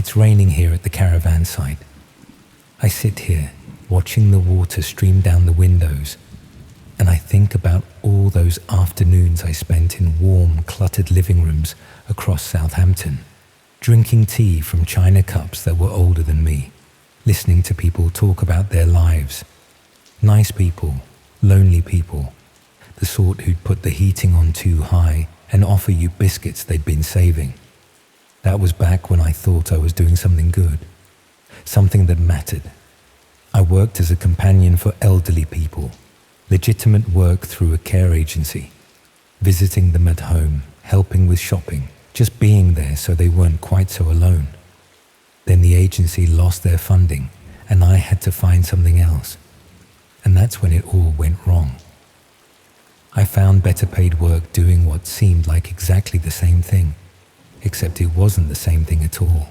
It's raining here at the caravan site. I sit here, watching the water stream down the windows, and I think about all those afternoons I spent in warm, cluttered living rooms across Southampton, drinking tea from china cups that were older than me, listening to people talk about their lives. Nice people, lonely people, the sort who'd put the heating on too high and offer you biscuits they'd been saving. That was back when I thought I was doing something good, something that mattered. I worked as a companion for elderly people, legitimate work through a care agency, visiting them at home, helping with shopping, just being there so they weren't quite so alone. Then the agency lost their funding and I had to find something else. And that's when it all went wrong. I found better paid work doing what seemed like exactly the same thing, except it wasn't the same thing at all.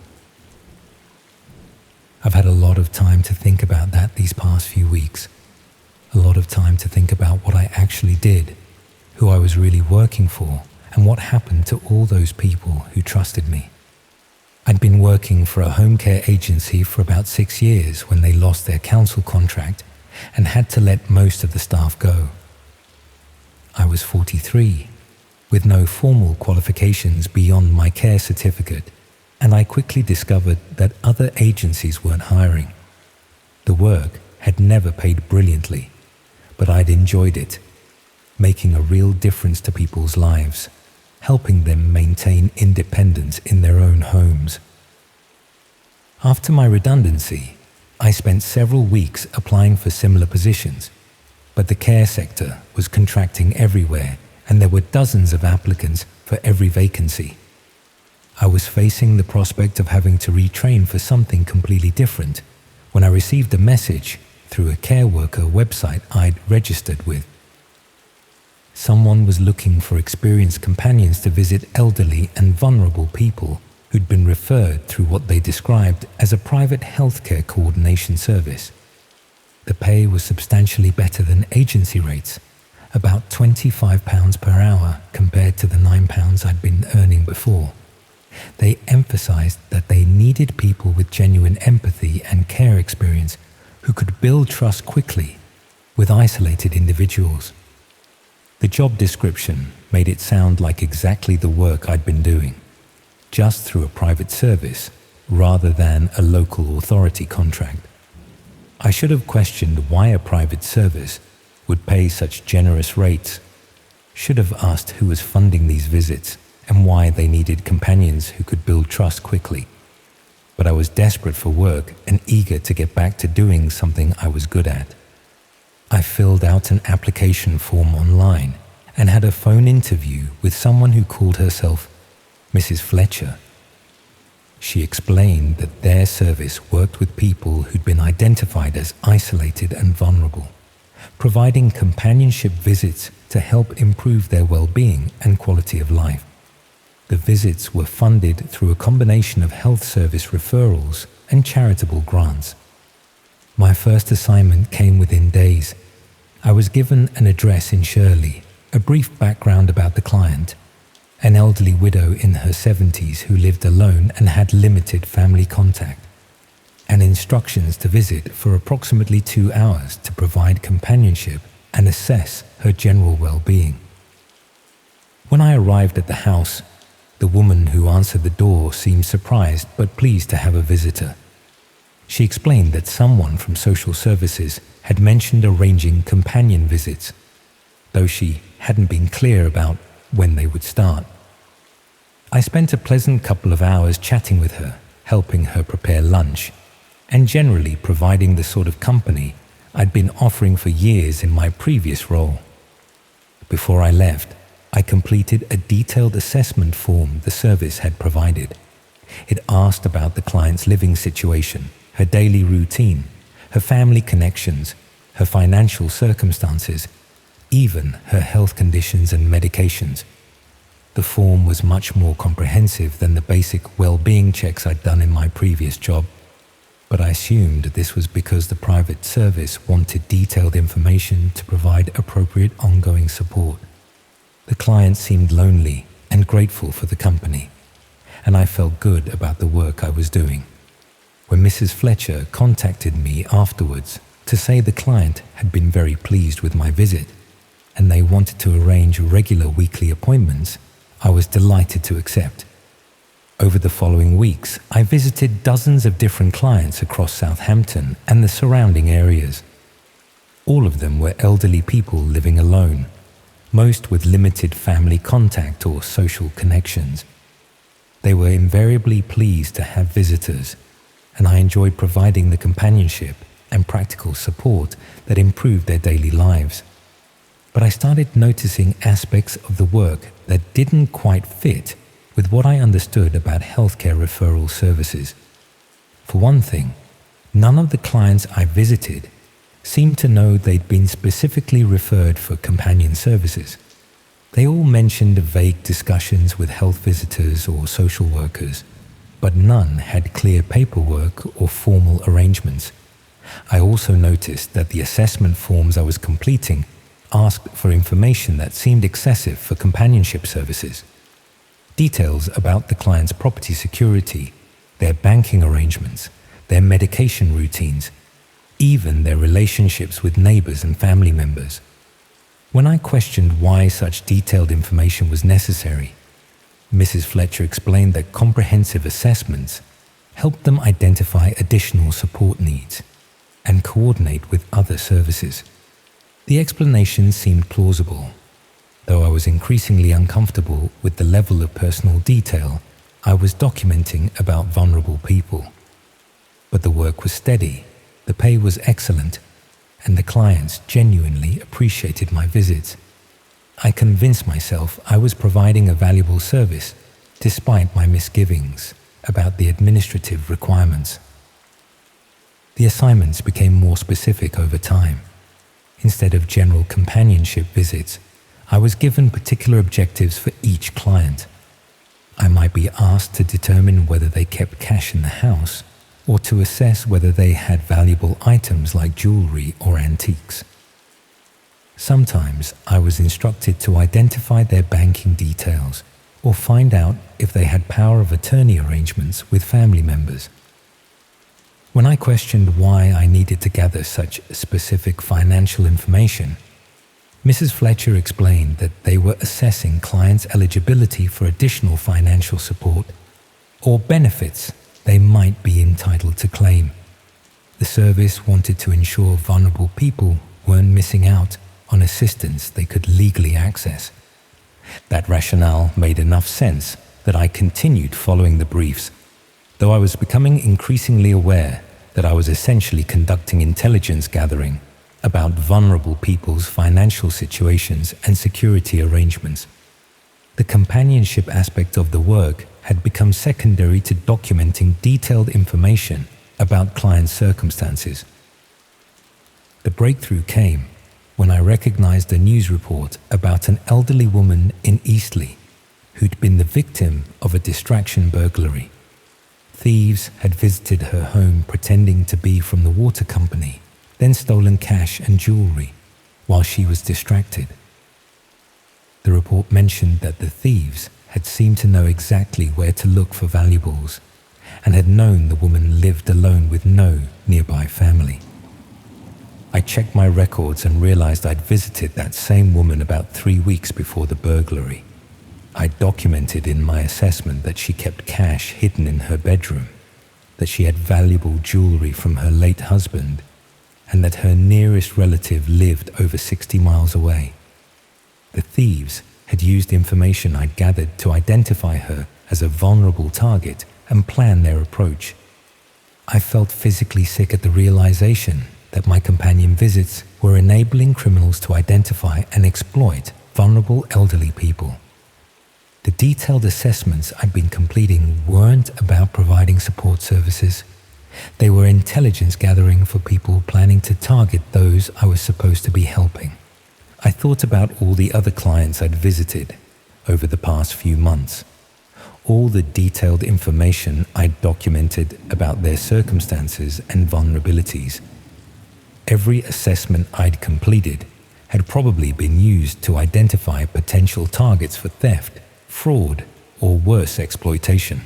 I've had a lot of time to think about that these past few weeks. A lot of time to think about what I actually did, who I was really working for, and what happened to all those people who trusted me. I'd been working for a home care agency for about 6 years when they lost their council contract and had to let most of the staff go. I was 43, with no formal qualifications beyond my care certificate, and I quickly discovered that other agencies weren't hiring. The work had never paid brilliantly, but I'd enjoyed it, making a real difference to people's lives, helping them maintain independence in their own homes. After my redundancy, I spent several weeks applying for similar positions, but the care sector was contracting everywhere and there were dozens of applicants for every vacancy. I was facing the prospect of having to retrain for something completely different when I received a message through a care worker website I'd registered with. Someone was looking for experienced companions to visit elderly and vulnerable people who'd been referred through what they described as a private healthcare coordination service. The pay was substantially better than agency rates, about £25 per hour compared to the £9 I'd been earning before. They emphasized that they needed people with genuine empathy and care experience who could build trust quickly with isolated individuals. The job description made it sound like exactly the work I'd been doing, just through a private service rather than a local authority contract. I should have questioned why a private service would pay such generous rates, should have asked who was funding these visits and why they needed companions who could build trust quickly. But I was desperate for work and eager to get back to doing something I was good at. I filled out an application form online and had a phone interview with someone who called herself Mrs. Fletcher. She explained that their service worked with people who'd been identified as isolated and vulnerable, providing companionship visits to help improve their well-being and quality of life. The visits were funded through a combination of health service referrals and charitable grants. My first assignment came within days. I was given an address in Shirley, a brief background about the client, an elderly widow in her 70s who lived alone and had limited family contact, and instructions to visit for approximately 2 hours to provide companionship and assess her general well-being. When I arrived at the house, the woman who answered the door seemed surprised but pleased to have a visitor. She explained that someone from social services had mentioned arranging companion visits, though she hadn't been clear about when they would start. I spent a pleasant couple of hours chatting with her, helping her prepare lunch, and generally providing the sort of company I'd been offering for years in my previous role. Before I left, I completed a detailed assessment form the service had provided. It asked about the client's living situation, her daily routine, her family connections, her financial circumstances, even her health conditions and medications. The form was much more comprehensive than the basic well-being checks I'd done in my previous job, but I assumed this was because the private service wanted detailed information to provide appropriate ongoing support. The client seemed lonely and grateful for the company, and I felt good about the work I was doing. When Mrs. Fletcher contacted me afterwards to say the client had been very pleased with my visit and they wanted to arrange regular weekly appointments, I was delighted to accept. Over the following weeks, I visited dozens of different clients across Southampton and the surrounding areas. All of them were elderly people living alone, most with limited family contact or social connections. They were invariably pleased to have visitors, and I enjoyed providing the companionship and practical support that improved their daily lives. But I started noticing aspects of the work that didn't quite fit with what I understood about healthcare referral services. For one thing, none of the clients I visited seemed to know they'd been specifically referred for companion services. They all mentioned vague discussions with health visitors or social workers, but none had clear paperwork or formal arrangements. I also noticed that the assessment forms I was completing asked for information that seemed excessive for companionship services. Details about the client's property security, their banking arrangements, their medication routines, even their relationships with neighbors and family members. When I questioned why such detailed information was necessary, Mrs. Fletcher explained that comprehensive assessments helped them identify additional support needs and coordinate with other services. The explanation seemed plausible, though I was increasingly uncomfortable with the level of personal detail I was documenting about vulnerable people. But the work was steady, the pay was excellent, and the clients genuinely appreciated my visits. I convinced myself I was providing a valuable service despite my misgivings about the administrative requirements. The assignments became more specific over time. Instead of general companionship visits, I was given particular objectives for each client. I might be asked to determine whether they kept cash in the house or to assess whether they had valuable items like jewelry or antiques. Sometimes I was instructed to identify their banking details or find out if they had power of attorney arrangements with family members. When I questioned why I needed to gather such specific financial information, Mrs. Fletcher explained that they were assessing clients' eligibility for additional financial support or benefits they might be entitled to claim. The service wanted to ensure vulnerable people weren't missing out on assistance they could legally access. That rationale made enough sense that I continued following the briefs, though I was becoming increasingly aware that I was essentially conducting intelligence gathering about vulnerable people's financial situations and security arrangements. The companionship aspect of the work had become secondary to documenting detailed information about clients' circumstances. The breakthrough came when I recognized a news report about an elderly woman in Eastleigh who'd been the victim of a distraction burglary. Thieves had visited her home pretending to be from the water company, then stolen cash and jewelry while she was distracted. The report mentioned that the thieves had seemed to know exactly where to look for valuables and had known the woman lived alone with no nearby family. I checked my records and realized I'd visited that same woman about 3 weeks before the burglary. I documented in my assessment that she kept cash hidden in her bedroom, that she had valuable jewelry from her late husband, and that her nearest relative lived over 60 miles away. The thieves had used information I'd gathered to identify her as a vulnerable target and plan their approach. I felt physically sick at the realization that my companion visits were enabling criminals to identify and exploit vulnerable elderly people. The detailed assessments I'd been completing weren't about providing support services. They were intelligence gathering for people planning to target those I was supposed to be helping. I thought about all the other clients I'd visited over the past few months, all the detailed information I'd documented about their circumstances and vulnerabilities. Every assessment I'd completed had probably been used to identify potential targets for theft, fraud, or worse exploitation.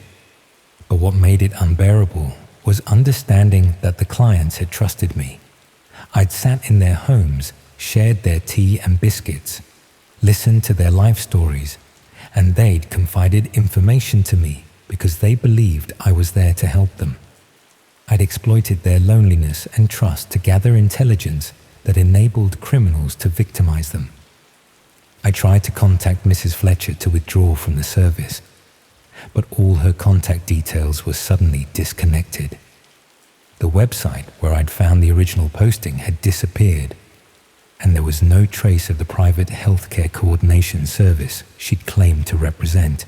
But what made it unbearable was understanding that the clients had trusted me. I'd sat in their homes, shared their tea and biscuits, listened to their life stories, and they'd confided information to me because they believed I was there to help them. I'd exploited their loneliness and trust to gather intelligence that enabled criminals to victimize them. I tried to contact Mrs. Fletcher to withdraw from the service, but all her contact details were suddenly disconnected. The website where I'd found the original posting had disappeared, and there was no trace of the private healthcare coordination service she'd claimed to represent.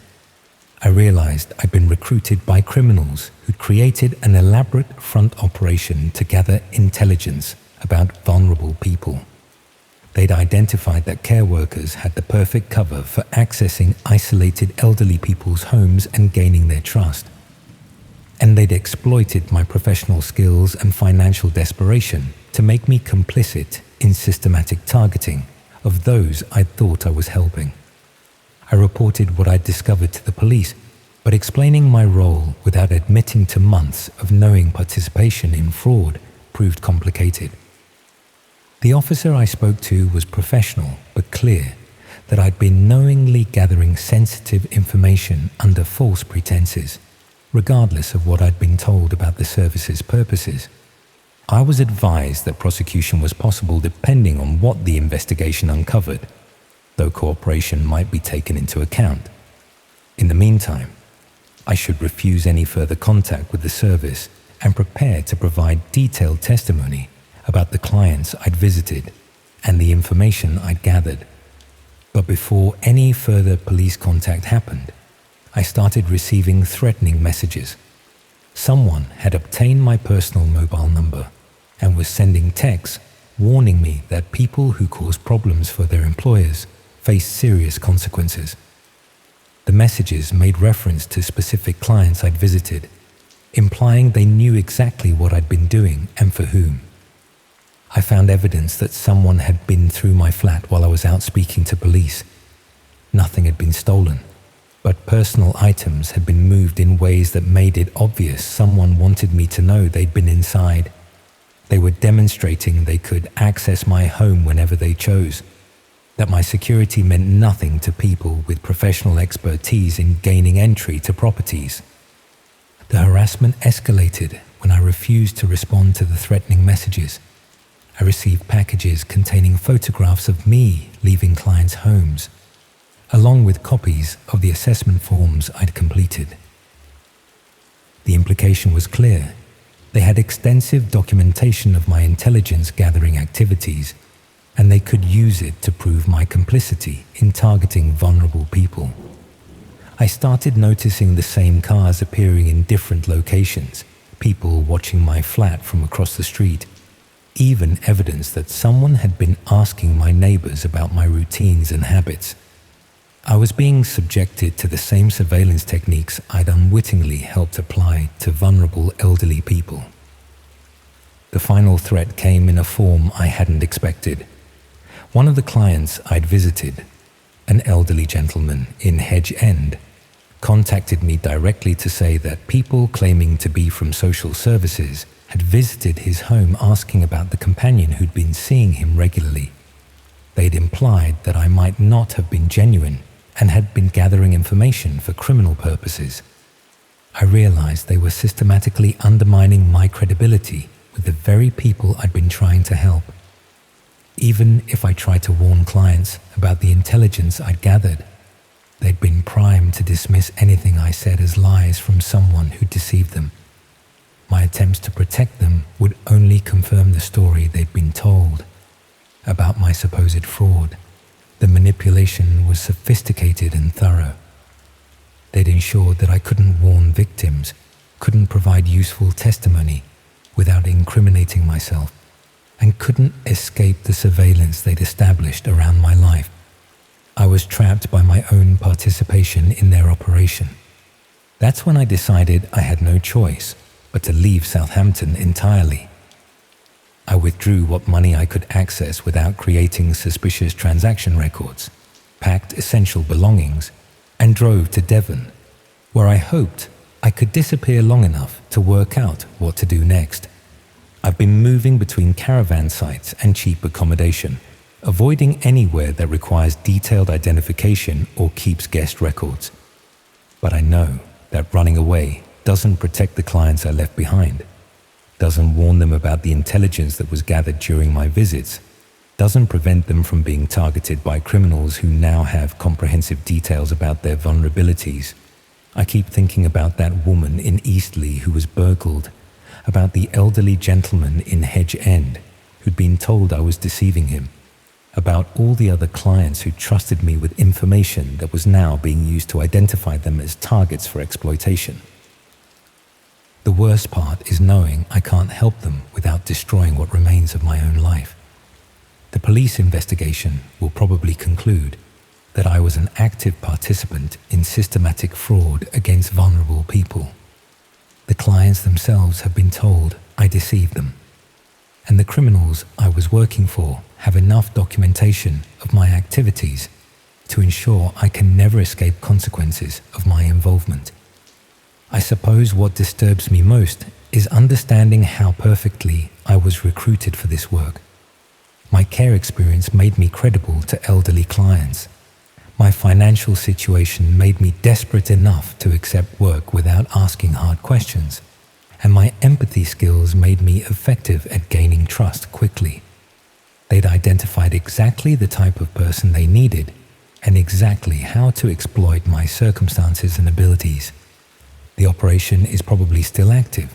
I realized I'd been recruited by criminals who'd created an elaborate front operation to gather intelligence about vulnerable people. They'd identified that care workers had the perfect cover for accessing isolated elderly people's homes and gaining their trust. And they'd exploited my professional skills and financial desperation to make me complicit in systematic targeting of those I thought I was helping. I reported what I'd discovered to the police, but explaining my role without admitting to months of knowing participation in fraud proved complicated. The officer I spoke to was professional but clear that I'd been knowingly gathering sensitive information under false pretenses, regardless of what I'd been told about the service's purposes. I was advised that prosecution was possible depending on what the investigation uncovered, though cooperation might be taken into account. In the meantime, I should refuse any further contact with the service and prepare to provide detailed testimony about the clients I'd visited and the information I'd gathered. But before any further police contact happened, I started receiving threatening messages. Someone had obtained my personal mobile number and was sending texts warning me that people who cause problems for their employers face serious consequences. The messages made reference to specific clients I'd visited, implying they knew exactly what I'd been doing and for whom. I found evidence that someone had been through my flat while I was out speaking to police. Nothing had been stolen, but personal items had been moved in ways that made it obvious someone wanted me to know they'd been inside. They were demonstrating they could access my home whenever they chose, that my security meant nothing to people with professional expertise in gaining entry to properties. The harassment escalated when I refused to respond to the threatening messages. I received packages containing photographs of me leaving clients' homes, along with copies of the assessment forms I'd completed. The implication was clear. They had extensive documentation of my intelligence gathering activities, and they could use it to prove my complicity in targeting vulnerable people. I started noticing the same cars appearing in different locations, people watching my flat from across the street, even evidence that someone had been asking my neighbors about my routines and habits. I was being subjected to the same surveillance techniques I'd unwittingly helped apply to vulnerable elderly people. The final threat came in a form I hadn't expected. One of the clients I'd visited, an elderly gentleman in Hedge End, contacted me directly to say that people claiming to be from social services had visited his home asking about the companion who'd been seeing him regularly. They'd implied that I might not have been genuine and had been gathering information for criminal purposes. I realized they were systematically undermining my credibility with the very people I'd been trying to help. Even if I tried to warn clients about the intelligence I'd gathered, they'd been primed to dismiss anything I said as lies from someone who deceived them. My attempts to protect them would only confirm the story they'd been told about my supposed fraud. The manipulation was sophisticated and thorough. They'd ensured that I couldn't warn victims, couldn't provide useful testimony without incriminating myself, and couldn't escape the surveillance they'd established around my life. I was trapped by my own participation in their operation. That's when I decided I had no choice but to leave Southampton entirely. I withdrew what money I could access without creating suspicious transaction records, packed essential belongings, and drove to Devon, where I hoped I could disappear long enough to work out what to do next. I've been moving between caravan sites and cheap accommodation, avoiding anywhere that requires detailed identification or keeps guest records. But I know that running away doesn't protect the clients I left behind, doesn't warn them about the intelligence that was gathered during my visits, doesn't prevent them from being targeted by criminals who now have comprehensive details about their vulnerabilities. I keep thinking about that woman in Eastleigh who was burgled, about the elderly gentleman in Hedge End who'd been told I was deceiving him, about all the other clients who trusted me with information that was now being used to identify them as targets for exploitation. The worst part is knowing I can't help them without destroying what remains of my own life. The police investigation will probably conclude that I was an active participant in systematic fraud against vulnerable people. The clients themselves have been told I deceived them, and the criminals I was working for have enough documentation of my activities to ensure I can never escape consequences of my involvement. I suppose what disturbs me most is understanding how perfectly I was recruited for this work. My care experience made me credible to elderly clients. My financial situation made me desperate enough to accept work without asking hard questions, and my empathy skills made me effective at gaining trust quickly. They'd identified exactly the type of person they needed and exactly how to exploit my circumstances and abilities. The operation is probably still active,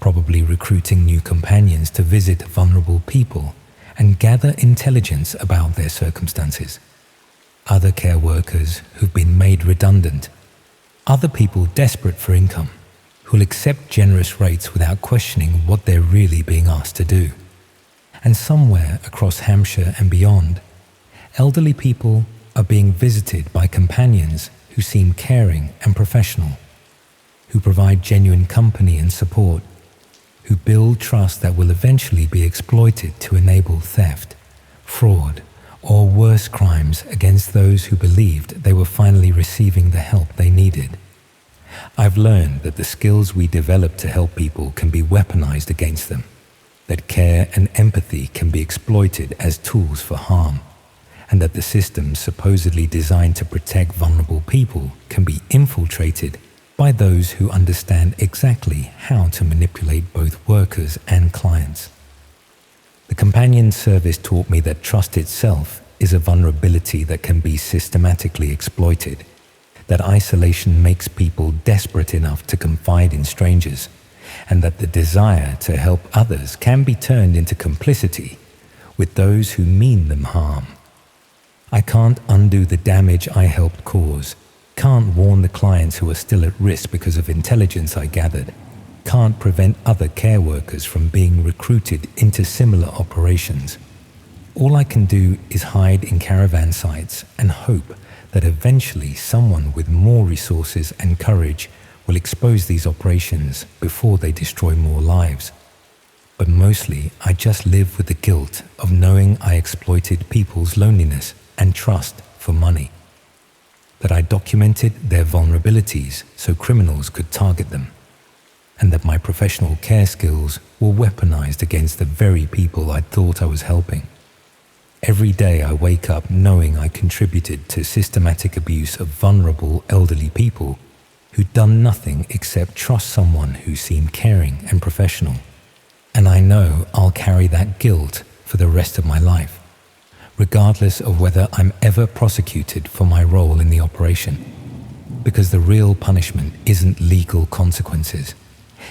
probably recruiting new companions to visit vulnerable people and gather intelligence about their circumstances. Other care workers who've been made redundant, other people desperate for income, who'll accept generous rates without questioning what they're really being asked to do. And somewhere across Hampshire and beyond, elderly people are being visited by companions who seem caring and professional, who provide genuine company and support, who build trust that will eventually be exploited to enable theft, fraud, or worse crimes against those who believed they were finally receiving the help they needed. I've learned that the skills we develop to help people can be weaponized against them, that care and empathy can be exploited as tools for harm, and that the systems supposedly designed to protect vulnerable people can be infiltrated by those who understand exactly how to manipulate both workers and clients. The companion service taught me that trust itself is a vulnerability that can be systematically exploited, that isolation makes people desperate enough to confide in strangers, and that the desire to help others can be turned into complicity with those who mean them harm. I can't undo the damage I helped cause, can't warn the clients who are still at risk because of intelligence I gathered, can't prevent other care workers from being recruited into similar operations. All I can do is hide in caravan sites and hope that eventually someone with more resources and courage will expose these operations before they destroy more lives. But mostly I just live with the guilt of knowing I exploited people's loneliness and trust for money, that I documented their vulnerabilities so criminals could target them, and that my professional care skills were weaponized against the very people I thought I was helping. Every day I wake up knowing I contributed to systematic abuse of vulnerable elderly people who'd done nothing except trust someone who seemed caring and professional. And I know I'll carry that guilt for the rest of my life, regardless of whether I'm ever prosecuted for my role in the operation. Because the real punishment isn't legal consequences.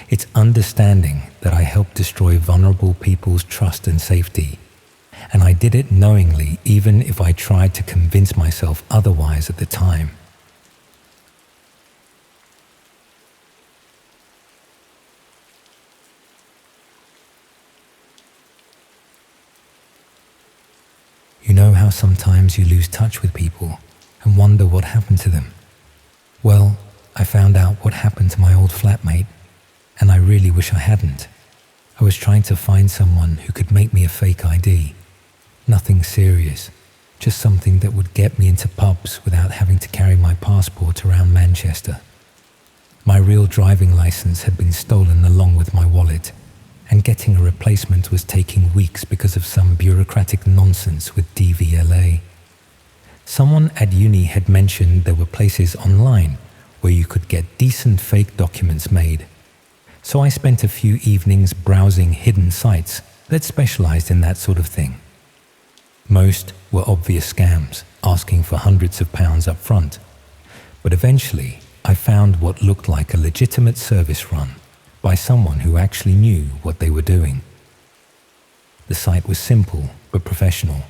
It's understanding that I helped destroy vulnerable people's trust and safety. And I did it knowingly, even if I tried to convince myself otherwise at the time. You know how sometimes you lose touch with people and wonder what happened to them? Well, I found out what happened to my old flatmate, and I really wish I hadn't. I was trying to find someone who could make me a fake ID. Nothing serious, just something that would get me into pubs without having to carry my passport around Manchester. My real driving license had been stolen along with my wallet, and getting a replacement was taking weeks because of some bureaucratic nonsense with DVLA. Someone at uni had mentioned there were places online where you could get decent fake documents made. So I spent a few evenings browsing hidden sites that specialized in that sort of thing. Most were obvious scams, asking for hundreds of pounds up front. But eventually, I found what looked like a legitimate service run by someone who actually knew what they were doing. The site was simple but professional.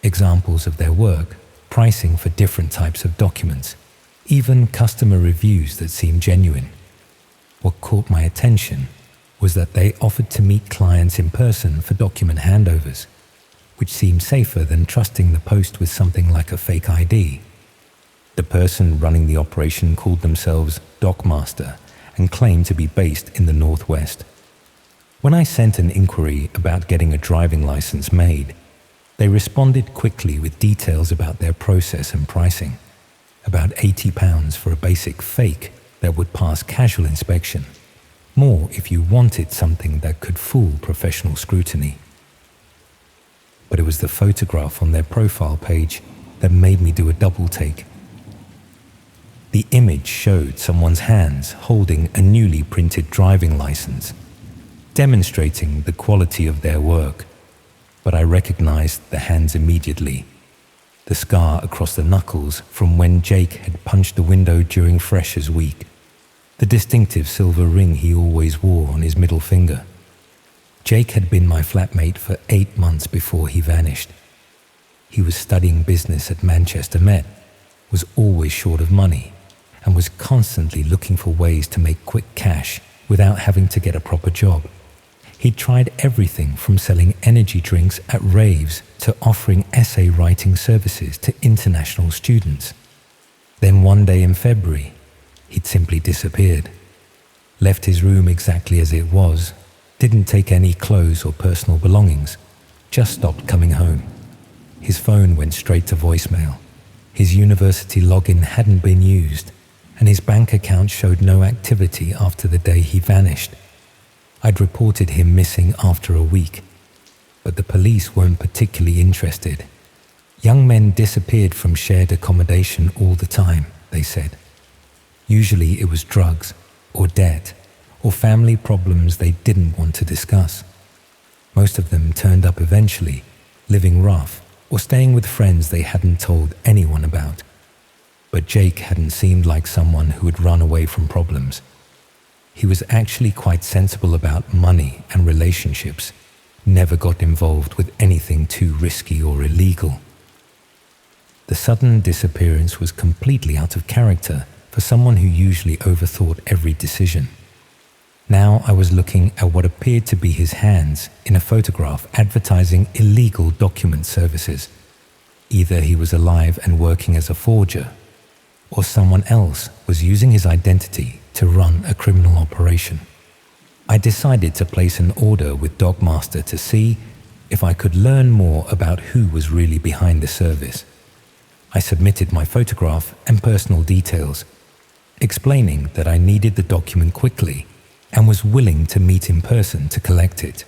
Examples of their work, pricing for different types of documents, even customer reviews that seemed genuine. What caught my attention was that they offered to meet clients in person for document handovers, which seemed safer than trusting the post with something like a fake ID. The person running the operation called themselves Dockmaster and claimed to be based in the Northwest. When I sent an inquiry about getting a driving license made, they responded quickly with details about their process and pricing. About £80 for a basic fake that would pass casual inspection. More if you wanted something that could fool professional scrutiny. But it was the photograph on their profile page that made me do a double take. The image showed someone's hands holding a newly printed driving license, demonstrating the quality of their work. But I recognized the hands immediately. The scar across the knuckles from when Jake had punched the window during Freshers Week. The distinctive silver ring he always wore on his middle finger. Jake had been my flatmate for 8 months before he vanished. He was studying business at Manchester Met, was always short of money, and was constantly looking for ways to make quick cash without having to get a proper job. He'd tried everything from selling energy drinks at raves to offering essay writing services to international students. Then one day in February, he'd simply disappeared. Left his room exactly as it was, didn't take any clothes or personal belongings, just stopped coming home. His phone went straight to voicemail. His university login hadn't been used, and his bank account showed no activity after the day he vanished. I'd reported him missing after a week, but the police weren't particularly interested. Young men disappeared from shared accommodation all the time, they said. Usually it was drugs, or debt, or family problems they didn't want to discuss. Most of them turned up eventually, living rough, or staying with friends they hadn't told anyone about. But Jake hadn't seemed like someone who would run away from problems. He was actually quite sensible about money and relationships, never got involved with anything too risky or illegal. The sudden disappearance was completely out of character for someone who usually overthought every decision. Now I was looking at what appeared to be his hands in a photograph advertising illegal document services. Either he was alive and working as a forger, or someone else was using his identity to run a criminal operation. I decided to place an order with Dogmaster to see if I could learn more about who was really behind the service. I submitted my photograph and personal details, explaining that I needed the document quickly and was willing to meet in person to collect it.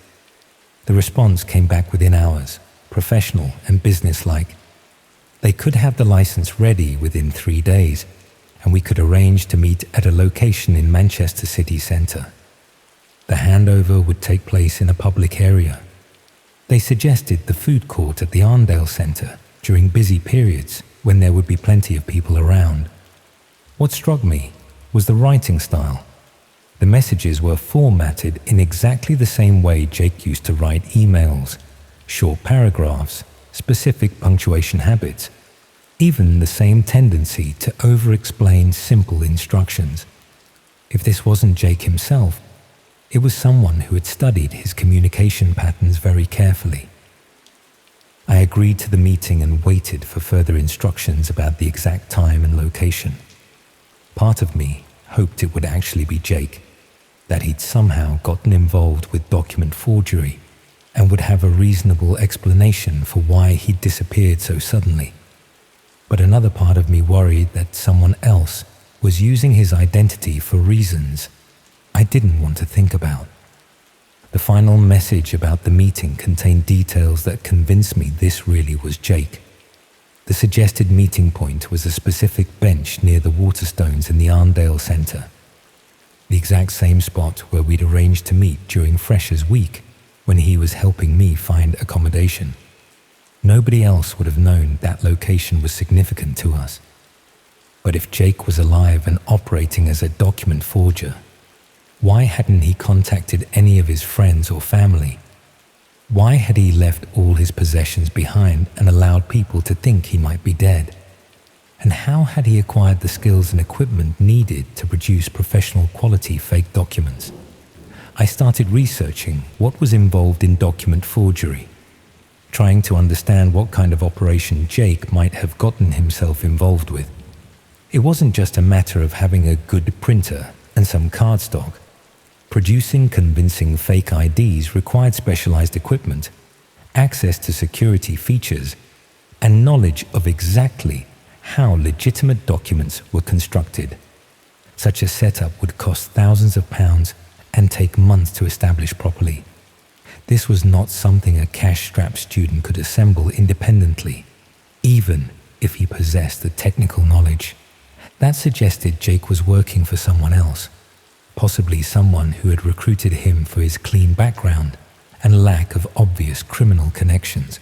The response came back within hours, professional and businesslike. They could have the license ready within 3 days, and we could arrange to meet at a location in Manchester city centre. The handover would take place in a public area. They suggested the food court at the Arndale Centre during busy periods when there would be plenty of people around. What struck me was the writing style. The messages were formatted in exactly the same way Jake used to write emails, short paragraphs, specific punctuation habits, even the same tendency to over-explain simple instructions. If this wasn't Jake himself, it was someone who had studied his communication patterns very carefully. I agreed to the meeting and waited for further instructions about the exact time and location. Part of me hoped it would actually be Jake, that he'd somehow gotten involved with document forgery and would have a reasonable explanation for why he'd disappeared so suddenly. But another part of me worried that someone else was using his identity for reasons I didn't want to think about. The final message about the meeting contained details that convinced me this really was Jake. The suggested meeting point was a specific bench near the Waterstones in the Arndale Centre, the exact same spot where we'd arranged to meet during Freshers' Week when he was helping me find accommodation. Nobody else would have known that location was significant to us. But if Jake was alive and operating as a document forger, why hadn't he contacted any of his friends or family? Why had he left all his possessions behind and allowed people to think he might be dead? And how had he acquired the skills and equipment needed to produce professional quality fake documents? I started researching what was involved in document forgery, trying to understand what kind of operation Jake might have gotten himself involved with. It wasn't just a matter of having a good printer and some cardstock. Producing convincing fake IDs required specialized equipment, access to security features, and knowledge of exactly how legitimate documents were constructed. Such a setup would cost thousands of pounds and take months to establish properly. This was not something a cash-strapped student could assemble independently, even if he possessed the technical knowledge. That suggested Jake was working for someone else, possibly someone who had recruited him for his clean background and lack of obvious criminal connections.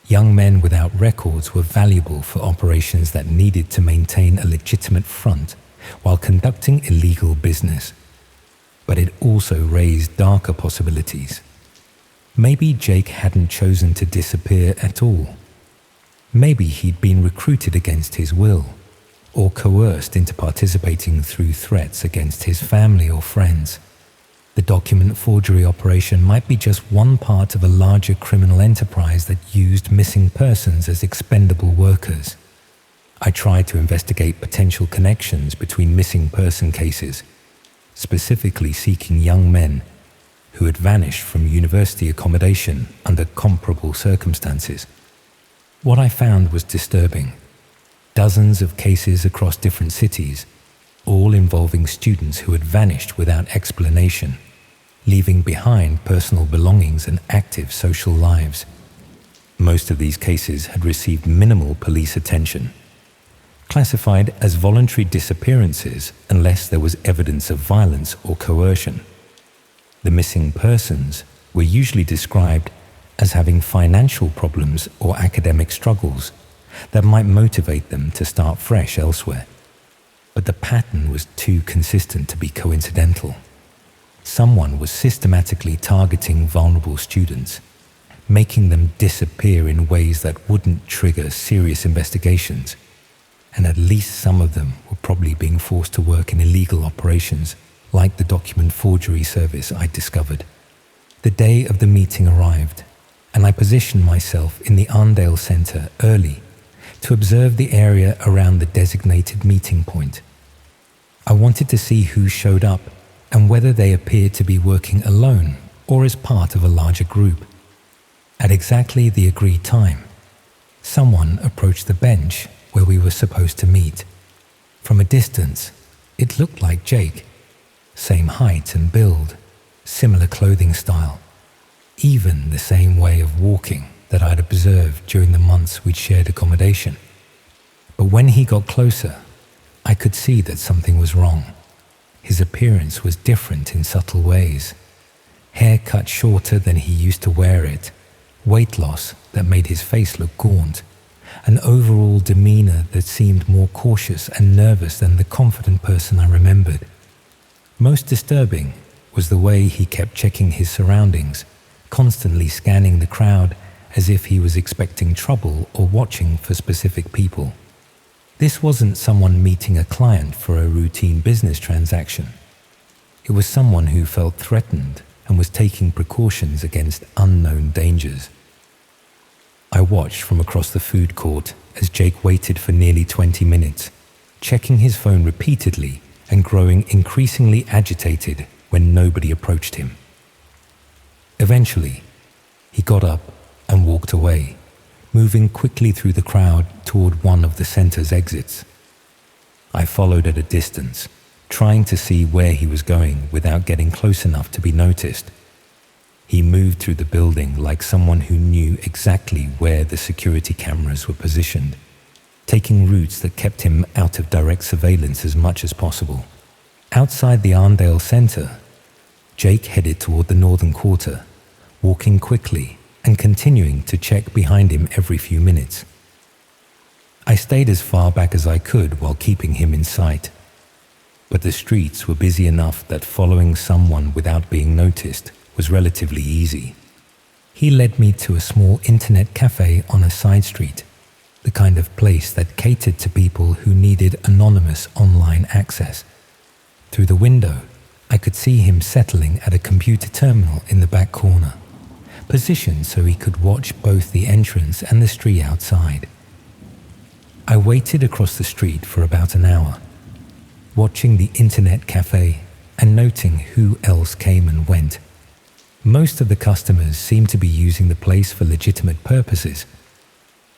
Young men without records were valuable for operations that needed to maintain a legitimate front while conducting illegal business. But it also raised darker possibilities. Maybe Jake hadn't chosen to disappear at all. Maybe he'd been recruited against his will, or coerced into participating through threats against his family or friends. The document forgery operation might be just one part of a larger criminal enterprise that used missing persons as expendable workers. I tried to investigate potential connections between missing person cases, specifically seeking young men who had vanished from university accommodation under comparable circumstances. What I found was disturbing. Dozens of cases across different cities, all involving students who had vanished without explanation, leaving behind personal belongings and active social lives. Most of these cases had received minimal police attention, classified as voluntary disappearances unless there was evidence of violence or coercion. The missing persons were usually described as having financial problems or academic struggles that might motivate them to start fresh elsewhere. But the pattern was too consistent to be coincidental. Someone was systematically targeting vulnerable students, making them disappear in ways that wouldn't trigger serious investigations, and at least some of them were probably being forced to work in illegal operations like the document forgery service I discovered. The day of the meeting arrived, and I positioned myself in the Arndale Centre early to observe the area around the designated meeting point. I wanted to see who showed up and whether they appeared to be working alone or as part of a larger group. At exactly the agreed time, someone approached the bench where we were supposed to meet. From a distance, it looked like Jake. Same height and build, similar clothing style, even the same way of walking that I'd observed during the months we'd shared accommodation. But when he got closer, I could see that something was wrong. His appearance was different in subtle ways. Hair cut shorter than he used to wear it, weight loss that made his face look gaunt, an overall demeanor that seemed more cautious and nervous than the confident person I remembered. Most disturbing was the way he kept checking his surroundings, constantly scanning the crowd as if he was expecting trouble or watching for specific people. This wasn't someone meeting a client for a routine business transaction. It was someone who felt threatened and was taking precautions against unknown dangers. I watched from across the food court as Jake waited for nearly 20 minutes, checking his phone repeatedly and growing increasingly agitated when nobody approached him. Eventually, he got up and walked away, moving quickly through the crowd toward one of the center's exits. I followed at a distance, trying to see where he was going without getting close enough to be noticed. He moved through the building like someone who knew exactly where the security cameras were positioned, taking routes that kept him out of direct surveillance as much as possible. Outside the Arndale Center, Jake headed toward the northern quarter, walking quickly and continuing to check behind him every few minutes. I stayed as far back as I could while keeping him in sight, but the streets were busy enough that following someone without being noticed was relatively easy. He led me to a small internet cafe on a side street, the kind of place that catered to people who needed anonymous online access. Through the window, I could see him settling at a computer terminal in the back corner, positioned so he could watch both the entrance and the street outside. I waited across the street for about an hour, watching the internet cafe and noting who else came and went. Most of the customers seemed to be using the place for legitimate purposes.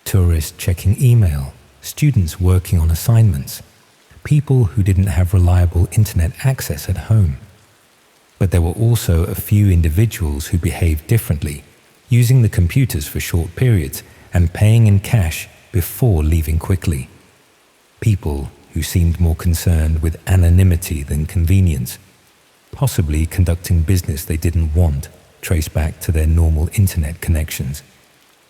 Tourists checking email, students working on assignments, people who didn't have reliable internet access at home. But there were also a few individuals who behaved differently, using the computers for short periods and paying in cash before leaving quickly. People who seemed more concerned with anonymity than convenience, possibly conducting business they didn't want traced back to their normal internet connections.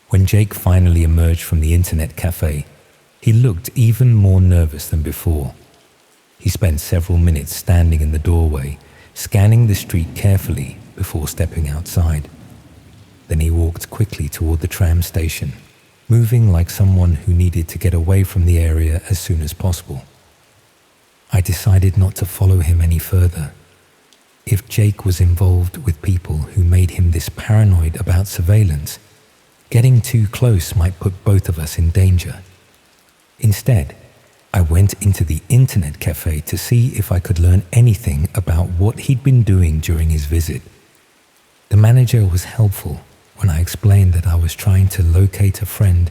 When Jake finally emerged from the internet cafe, he looked even more nervous than before. He spent several minutes standing in the doorway, scanning the street carefully before stepping outside. Then he walked quickly toward the tram station, moving like someone who needed to get away from the area as soon as possible. I decided not to follow him any further. If Jake was involved with people who made him this paranoid about surveillance, getting too close might put both of us in danger. Instead, I went into the internet cafe to see if I could learn anything about what he'd been doing during his visit. The manager was helpful when I explained that I was trying to locate a friend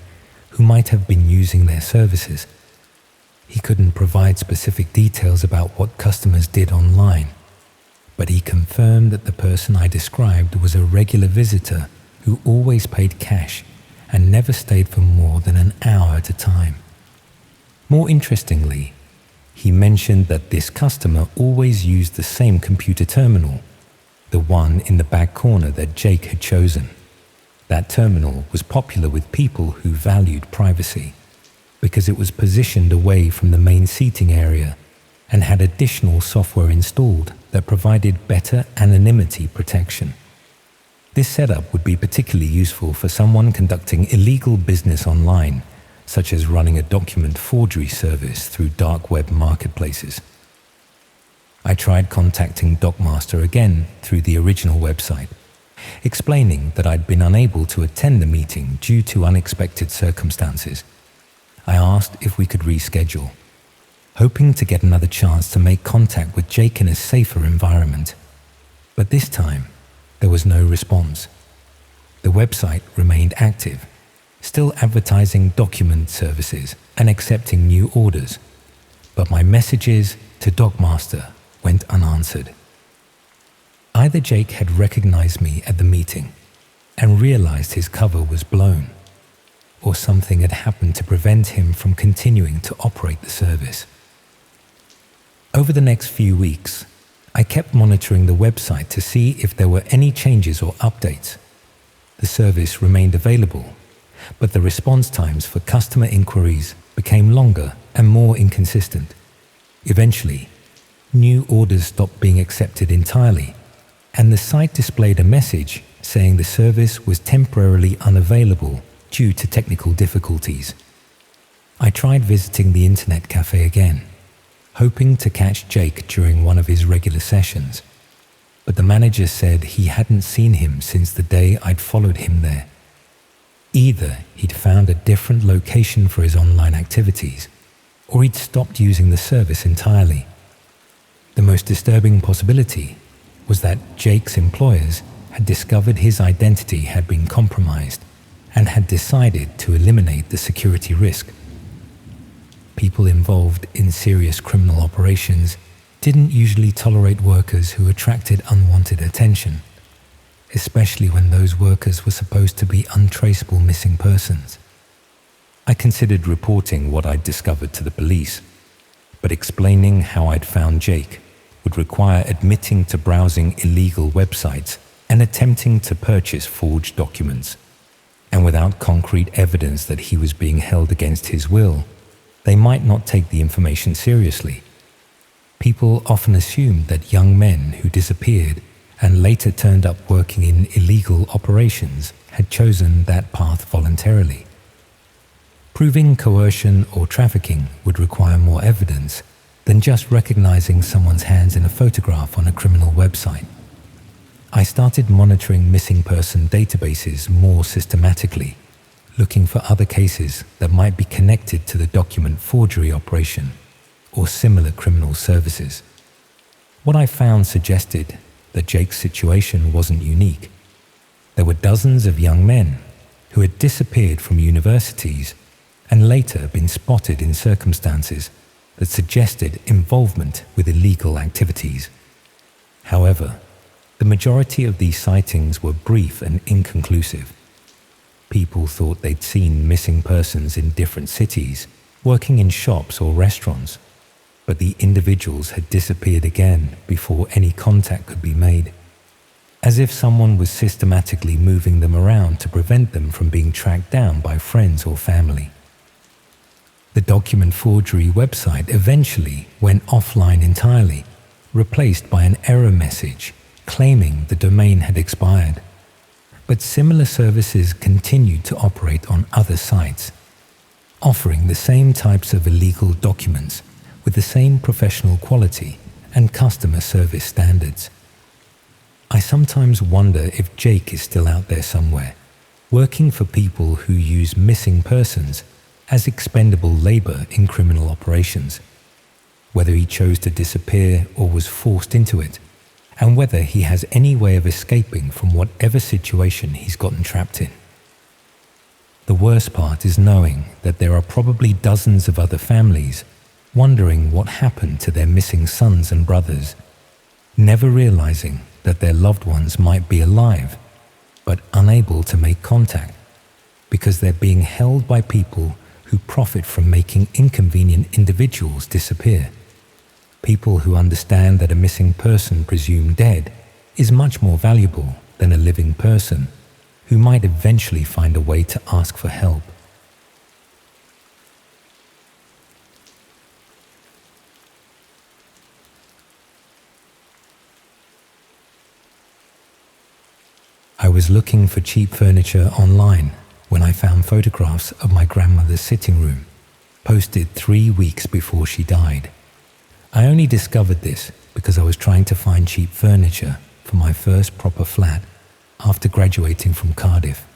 who might have been using their services. He couldn't provide specific details about what customers did online, but he confirmed that the person I described was a regular visitor who always paid cash and never stayed for more than an hour at a time. More interestingly, he mentioned that this customer always used the same computer terminal, the one in the back corner that Jake had chosen. That terminal was popular with people who valued privacy because it was positioned away from the main seating area and had additional software installed that provided better anonymity protection. This setup would be particularly useful for someone conducting illegal business online, such as running a document forgery service through dark web marketplaces. I tried contacting Dockmaster again through the original website, explaining that I'd been unable to attend the meeting due to unexpected circumstances. I asked if we could reschedule, hoping to get another chance to make contact with Jake in a safer environment. But this time, there was no response. The website remained active, still advertising document services and accepting new orders, but my messages to Dockmaster went unanswered. Either Jake had recognized me at the meeting and realized his cover was blown, or something had happened to prevent him from continuing to operate the service. Over the next few weeks, I kept monitoring the website to see if there were any changes or updates. The service remained available, but the response times for customer inquiries became longer and more inconsistent. Eventually, new orders stopped being accepted entirely, and the site displayed a message saying the service was temporarily unavailable due to technical difficulties. I tried visiting the internet cafe again, hoping to catch Jake during one of his regular sessions, but the manager said he hadn't seen him since the day I'd followed him there. Either he'd found a different location for his online activities, or he'd stopped using the service entirely. The most disturbing possibility was that Jake's employers had discovered his identity had been compromised and had decided to eliminate the security risk. people involved in serious criminal operations didn't usually tolerate workers who attracted unwanted attention, especially when those workers were supposed to be untraceable missing persons. I considered reporting what I'd discovered to the police, but explaining how I'd found Jake would require admitting to browsing illegal websites and attempting to purchase forged documents. And without concrete evidence that he was being held against his will, they might not take the information seriously. People often assumed that young men who disappeared and later turned up working in illegal operations had chosen that path voluntarily. Proving coercion or trafficking would require more evidence than just recognizing someone's hands in a photograph on a criminal website. I started monitoring missing person databases more systematically, looking for other cases that might be connected to the document forgery operation or similar criminal services. What I found suggested that Jake's situation wasn't unique. There were dozens of young men who had disappeared from universities and later been spotted in circumstances that suggested involvement with illegal activities. However, the majority of these sightings were brief and inconclusive. People thought they'd seen missing persons in different cities, working in shops or restaurants, but the individuals had disappeared again before any contact could be made, as if someone was systematically moving them around to prevent them from being tracked down by friends or family. The document forgery website eventually went offline entirely, replaced by an error message claiming the domain had expired. But similar services continued to operate on other sites, offering the same types of illegal documents with the same professional quality and customer service standards. I sometimes wonder if Jake is still out there somewhere, working for people who use missing persons as expendable labor in criminal operations, whether he chose to disappear or was forced into it, and whether he has any way of escaping from whatever situation he's gotten trapped in. The worst part is knowing that there are probably dozens of other families wondering what happened to their missing sons and brothers, never realizing that their loved ones might be alive, but unable to make contact because they're being held by people who profit from making inconvenient individuals disappear. People who understand that a missing person presumed dead is much more valuable than a living person who might eventually find a way to ask for help. I was looking for cheap furniture online when I found photographs of my grandmother's sitting room, posted 3 weeks before she died. I only discovered this because I was trying to find cheap furniture for my first proper flat after graduating from Cardiff.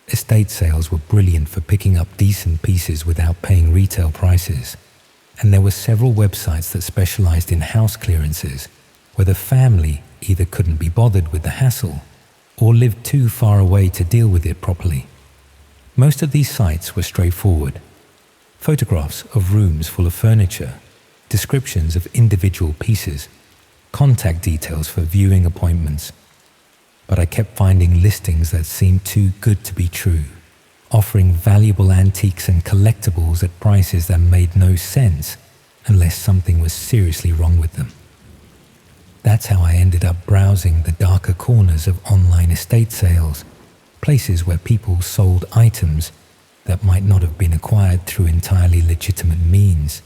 Estate sales were brilliant for picking up decent pieces without paying retail prices, and there were several websites that specialized in house clearances where the family either couldn't be bothered with the hassle or lived too far away to deal with it properly. Most of these sites were straightforward. Photographs of rooms full of furniture, descriptions of individual pieces, contact details for viewing appointments. But I kept finding listings that seemed too good to be true, offering valuable antiques and collectibles at prices that made no sense unless something was seriously wrong with them. That's how I ended up browsing the darker corners of online estate sales, places where people sold items that might not have been acquired through entirely legitimate means.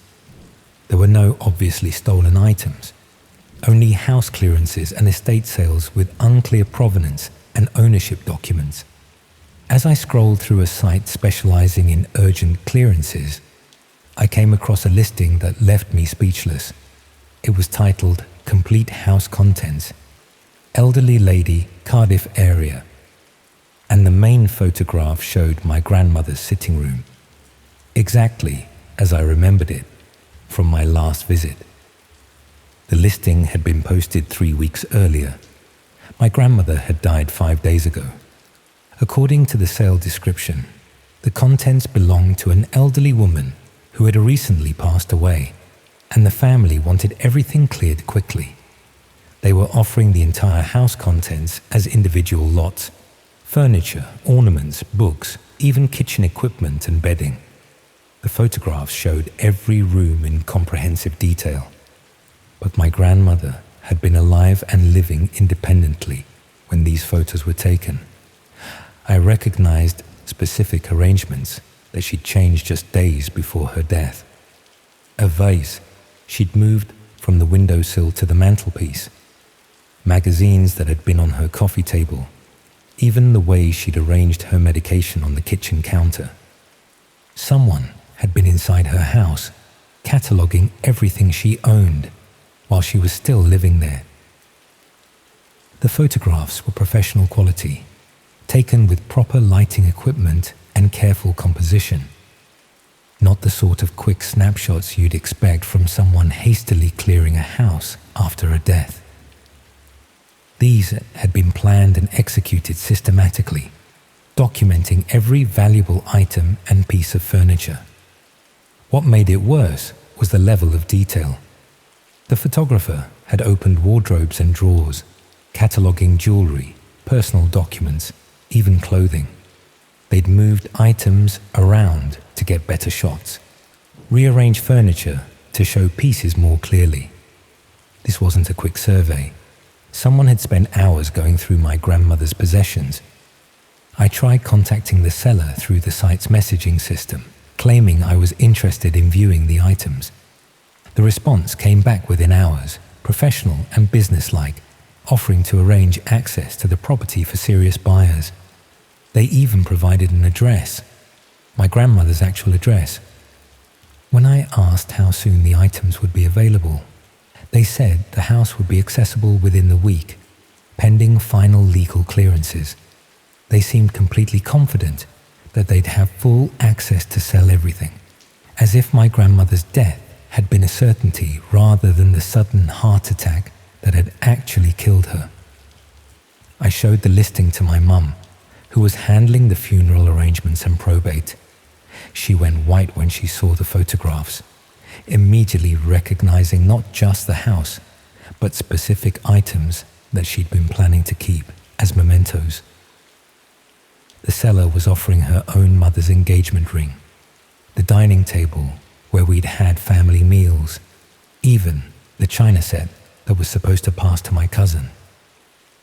There were no obviously stolen items, only house clearances and estate sales with unclear provenance and ownership documents. As I scrolled through a site specializing in urgent clearances, I came across a listing that left me speechless. It was titled Complete House Contents, Elderly Lady, Cardiff Area, and the main photograph showed my grandmother's sitting room, exactly as I remembered it from my last visit. The listing had been posted 3 weeks earlier. My grandmother had died 5 days ago. According to the sale description, the contents belonged to an elderly woman who had recently passed away, and the family wanted everything cleared quickly. They were offering the entire house contents as individual lots: furniture, ornaments, books, even kitchen equipment and bedding. The photographs showed every room in comprehensive detail. But my grandmother had been alive and living independently when these photos were taken. I recognized specific arrangements that she'd changed just days before her death. A vase she'd moved from the windowsill to the mantelpiece, magazines that had been on her coffee table, even the way she'd arranged her medication on the kitchen counter. Someone had been inside her house, cataloguing everything she owned while she was still living there. The photographs were professional quality, taken with proper lighting equipment and careful composition. Not the sort of quick snapshots you'd expect from someone hastily clearing a house after a death. These had been planned and executed systematically, documenting every valuable item and piece of furniture. What made it worse was the level of detail. The photographer had opened wardrobes and drawers, cataloguing jewelry, personal documents, even clothing. They'd moved items around to get better shots, rearranged furniture to show pieces more clearly. This wasn't a quick survey. Someone had spent hours going through my grandmother's possessions. I tried contacting the seller through the site's messaging system, claiming I was interested in viewing the items. The response came back within hours, professional and businesslike, offering to arrange access to the property for serious buyers. They even provided an address, my grandmother's actual address. When I asked how soon the items would be available, they said the house would be accessible within the week, pending final legal clearances. They seemed completely confident that they'd have full access to sell everything, as if my grandmother's death had been a certainty rather than the sudden heart attack that had actually killed her. I showed the listing to my mum, who was handling the funeral arrangements and probate. She went white when she saw the photographs, immediately recognizing not just the house, but specific items that she'd been planning to keep as mementos. The seller was offering her own mother's engagement ring, the dining table where we'd had family meals, even the china set that was supposed to pass to my cousin.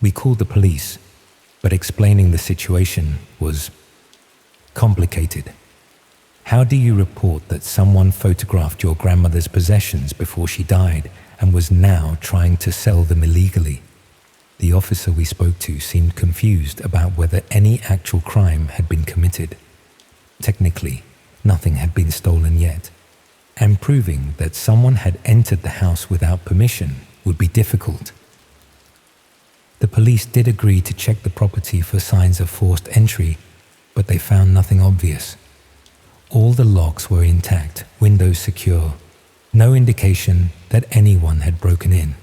We called the police, but explaining the situation was complicated. How do you report that someone photographed your grandmother's possessions before she died and was now trying to sell them illegally? The officer we spoke to seemed confused about whether any actual crime had been committed. Technically, nothing had been stolen yet, and proving that someone had entered the house without permission would be difficult. The police did agree to check the property for signs of forced entry, but they found nothing obvious. All the locks were intact, windows secure, no indication that anyone had broken in.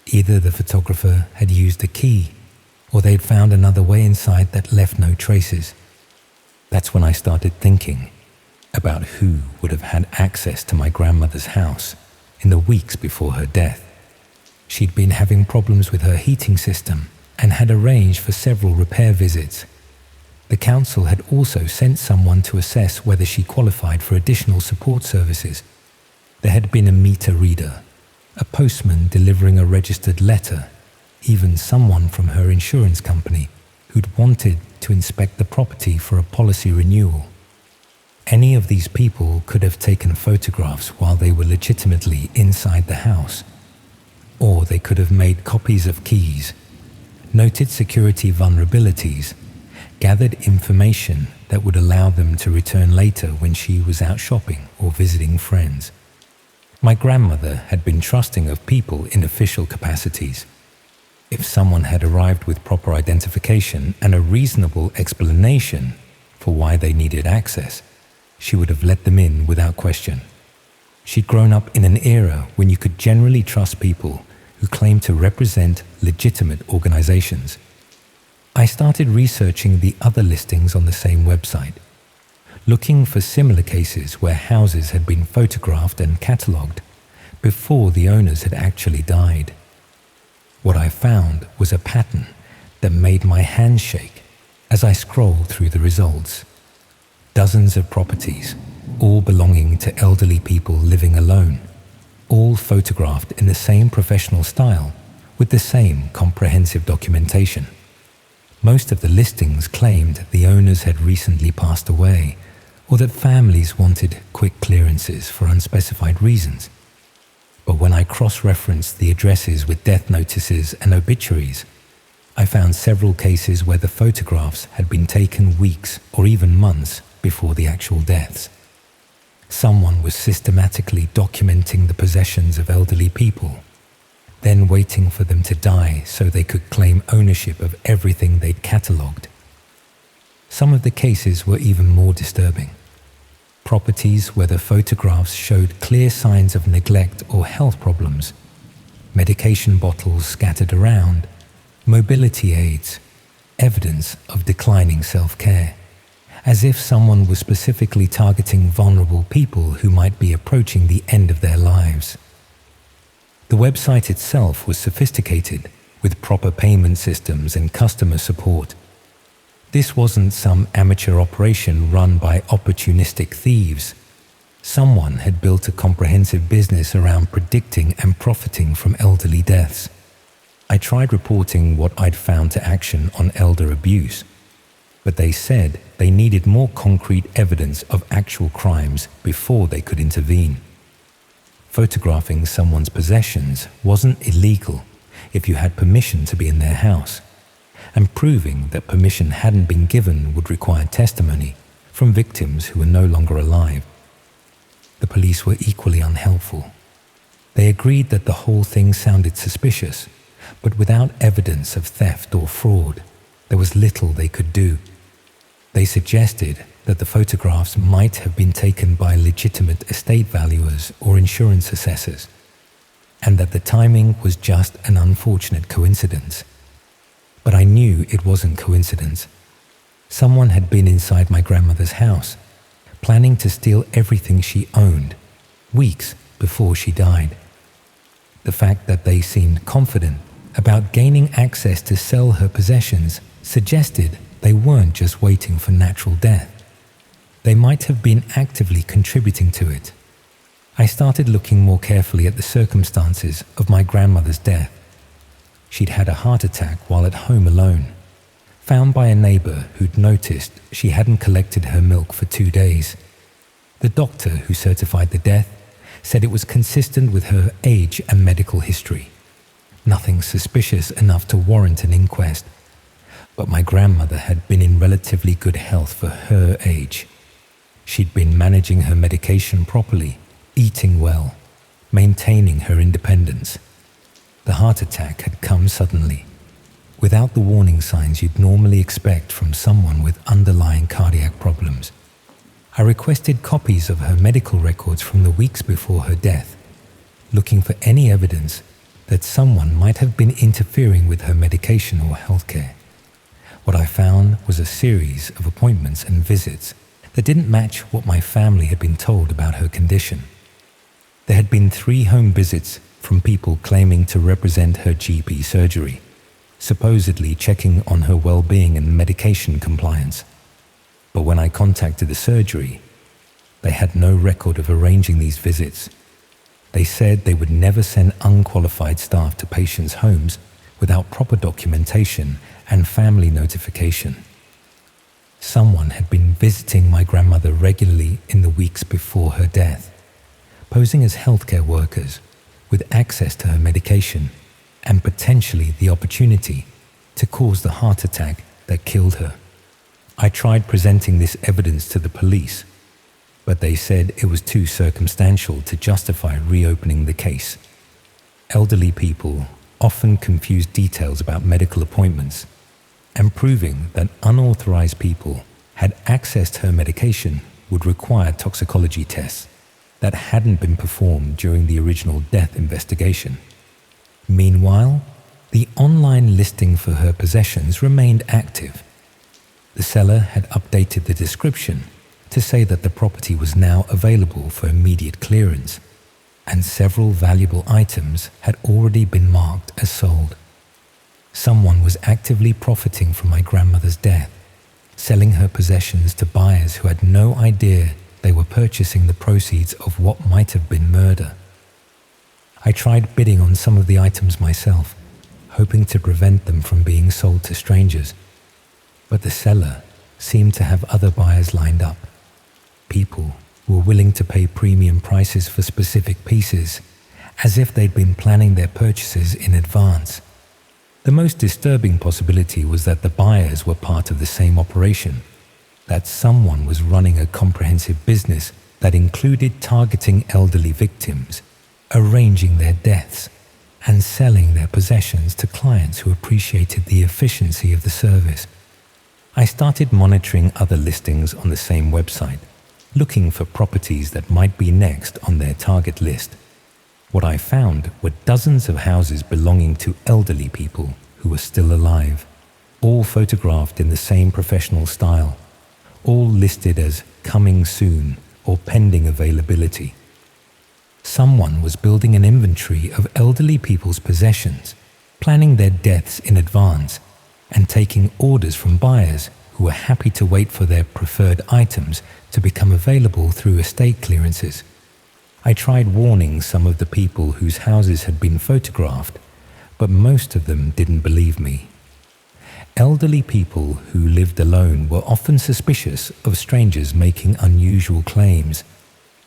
Either the photographer had used a key, or they'd found another way inside that left no traces. That's when I started thinking about who would have had access to my grandmother's house in the weeks before her death. She'd been having problems with her heating system and had arranged for several repair visits. The council had also sent someone to assess whether she qualified for additional support services. There had been a meter reader, a postman delivering a registered letter, even someone from her insurance company who'd wanted to inspect the property for a policy renewal. Any of these people could have taken photographs while they were legitimately inside the house, or they could have made copies of keys, noted security vulnerabilities, gathered information that would allow them to return later when she was out shopping or visiting friends. My grandmother had been trusting of people in official capacities. If someone had arrived with proper identification and a reasonable explanation for why they needed access, she would have let them in without question. She'd grown up in an era when you could generally trust people who claimed to represent legitimate organizations. I started researching the other listings on the same website, looking for similar cases where houses had been photographed and catalogued before the owners had actually died. What I found was a pattern that made my hands shake as I scrolled through the results. Dozens of properties, all belonging to elderly people living alone, all photographed in the same professional style with the same comprehensive documentation. Most of the listings claimed the owners had recently passed away, or that families wanted quick clearances for unspecified reasons. But when I cross-referenced the addresses with death notices and obituaries, I found several cases where the photographs had been taken weeks or even months before the actual deaths. Someone was systematically documenting the possessions of elderly people, then waiting for them to die so they could claim ownership of everything they'd catalogued. Some of the cases were even more disturbing. Properties where the photographs showed clear signs of neglect or health problems, medication bottles scattered around, mobility aids, evidence of declining self-care, as if someone was specifically targeting vulnerable people who might be approaching the end of their lives. The website itself was sophisticated, with proper payment systems and customer support. This wasn't some amateur operation run by opportunistic thieves. Someone had built a comprehensive business around predicting and profiting from elderly deaths. I tried reporting what I'd found to action on elder abuse, but they said they needed more concrete evidence of actual crimes before they could intervene. Photographing someone's possessions wasn't illegal if you had permission to be in their house, and proving that permission hadn't been given would require testimony from victims who were no longer alive. The police were equally unhelpful. They agreed that the whole thing sounded suspicious, but without evidence of theft or fraud, there was little they could do. They suggested that the photographs might have been taken by legitimate estate valuers or insurance assessors, and that the timing was just an unfortunate coincidence. But I knew it wasn't coincidence. Someone had been inside my grandmother's house, planning to steal everything she owned, weeks before she died. The fact that they seemed confident about gaining access to sell her possessions suggested they weren't just waiting for natural death. They might have been actively contributing to it. I started looking more carefully at the circumstances of my grandmother's death. She'd had a heart attack while at home alone, found by a neighbor who'd noticed she hadn't collected her milk for 2 days. The doctor who certified the death said it was consistent with her age and medical history. Nothing suspicious enough to warrant an inquest. But my grandmother had been in relatively good health for her age. She'd been managing her medication properly, eating well, maintaining her independence. The heart attack had come suddenly, without the warning signs you'd normally expect from someone with underlying cardiac problems. I requested copies of her medical records from the weeks before her death, looking for any evidence that someone might have been interfering with her medication or healthcare. What I found was a series of appointments and visits that didn't match what my family had been told about her condition. There had been 3 home visits from people claiming to represent her GP surgery, supposedly checking on her well-being and medication compliance. But when I contacted the surgery, they had no record of arranging these visits. They said they would never send unqualified staff to patients' homes without proper documentation and family notification. Someone had been visiting my grandmother regularly in the weeks before her death, posing as healthcare workers with access to her medication and potentially the opportunity to cause the heart attack that killed her. I tried presenting this evidence to the police, but they said it was too circumstantial to justify reopening the case. Elderly people often confuse details about medical appointments, and proving that unauthorized people had access to her medication would require toxicology tests that hadn't been performed during the original death investigation. Meanwhile, the online listing for her possessions remained active. The seller had updated the description to say that the property was now available for immediate clearance, and several valuable items had already been marked as sold. Someone was actively profiting from my grandmother's death, selling her possessions to buyers who had no idea they were purchasing the proceeds of what might have been murder. I tried bidding on some of the items myself, hoping to prevent them from being sold to strangers, but the seller seemed to have other buyers lined up. People were willing to pay premium prices for specific pieces, as if they'd been planning their purchases in advance. The most disturbing possibility was that the buyers were part of the same operation, that someone was running a comprehensive business that included targeting elderly victims, arranging their deaths, and selling their possessions to clients who appreciated the efficiency of the service. I started monitoring other listings on the same website, looking for properties that might be next on their target list. What I found were dozens of houses belonging to elderly people who were still alive, all photographed in the same professional style, all listed as coming soon or pending availability. Someone was building an inventory of elderly people's possessions, planning their deaths in advance, and taking orders from buyers who were happy to wait for their preferred items to become available through estate clearances. I tried warning some of the people whose houses had been photographed, but most of them didn't believe me. Elderly people who lived alone were often suspicious of strangers making unusual claims,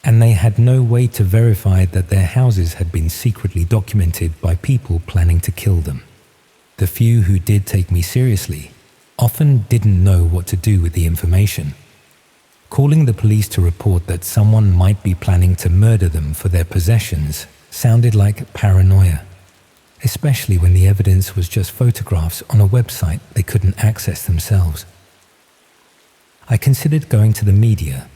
and they had no way to verify that their houses had been secretly documented by people planning to kill them. The few who did take me seriously often didn't know what to do with the information. Calling the police to report that someone might be planning to murder them for their possessions sounded like paranoia, especially when the evidence was just photographs on a website they couldn't access themselves. I considered going to the media,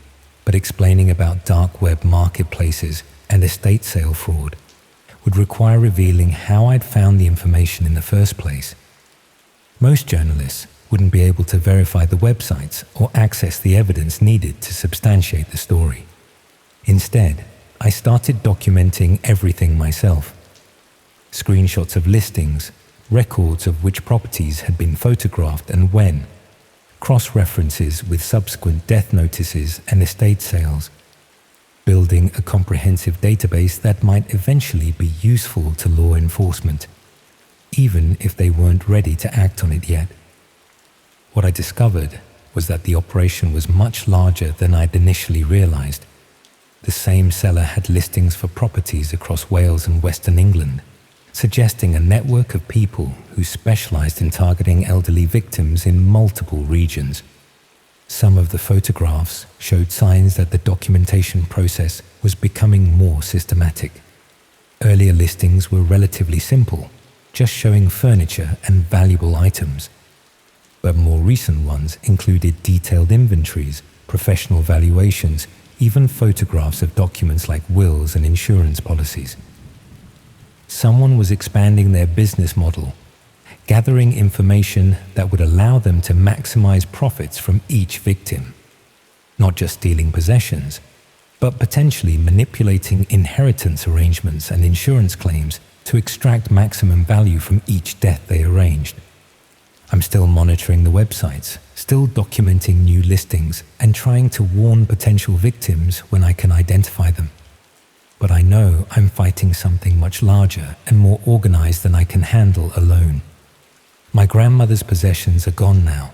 but explaining about dark web marketplaces and estate sale fraud would require revealing how I'd found the information in the first place. Most journalists wouldn't be able to verify the websites or access the evidence needed to substantiate the story. Instead, I started documenting everything myself. Screenshots of listings, records of which properties had been photographed and when, cross-references with subsequent death notices and estate sales, building a comprehensive database that might eventually be useful to law enforcement, even if they weren't ready to act on it yet. What I discovered was that the operation was much larger than I'd initially realized. The same seller had listings for properties across Wales and Western England, suggesting a network of people who specialized in targeting elderly victims in multiple regions. Some of the photographs showed signs that the documentation process was becoming more systematic. Earlier listings were relatively simple, just showing furniture and valuable items. But more recent ones included detailed inventories, professional valuations, even photographs of documents like wills and insurance policies. Someone was expanding their business model, gathering information that would allow them to maximize profits from each victim, not just stealing possessions, but potentially manipulating inheritance arrangements and insurance claims to extract maximum value from each death they arranged. I'm still monitoring the websites, still documenting new listings, and trying to warn potential victims when I can identify them. But I know I'm fighting something much larger and more organized than I can handle alone. My grandmother's possessions are gone now,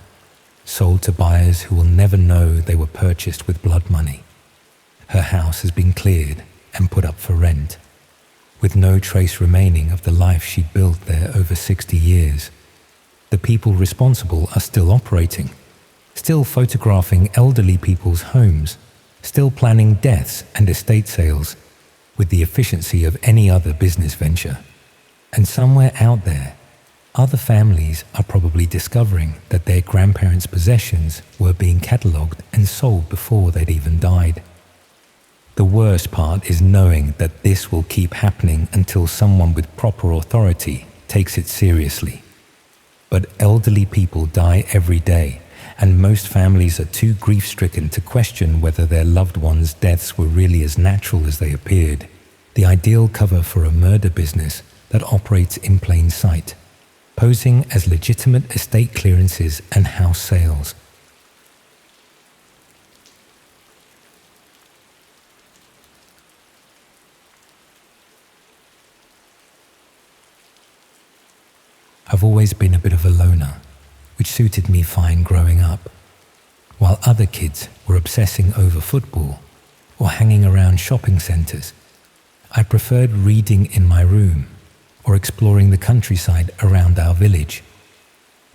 sold to buyers who will never know they were purchased with blood money. Her house has been cleared and put up for rent, with no trace remaining of the life she'd built there over 60 years. The people responsible are still operating, still photographing elderly people's homes, still planning deaths and estate sales with the efficiency of any other business venture. And somewhere out there, other families are probably discovering that their grandparents' possessions were being catalogued and sold before they'd even died. The worst part is knowing that this will keep happening until someone with proper authority takes it seriously. But elderly people die every day, and most families are too grief-stricken to question whether their loved ones' deaths were really as natural as they appeared, the ideal cover for a murder business that operates in plain sight, posing as legitimate estate clearances and house sales. I've always been a bit of a loner, which suited me fine growing up. While other kids were obsessing over football or hanging around shopping centres, I preferred reading in my room or exploring the countryside around our village.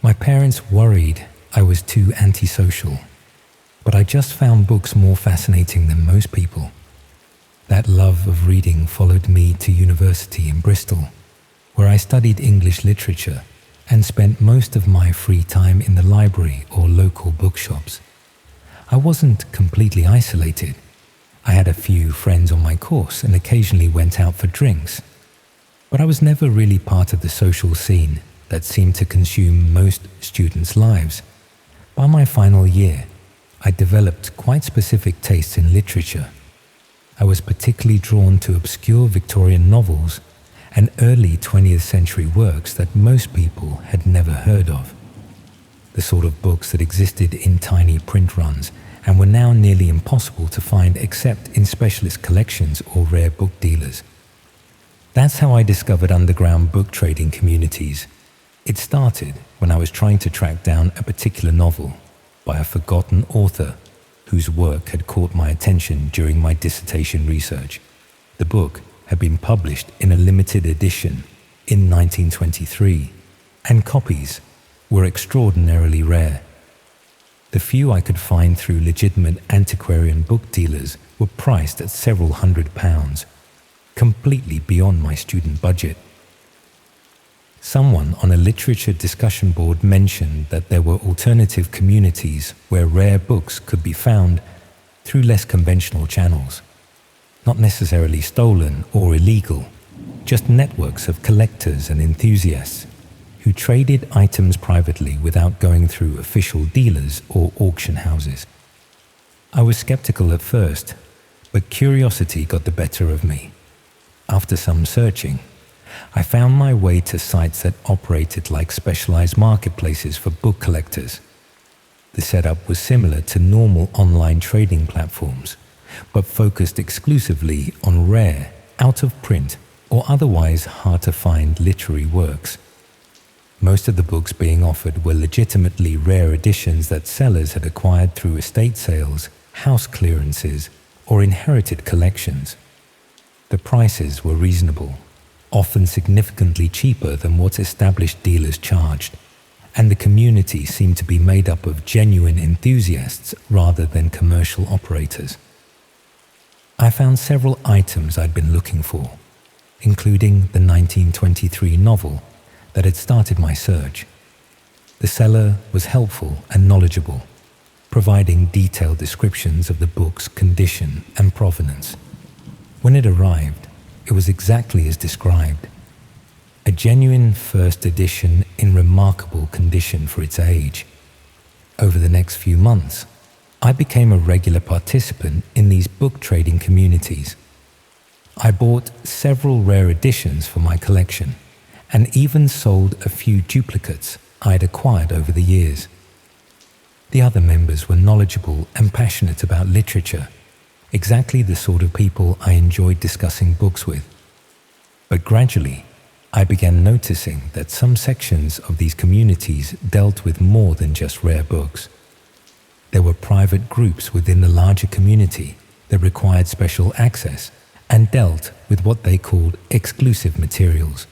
My parents worried I was too antisocial, but I just found books more fascinating than most people. That love of reading followed me to university in Bristol, where I studied English literature and spent most of my free time in the library or local bookshops. I wasn't completely isolated. I had a few friends on my course and occasionally went out for drinks, but I was never really part of the social scene that seemed to consume most students' lives. By my final year, I developed quite specific tastes in literature. I was particularly drawn to obscure Victorian novels and early 20th century works that most people had never heard of. The sort of books that existed in tiny print runs and were now nearly impossible to find except in specialist collections or rare book dealers. That's how I discovered underground book trading communities. It started when I was trying to track down a particular novel by a forgotten author whose work had caught my attention during my dissertation research. The book had been published in a limited edition in 1923, and copies were extraordinarily rare. The few I could find through legitimate antiquarian book dealers were priced at several £100s, completely beyond my student budget. Someone on a literature discussion board mentioned that there were alternative communities where rare books could be found through less conventional channels. Not necessarily stolen or illegal, just networks of collectors and enthusiasts who traded items privately without going through official dealers or auction houses. I was skeptical at first, but curiosity got the better of me. After some searching, I found my way to sites that operated like specialized marketplaces for book collectors. The setup was similar to normal online trading platforms, but focused exclusively on rare, out-of-print, or otherwise hard-to-find literary works. Most of the books being offered were legitimately rare editions that sellers had acquired through estate sales, house clearances, or inherited collections. The prices were reasonable, often significantly cheaper than what established dealers charged, and the community seemed to be made up of genuine enthusiasts rather than commercial operators. I found several items I'd been looking for, including the 1923 novel that had started my search. The seller was helpful and knowledgeable, providing detailed descriptions of the book's condition and provenance. When it arrived, it was exactly as described. A genuine first edition in remarkable condition for its age. Over the next few months, I became a regular participant in these book trading communities. I bought several rare editions for my collection and even sold a few duplicates I had acquired over the years. The other members were knowledgeable and passionate about literature, exactly the sort of people I enjoyed discussing books with. But gradually, I began noticing that some sections of these communities dealt with more than just rare books. There were private groups within the larger community that required special access and dealt with what they called exclusive materials.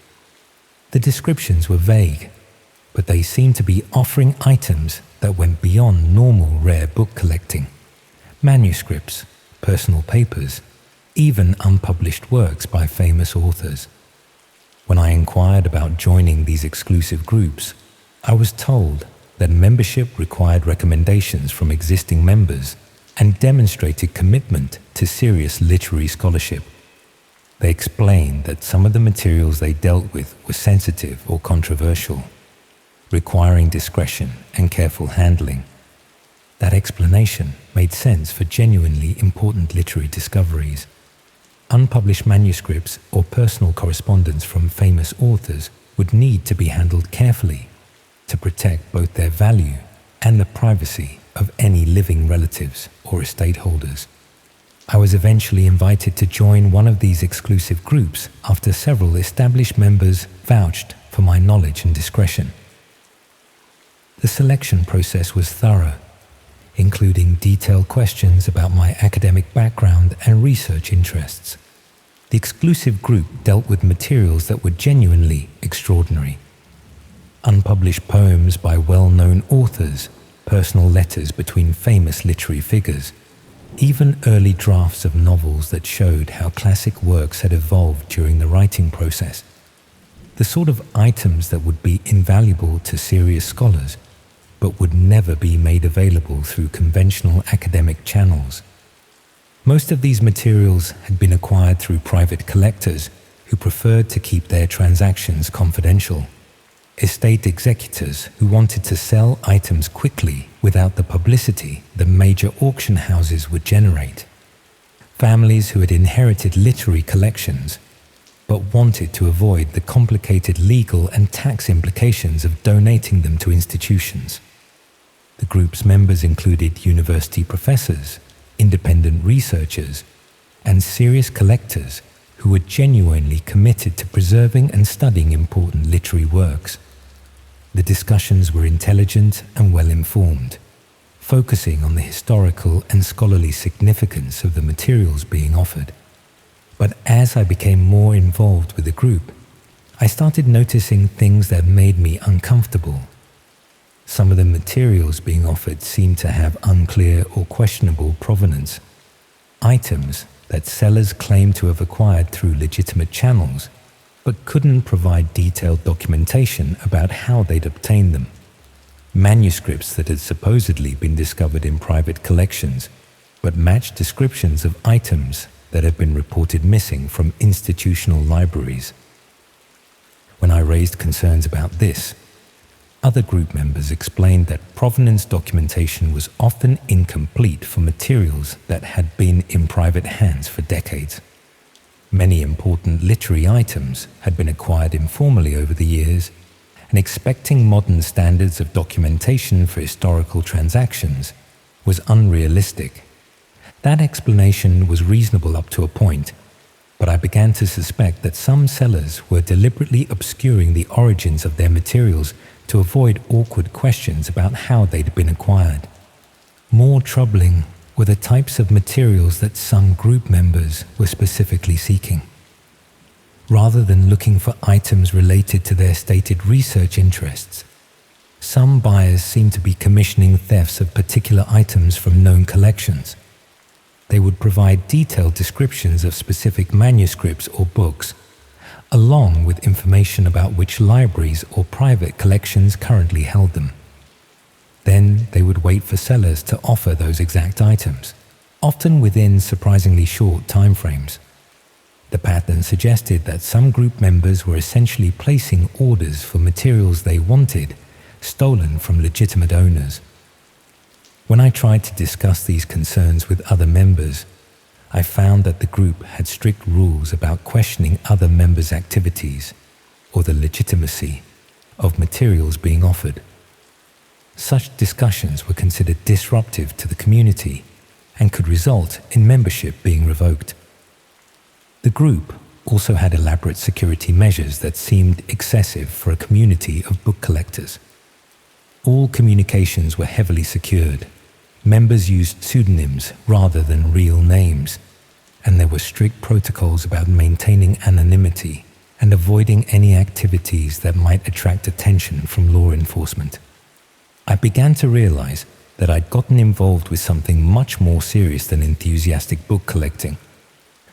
The descriptions were vague, but they seemed to be offering items that went beyond normal rare book collecting. Manuscripts, personal papers, even unpublished works by famous authors. When I inquired about joining these exclusive groups, I was told that membership required recommendations from existing members and demonstrated commitment to serious literary scholarship. They explained that some of the materials they dealt with were sensitive or controversial, requiring discretion and careful handling, That explanation made sense for genuinely important literary discoveries. Unpublished manuscripts or personal correspondence from famous authors would need to be handled carefully to protect both their value and the privacy of any living relatives or estate holders. I was eventually invited to join one of these exclusive groups after several established members vouched for my knowledge and discretion. The selection process was thorough, including detailed questions about my academic background and research interests. The exclusive group dealt with materials that were genuinely extraordinary. Unpublished poems by well-known authors, personal letters between famous literary figures, even early drafts of novels that showed how classic works had evolved during the writing process. The sort of items that would be invaluable to serious scholars, but would never be made available through conventional academic channels. Most of these materials had been acquired through private collectors who preferred to keep their transactions confidential. Estate executors who wanted to sell items quickly without the publicity that major auction houses would generate. Families who had inherited literary collections but wanted to avoid the complicated legal and tax implications of donating them to institutions. The group's members included university professors, independent researchers, and serious collectors who were genuinely committed to preserving and studying important literary works. The discussions were intelligent and well-informed, focusing on the historical and scholarly significance of the materials being offered. But as I became more involved with the group, I started noticing things that made me uncomfortable. Some of the materials being offered seemed to have unclear or questionable provenance. Items that sellers claimed to have acquired through legitimate channels, but couldn't provide detailed documentation about how they'd obtained them. Manuscripts that had supposedly been discovered in private collections, but matched descriptions of items that had been reported missing from institutional libraries. When I raised concerns about this, other group members explained that provenance documentation was often incomplete for materials that had been in private hands for decades. Many important literary items had been acquired informally over the years, and expecting modern standards of documentation for historical transactions was unrealistic. That explanation was reasonable up to a point, but I began to suspect that some sellers were deliberately obscuring the origins of their materials to avoid awkward questions about how they'd been acquired. More troubling were the types of materials that some group members were specifically seeking. Rather than looking for items related to their stated research interests, some buyers seemed to be commissioning thefts of particular items from known collections. They would provide detailed descriptions of specific manuscripts or books, along with information about which libraries or private collections currently held them. Then they would wait for sellers to offer those exact items, often within surprisingly short timeframes. The pattern suggested that some group members were essentially placing orders for materials they wanted, stolen from legitimate owners. When I tried to discuss these concerns with other members, I found that the group had strict rules about questioning other members' activities or the legitimacy of materials being offered. Such discussions were considered disruptive to the community and could result in membership being revoked. The group also had elaborate security measures that seemed excessive for a community of book collectors. All communications were heavily secured. Members used pseudonyms rather than real names, and there were strict protocols about maintaining anonymity and avoiding any activities that might attract attention from law enforcement. I began to realize that I'd gotten involved with something much more serious than enthusiastic book collecting.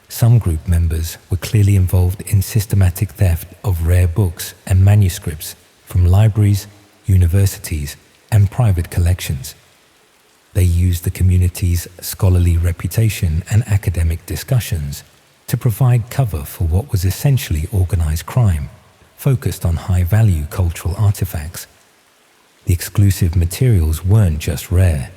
Some group members were clearly involved in systematic theft of rare books and manuscripts from libraries, universities, and private collections. They used the community's scholarly reputation and academic discussions to provide cover for what was essentially organized crime, focused on high-value cultural artifacts. The exclusive materials weren't just rare.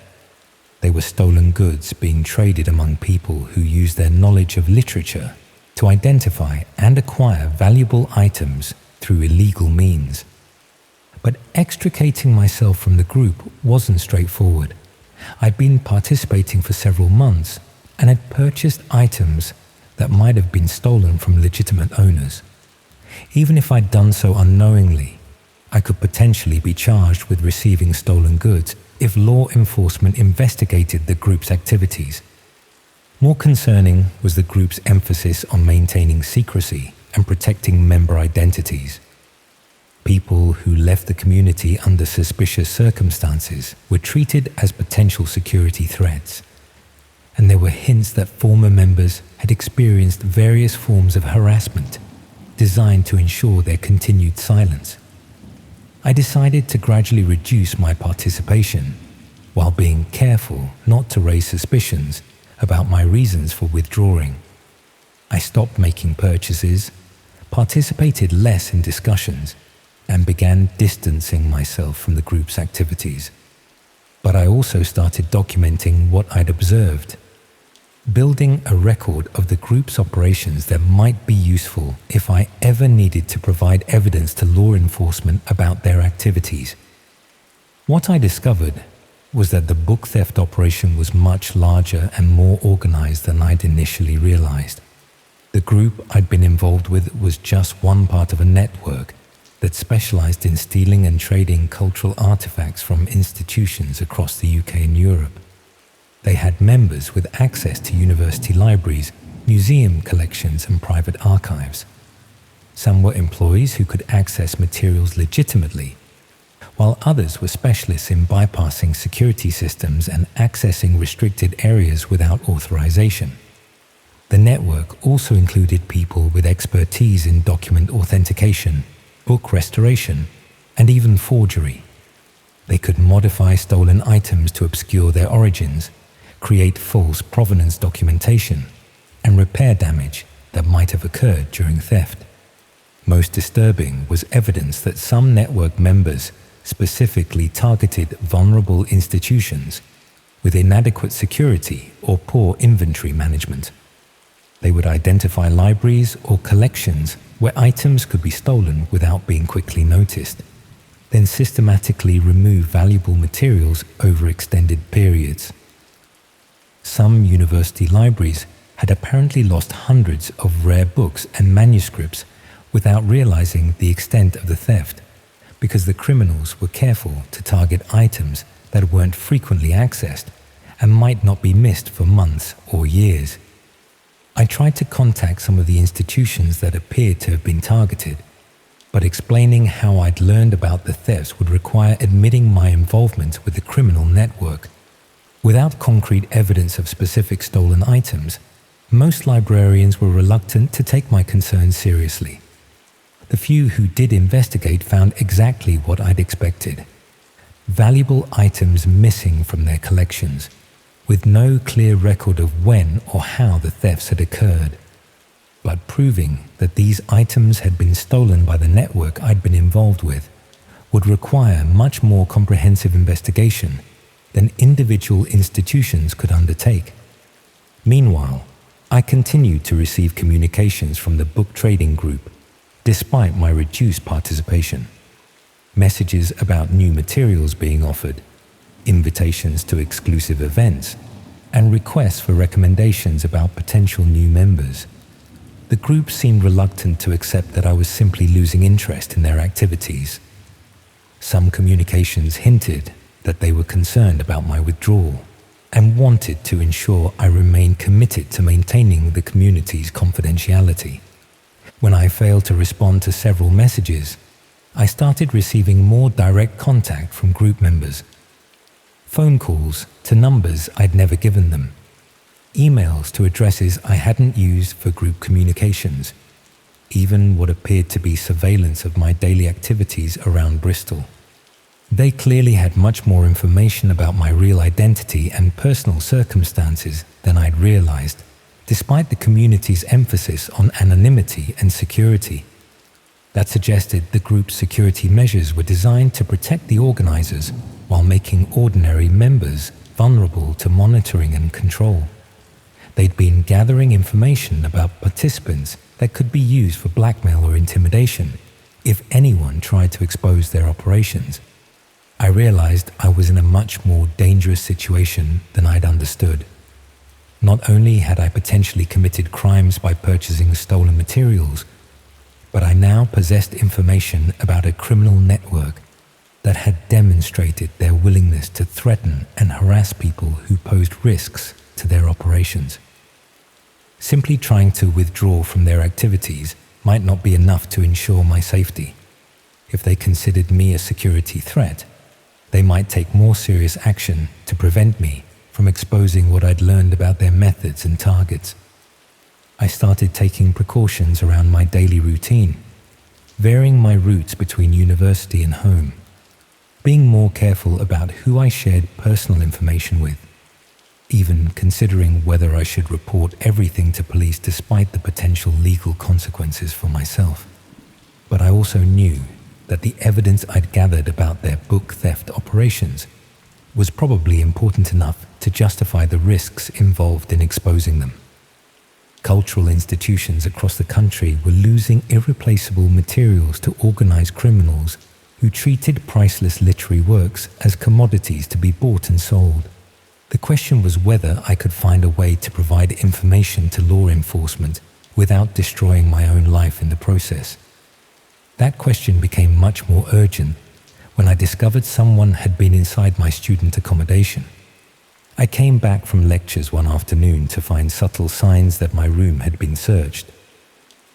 They were stolen goods being traded among people who used their knowledge of literature to identify and acquire valuable items through illegal means. But extricating myself from the group wasn't straightforward. I'd been participating for several months and had purchased items that might have been stolen from legitimate owners. Even if I'd done so unknowingly, I could potentially be charged with receiving stolen goods if law enforcement investigated the group's activities. More concerning was the group's emphasis on maintaining secrecy and protecting member identities. People who left the community under suspicious circumstances were treated as potential security threats, and there were hints that former members had experienced various forms of harassment designed to ensure their continued silence. I decided to gradually reduce my participation while being careful not to raise suspicions about my reasons for withdrawing. I stopped making purchases, participated less in discussions, and began distancing myself from the group's activities. But I also started documenting what I'd observed, building a record of the group's operations that might be useful if I ever needed to provide evidence to law enforcement about their activities. What I discovered was that the book theft operation was much larger and more organized than I'd initially realized. The group I'd been involved with was just one part of a network that specialized in stealing and trading cultural artifacts from institutions across the UK and Europe. They had members with access to university libraries, museum collections, and private archives. Some were employees who could access materials legitimately, while others were specialists in bypassing security systems and accessing restricted areas without authorization. The network also included people with expertise in document authentication, book restoration, and even forgery. They could modify stolen items to obscure their origins, create false provenance documentation, and repair damage that might have occurred during theft. Most disturbing was evidence that some network members specifically targeted vulnerable institutions with inadequate security or poor inventory management. They would identify libraries or collections where items could be stolen without being quickly noticed, then systematically remove valuable materials over extended periods. Some university libraries had apparently lost hundreds of rare books and manuscripts without realizing the extent of the theft, because the criminals were careful to target items that weren't frequently accessed and might not be missed for months or years. I tried to contact some of the institutions that appeared to have been targeted, but explaining how I'd learned about the thefts would require admitting my involvement with the criminal network. Without concrete evidence of specific stolen items, most librarians were reluctant to take my concerns seriously. The few who did investigate found exactly what I'd expected: valuable items missing from their collections, with no clear record of when or how the thefts had occurred, but proving that these items had been stolen by the network I'd been involved with would require much more comprehensive investigation than individual institutions could undertake. Meanwhile, I continued to receive communications from the book trading group, despite my reduced participation. Messages about new materials being offered, invitations to exclusive events, and requests for recommendations about potential new members. The group seemed reluctant to accept that I was simply losing interest in their activities. Some communications hinted that they were concerned about my withdrawal and wanted to ensure I remained committed to maintaining the community's confidentiality. When I failed to respond to several messages, I started receiving more direct contact from group members. Phone calls to numbers I'd never given them, emails to addresses I hadn't used for group communications, even what appeared to be surveillance of my daily activities around Bristol. They clearly had much more information about my real identity and personal circumstances than I'd realized, despite the community's emphasis on anonymity and security. That suggested the group's security measures were designed to protect the organizers while making ordinary members vulnerable to monitoring and control. They'd been gathering information about participants that could be used for blackmail or intimidation if anyone tried to expose their operations. I realized I was in a much more dangerous situation than I'd understood. Not only had I potentially committed crimes by purchasing stolen materials, but I now possessed information about a criminal network that had demonstrated their willingness to threaten and harass people who posed risks to their operations. Simply trying to withdraw from their activities might not be enough to ensure my safety. If they considered me a security threat, they might take more serious action to prevent me from exposing what I'd learned about their methods and targets. I started taking precautions around my daily routine, varying my routes between university and home, being more careful about who I shared personal information with, even considering whether I should report everything to police despite the potential legal consequences for myself. But I also knew that the evidence I'd gathered about their book theft operations was probably important enough to justify the risks involved in exposing them. Cultural institutions across the country were losing irreplaceable materials to organized criminals who treated priceless literary works as commodities to be bought and sold. The question was whether I could find a way to provide information to law enforcement without destroying my own life in the process. That question became much more urgent when I discovered someone had been inside my student accommodation. I came back from lectures one afternoon to find subtle signs that my room had been searched.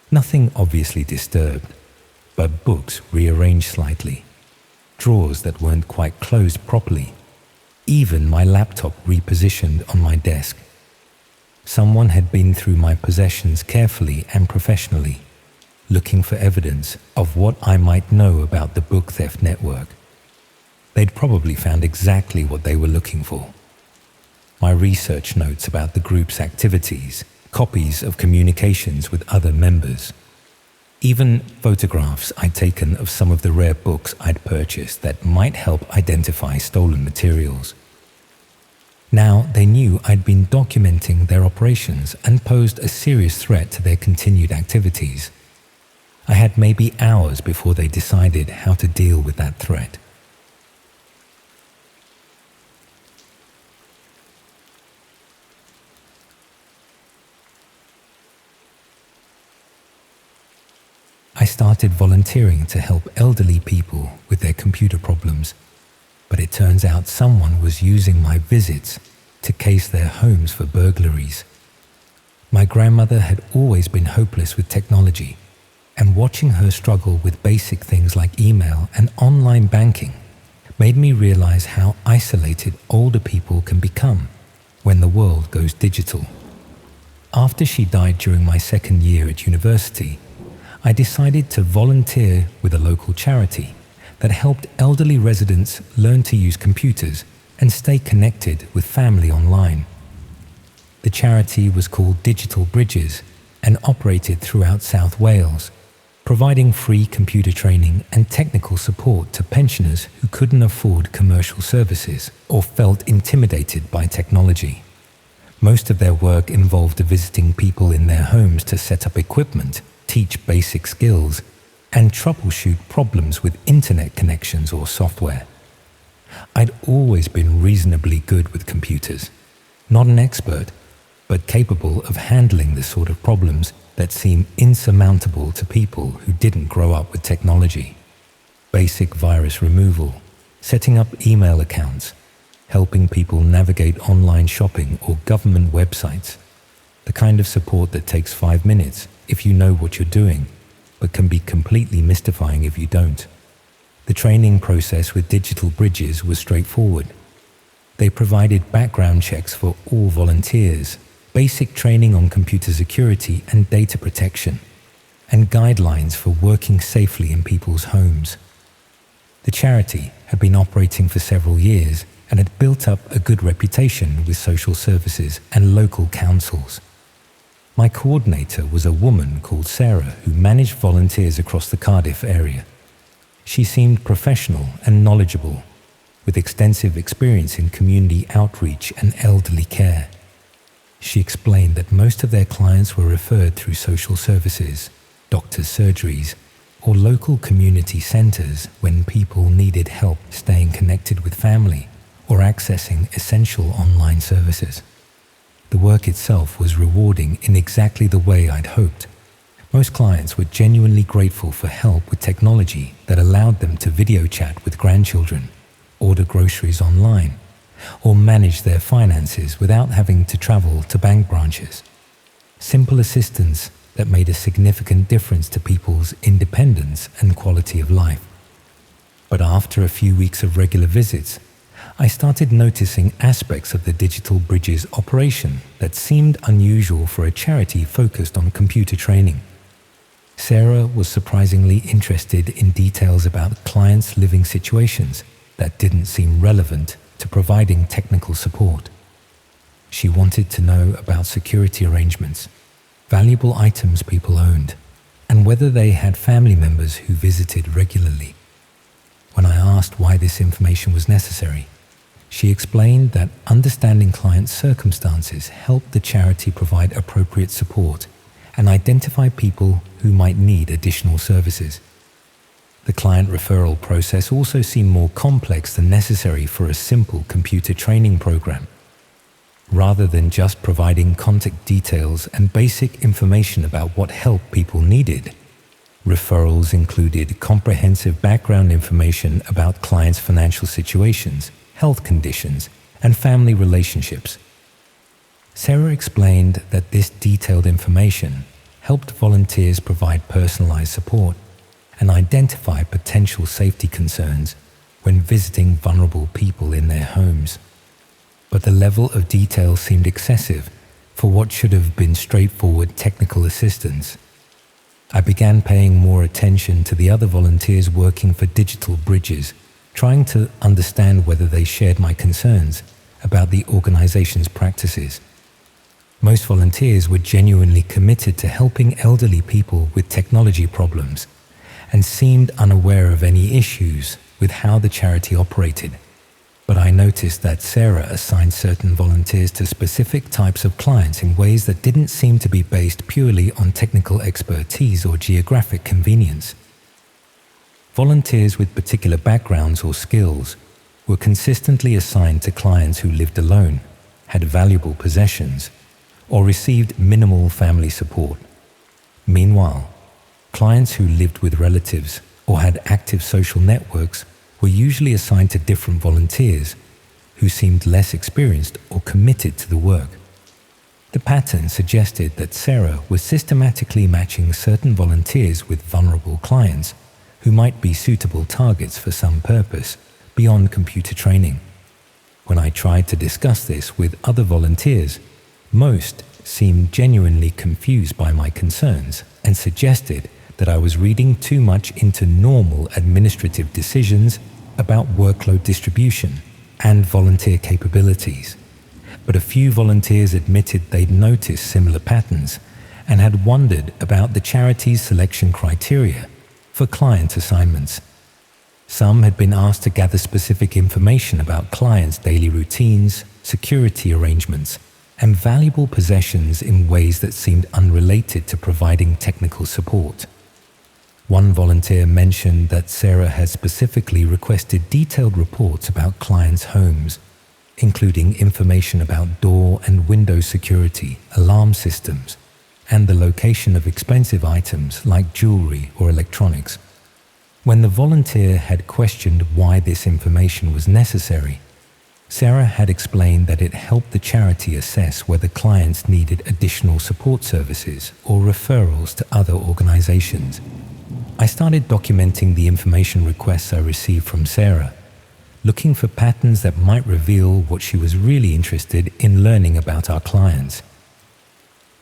Nothing obviously disturbed, but books rearranged slightly, drawers that weren't quite closed properly, even my laptop repositioned on my desk. Someone had been through my possessions carefully and professionally, looking for evidence of what I might know about the book theft network. They'd probably found exactly what they were looking for. My research notes about the group's activities, copies of communications with other members, even photographs I'd taken of some of the rare books I'd purchased that might help identify stolen materials. Now they knew I'd been documenting their operations and posed a serious threat to their continued activities. I had maybe hours before they decided how to deal with that threat. I started volunteering to help elderly people with their computer problems, but it turns out someone was using my visits to case their homes for burglaries. My grandmother had always been hopeless with technology, and watching her struggle with basic things like email and online banking made me realize how isolated older people can become when the world goes digital. After she died during my second year at university, I decided to volunteer with a local charity that helped elderly residents learn to use computers and stay connected with family online. The charity was called Digital Bridges and operated throughout South Wales, providing free computer training and technical support to pensioners who couldn't afford commercial services or felt intimidated by technology. Most of their work involved visiting people in their homes to set up equipment, teach basic skills, and troubleshoot problems with internet connections or software. I'd always been reasonably good with computers, not an expert, but capable of handling the sort of problems that seem insurmountable to people who didn't grow up with technology. Basic virus removal, setting up email accounts, helping people navigate online shopping or government websites. The kind of support that takes 5 minutes if you know what you're doing, but can be completely mystifying if you don't. The training process with Digital Bridges was straightforward. They provided background checks for all volunteers, basic training on computer security and data protection, and guidelines for working safely in people's homes. The charity had been operating for several years and had built up a good reputation with social services and local councils. My coordinator was a woman called Sarah who managed volunteers across the Cardiff area. She seemed professional and knowledgeable, with extensive experience in community outreach and elderly care. She explained that most of their clients were referred through social services, doctors' surgeries, or local community centers when people needed help staying connected with family or accessing essential online services. The work itself was rewarding in exactly the way I'd hoped. Most clients were genuinely grateful for help with technology that allowed them to video chat with grandchildren, order groceries online, or manage their finances without having to travel to bank branches. Simple assistance that made a significant difference to people's independence and quality of life. But after a few weeks of regular visits, I started noticing aspects of the Digital Bridges operation that seemed unusual for a charity focused on computer training. Sarah was surprisingly interested in details about clients' living situations that didn't seem relevant to providing technical support. She wanted to know about security arrangements, valuable items people owned, and whether they had family members who visited regularly. When I asked why this information was necessary, she explained that understanding clients' circumstances helped the charity provide appropriate support and identify people who might need additional services. The client referral process also seemed more complex than necessary for a simple computer training program. Rather than just providing contact details and basic information about what help people needed, referrals included comprehensive background information about clients' financial situations, health conditions, and family relationships. Sarah explained that this detailed information helped volunteers provide personalized support and identify potential safety concerns when visiting vulnerable people in their homes. But the level of detail seemed excessive for what should have been straightforward technical assistance. I began paying more attention to the other volunteers working for Digital Bridges, trying to understand whether they shared my concerns about the organization's practices. Most volunteers were genuinely committed to helping elderly people with technology problems and seemed unaware of any issues with how the charity operated. But I noticed that Sarah assigned certain volunteers to specific types of clients in ways that didn't seem to be based purely on technical expertise or geographic convenience. Volunteers with particular backgrounds or skills were consistently assigned to clients who lived alone, had valuable possessions, or received minimal family support. Meanwhile, clients who lived with relatives or had active social networks were usually assigned to different volunteers who seemed less experienced or committed to the work. The pattern suggested that Sarah was systematically matching certain volunteers with vulnerable clients who might be suitable targets for some purpose beyond computer training. When I tried to discuss this with other volunteers, most seemed genuinely confused by my concerns and suggested that I was reading too much into normal administrative decisions about workload distribution and volunteer capabilities. But a few volunteers admitted they'd noticed similar patterns and had wondered about the charity's selection criteria for client assignments. Some had been asked to gather specific information about clients' daily routines, security arrangements, and valuable possessions in ways that seemed unrelated to providing technical support. One volunteer mentioned that Sarah had specifically requested detailed reports about clients' homes, including information about door and window security, alarm systems, and the location of expensive items like jewelry or electronics. When the volunteer had questioned why this information was necessary, Sarah had explained that it helped the charity assess whether clients needed additional support services or referrals to other organizations. I started documenting the information requests I received from Sarah, looking for patterns that might reveal what she was really interested in learning about our clients.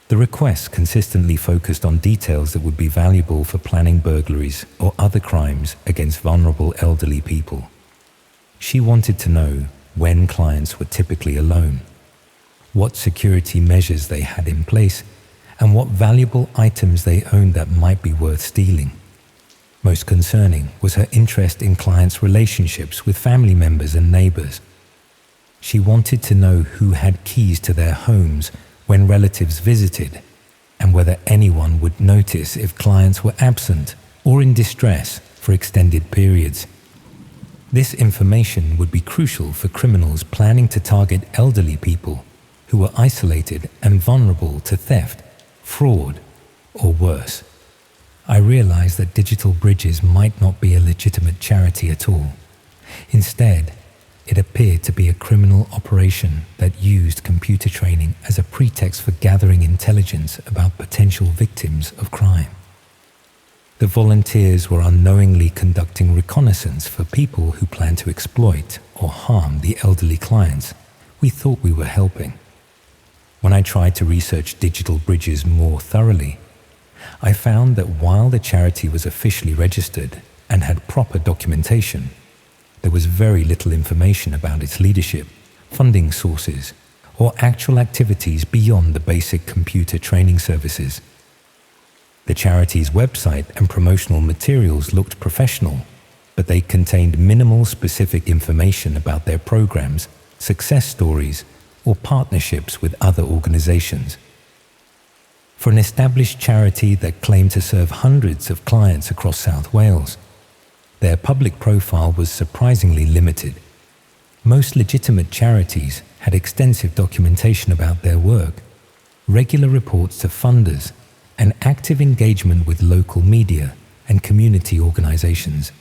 The requests consistently focused on details that would be valuable for planning burglaries or other crimes against vulnerable elderly people. She wanted to know when clients were typically alone, what security measures they had in place, and what valuable items they owned that might be worth stealing. Most concerning was her interest in clients' relationships with family members and neighbors. She wanted to know who had keys to their homes when relatives visited, and whether anyone would notice if clients were absent or in distress for extended periods. This information would be crucial for criminals planning to target elderly people who were isolated and vulnerable to theft, fraud, or worse. I realized that Digital Bridges might not be a legitimate charity at all. Instead, it appeared to be a criminal operation that used computer training as a pretext for gathering intelligence about potential victims of crime. The volunteers were unknowingly conducting reconnaissance for people who planned to exploit or harm the elderly clients we thought we were helping. When I tried to research Digital Bridges more thoroughly, I found that while the charity was officially registered and had proper documentation, there was very little information about its leadership, funding sources, or actual activities beyond the basic computer training services. The charity's website and promotional materials looked professional, but they contained minimal specific information about their programs, success stories, or partnerships with other organizations. For an established charity that claimed to serve hundreds of clients across South Wales, their public profile was surprisingly limited. Most legitimate charities had extensive documentation about their work, regular reports to funders, and active engagement with local media and community organizations.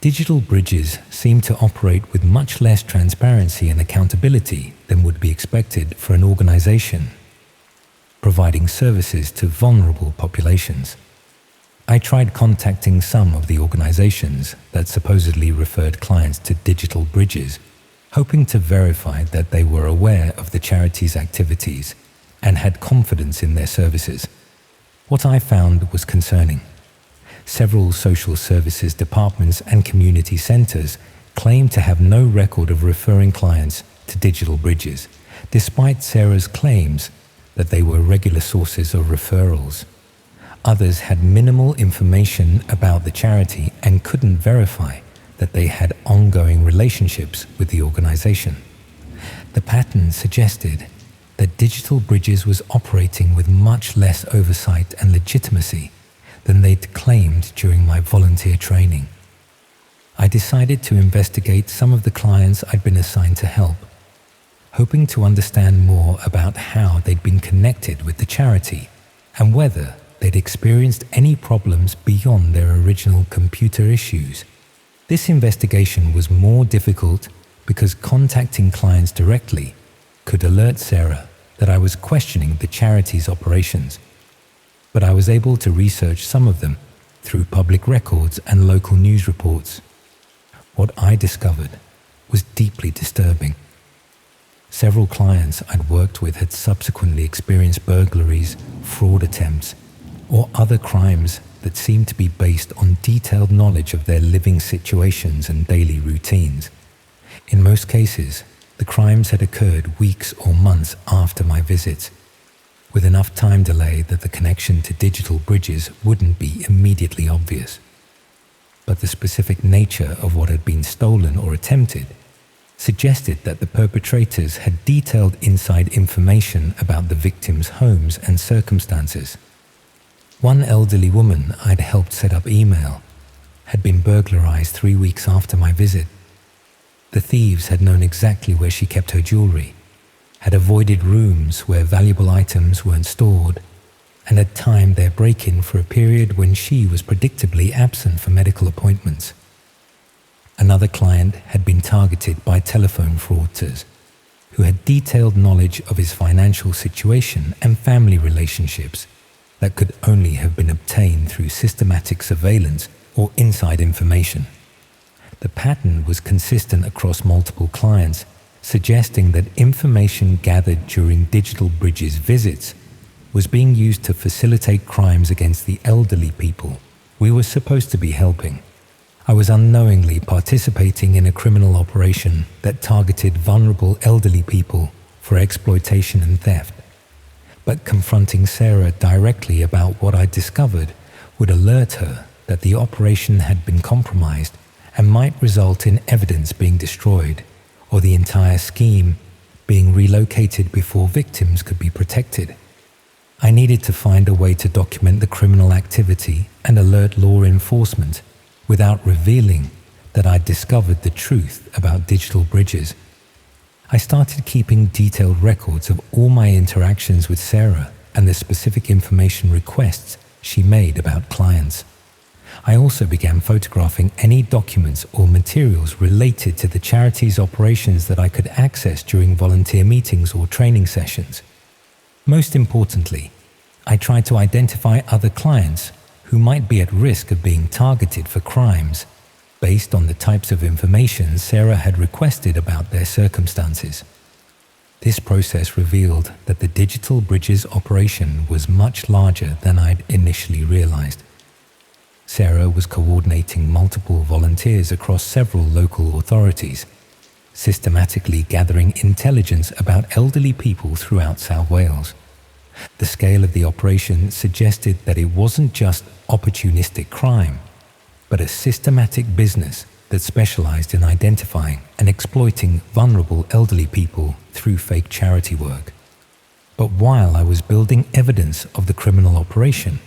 Digital Bridges seemed to operate with much less transparency and accountability than would be expected for an organization providing services to vulnerable populations. I tried contacting some of the organizations that supposedly referred clients to Digital Bridges, hoping to verify that they were aware of the charity's activities and had confidence in their services. What I found was concerning. Several social services departments and community centers claimed to have no record of referring clients to Digital Bridges, despite Sarah's claims that they were regular sources of referrals. Others had minimal information about the charity and couldn't verify that they had ongoing relationships with the organization. The pattern suggested that Digital Bridges was operating with much less oversight and legitimacy than they'd claimed during my volunteer training. I decided to investigate some of the clients I'd been assigned to help, hoping to understand more about how they'd been connected with the charity and whether they'd experienced any problems beyond their original computer issues. This investigation was more difficult because contacting clients directly could alert Sarah that I was questioning the charity's operations, but I was able to research some of them through public records and local news reports. What I discovered was deeply disturbing. Several clients I'd worked with had subsequently experienced burglaries, fraud attempts, or other crimes that seemed to be based on detailed knowledge of their living situations and daily routines. In most cases, the crimes had occurred weeks or months after my visits, with enough time delay that the connection to Digital Bridges wouldn't be immediately obvious. But the specific nature of what had been stolen or attempted suggested that the perpetrators had detailed inside information about the victims' homes and circumstances. One elderly woman I'd helped set up email had been burglarized 3 weeks after my visit. The thieves had known exactly where she kept her jewelry, had avoided rooms where valuable items weren't stored, and had timed their break-in for a period when she was predictably absent for medical appointments. Another client had been targeted by telephone fraudsters who had detailed knowledge of his financial situation and family relationships that could only have been obtained through systematic surveillance or inside information. The pattern was consistent across multiple clients, suggesting that information gathered during Digital Bridges visits was being used to facilitate crimes against the elderly people we were supposed to be helping. I was unknowingly participating in a criminal operation that targeted vulnerable elderly people for exploitation and theft. But confronting Sarah directly about what I discovered would alert her that the operation had been compromised and might result in evidence being destroyed or the entire scheme being relocated before victims could be protected. I needed to find a way to document the criminal activity and alert law enforcement without revealing that I'd discovered the truth about digital bridges. I started keeping detailed records of all my interactions with Sarah and the specific information requests she made about clients. I also began photographing any documents or materials related to the charity's operations that I could access during volunteer meetings or training sessions. Most importantly, I tried to identify other clients who might be at risk of being targeted for crimes based on the types of information Sarah had requested about their circumstances. This process revealed that the digital bridges operation was much larger than I'd initially realized. Sarah was coordinating multiple volunteers across several local authorities, systematically gathering intelligence about elderly people throughout South Wales. The scale of the operation suggested that it wasn't just opportunistic crime, but a systematic business that specialized in identifying and exploiting vulnerable elderly people through fake charity work. But while I was building evidence of the criminal operation,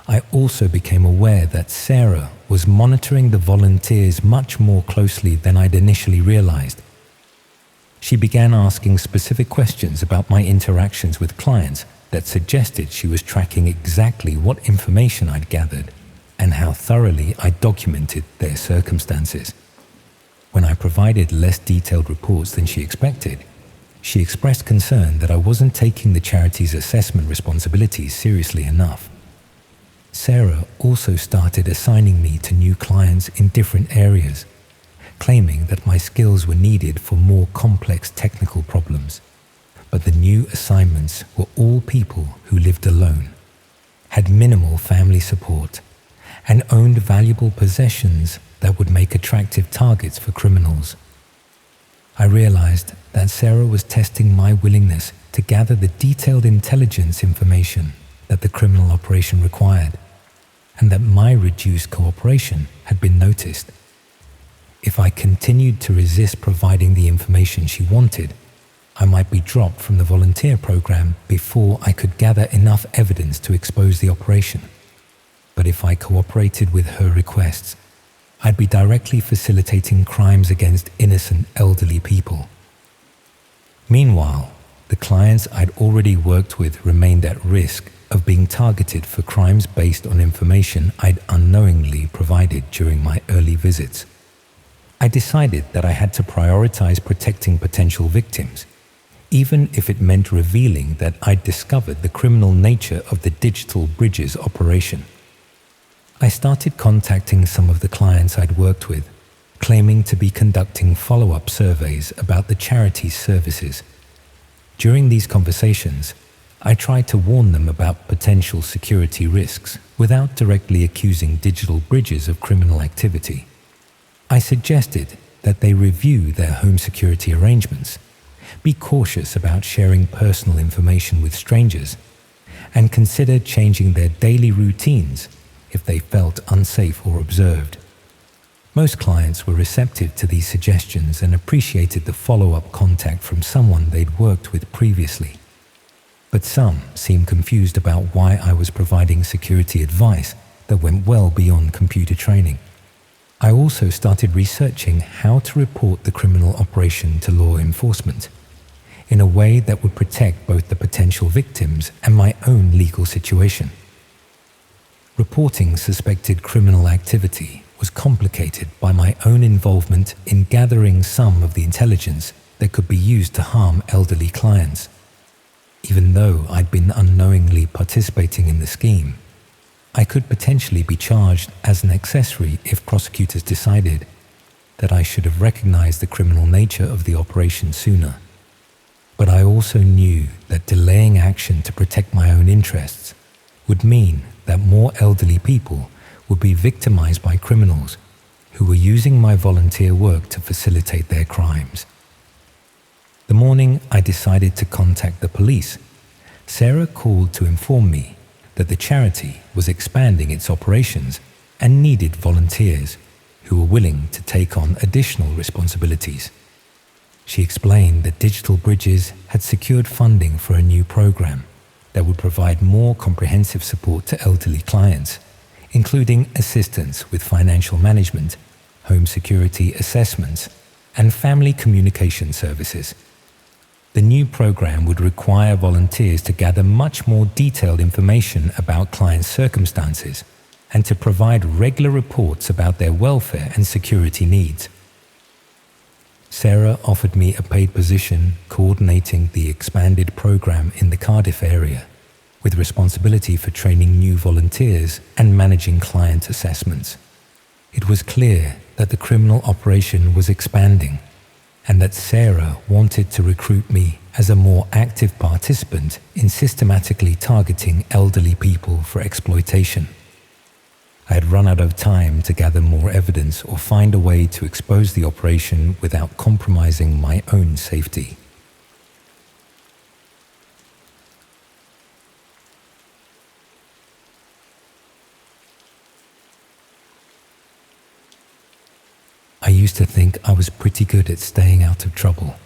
I also became aware that Sarah was monitoring the volunteers much more closely than I'd initially realized. She began asking specific questions about my interactions with clients that suggested she was tracking exactly what information I'd gathered and how thoroughly I documented their circumstances. When I provided less detailed reports than she expected, she expressed concern that I wasn't taking the charity's assessment responsibilities seriously enough. Sarah also started assigning me to new clients in different areas, claiming that my skills were needed for more complex technical problems. But the new assignments were all people who lived alone, had minimal family support, and owned valuable possessions that would make attractive targets for criminals. I realized that Sarah was testing my willingness to gather the detailed intelligence information that the criminal operation required, and that my reduced cooperation had been noticed. If I continued to resist providing the information she wanted, I might be dropped from the volunteer program before I could gather enough evidence to expose the operation. But if I cooperated with her requests, I'd be directly facilitating crimes against innocent elderly people. Meanwhile, the clients I'd already worked with remained at risk of being targeted for crimes based on information I'd unknowingly provided during my early visits. I decided that I had to prioritize protecting potential victims, even if it meant revealing that I'd discovered the criminal nature of the digital bridges operation. I started contacting some of the clients I'd worked with, claiming to be conducting follow-up surveys about the charity's services. During these conversations, I tried to warn them about potential security risks without directly accusing digital bridges of criminal activity. I suggested that they review their home security arrangements, be cautious about sharing personal information with strangers, and consider changing their daily routines if they felt unsafe or observed. Most clients were receptive to these suggestions and appreciated the follow-up contact from someone they'd worked with previously. But some seemed confused about why I was providing security advice that went well beyond computer training. I also started researching how to report the criminal operation to law enforcement in a way that would protect both the potential victims and my own legal situation. Reporting suspected criminal activity was complicated by my own involvement in gathering some of the intelligence that could be used to harm elderly clients. Even though I'd been unknowingly participating in the scheme, I could potentially be charged as an accessory if prosecutors decided that I should have recognized the criminal nature of the operation sooner. But I also knew that delaying action to protect my own interests would mean that more elderly people would be victimized by criminals who were using my volunteer work to facilitate their crimes. The morning I decided to contact the police, Sarah called to inform me that the charity was expanding its operations and needed volunteers who were willing to take on additional responsibilities. She explained that Digital Bridges had secured funding for a new program that would provide more comprehensive support to elderly clients, including assistance with financial management, home security assessments, and family communication services. The new program would require volunteers to gather much more detailed information about clients' circumstances and to provide regular reports about their welfare and security needs. Sarah offered me a paid position coordinating the expanded program in the Cardiff area, with responsibility for training new volunteers and managing client assessments. It was clear that the criminal operation was expanding and that Sarah wanted to recruit me as a more active participant in systematically targeting elderly people for exploitation. I had run out of time to gather more evidence or find a way to expose the operation without compromising my own safety. I used to think I was pretty good at staying out of trouble.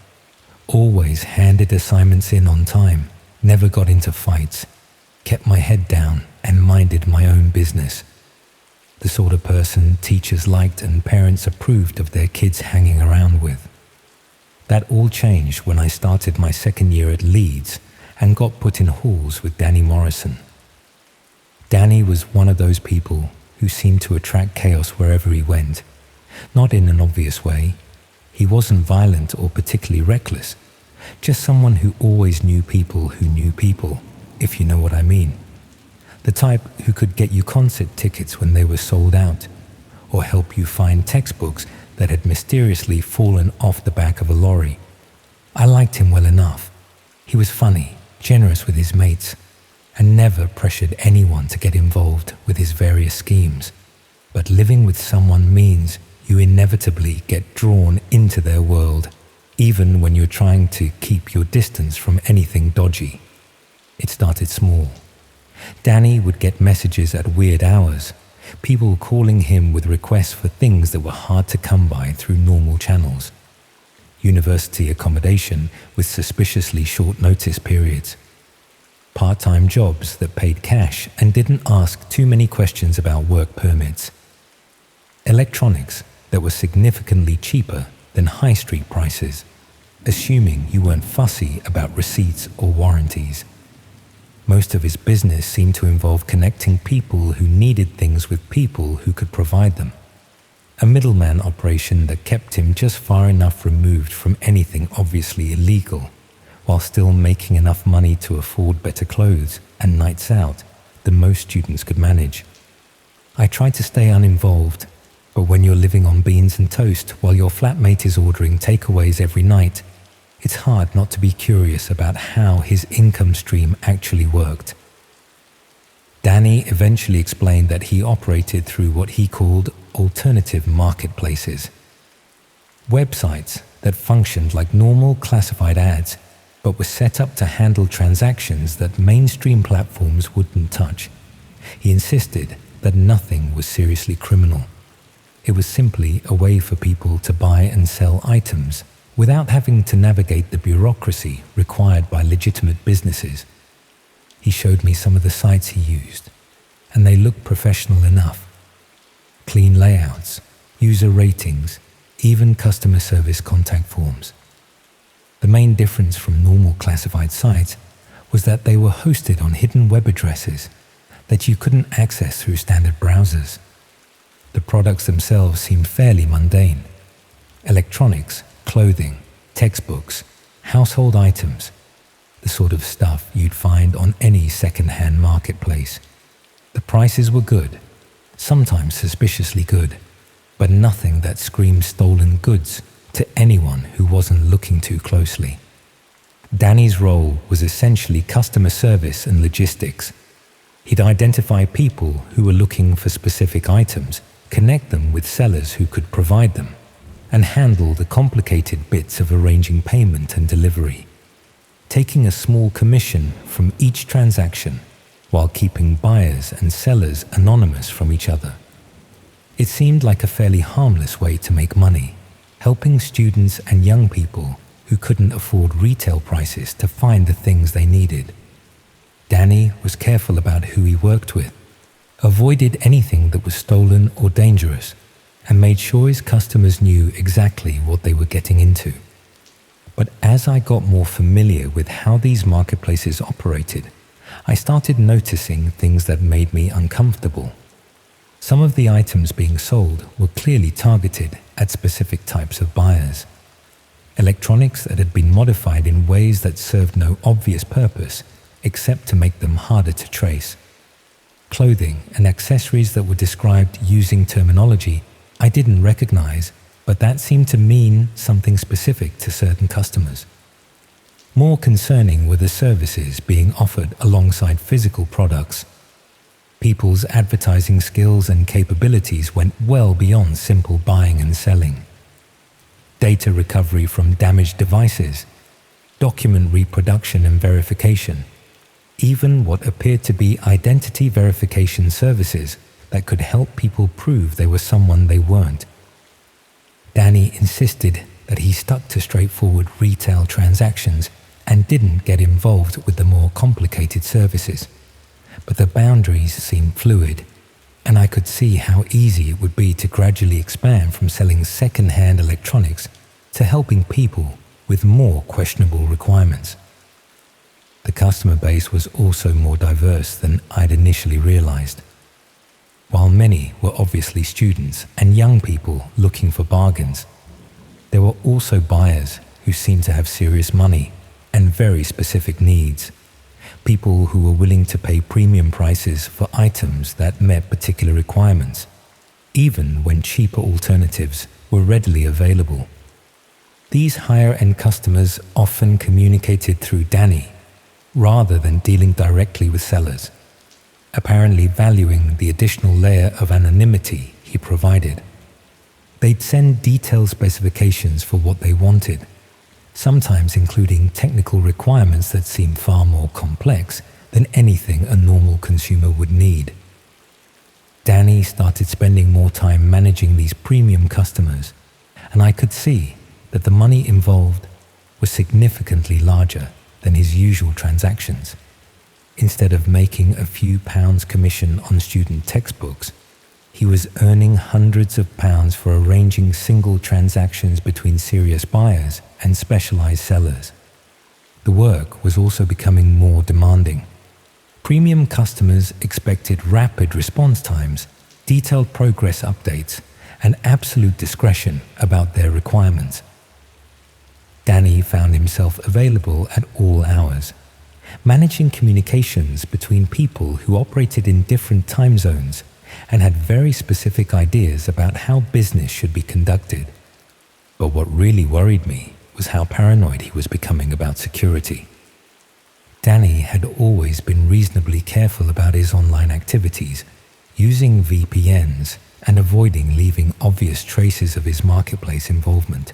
Always handed assignments in on time, never got into fights, kept my head down and minded my own business. The sort of person teachers liked and parents approved of their kids hanging around with. That all changed when I started my second year at Leeds and got put in halls with Danny Morrison. Danny was one of those people who seemed to attract chaos wherever he went. Not in an obvious way. He wasn't violent or particularly reckless, just someone who always knew people who knew people, if you know what I mean. The type who could get you concert tickets when they were sold out, or help you find textbooks that had mysteriously fallen off the back of a lorry. I liked him well enough. He was funny, generous with his mates, and never pressured anyone to get involved with his various schemes. But living with someone means you inevitably get drawn into their world, even when you're trying to keep your distance from anything dodgy. It started small. Danny would get messages at weird hours, people calling him with requests for things that were hard to come by through normal channels. University accommodation with suspiciously short notice periods. Part-time jobs that paid cash and didn't ask too many questions about work permits. Electronics that were significantly cheaper than high street prices, assuming you weren't fussy about receipts or warranties. Most of his business seemed to involve connecting people who needed things with people who could provide them. A middleman operation that kept him just far enough removed from anything obviously illegal, while still making enough money to afford better clothes and nights out than most students could manage. I tried to stay uninvolved, but when you're living on beans and toast while your flatmate is ordering takeaways every night, it's hard not to be curious about how his income stream actually worked. Danny eventually explained that he operated through what he called alternative marketplaces. Websites that functioned like normal classified ads, but were set up to handle transactions that mainstream platforms wouldn't touch. He insisted that nothing was seriously criminal. It was simply a way for people to buy and sell items without having to navigate the bureaucracy required by legitimate businesses. He showed me some of the sites he used, and they looked professional enough. Clean layouts, user ratings, even customer service contact forms. The main difference from normal classified sites was that they were hosted on hidden web addresses that you couldn't access through standard browsers. The products themselves seemed fairly mundane. Electronics, clothing, textbooks, household items, the sort of stuff you'd find on any second-hand marketplace. The prices were good, sometimes suspiciously good, but nothing that screamed stolen goods to anyone who wasn't looking too closely. Danny's role was essentially customer service and logistics. He'd identify people who were looking for specific items, connect them with sellers who could provide them, and handle the complicated bits of arranging payment and delivery, taking a small commission from each transaction while keeping buyers and sellers anonymous from each other. It seemed like a fairly harmless way to make money, helping students and young people who couldn't afford retail prices to find the things they needed. Danny was careful about who he worked with, avoided anything that was stolen or dangerous, and made sure his customers knew exactly what they were getting into. But as I got more familiar with how these marketplaces operated, I started noticing things that made me uncomfortable. Some of the items being sold were clearly targeted at specific types of buyers. Electronics that had been modified in ways that served no obvious purpose except to make them harder to trace. Clothing and accessories that were described using terminology I didn't recognize, but that seemed to mean something specific to certain customers. More concerning were the services being offered alongside physical products. People's advertising skills and capabilities went well beyond simple buying and selling. Data recovery from damaged devices, document reproduction and verification, even what appeared to be identity verification services that could help people prove they were someone they weren't. Danny insisted that he stuck to straightforward retail transactions and didn't get involved with the more complicated services. But the boundaries seemed fluid, and I could see how easy it would be to gradually expand from selling second-hand electronics to helping people with more questionable requirements. The customer base was also more diverse than I'd initially realized. While many were obviously students and young people looking for bargains, there were also buyers who seemed to have serious money and very specific needs. People who were willing to pay premium prices for items that met particular requirements, even when cheaper alternatives were readily available. These higher-end customers often communicated through Danny rather than dealing directly with sellers, apparently valuing the additional layer of anonymity he provided. They'd send detailed specifications for what they wanted, sometimes including technical requirements that seemed far more complex than anything a normal consumer would need. Danny started spending more time managing these premium customers, and I could see that the money involved was significantly larger than his usual transactions. Instead of making a few pounds commission on student textbooks, he was earning hundreds of pounds for arranging single transactions between serious buyers and specialized sellers. The work was also becoming more demanding. Premium customers expected rapid response times, detailed progress updates, and absolute discretion about their requirements. Danny found himself available at all hours, managing communications between people who operated in different time zones and had very specific ideas about how business should be conducted. But what really worried me was how paranoid he was becoming about security. Danny had always been reasonably careful about his online activities, using VPNs and avoiding leaving obvious traces of his marketplace involvement.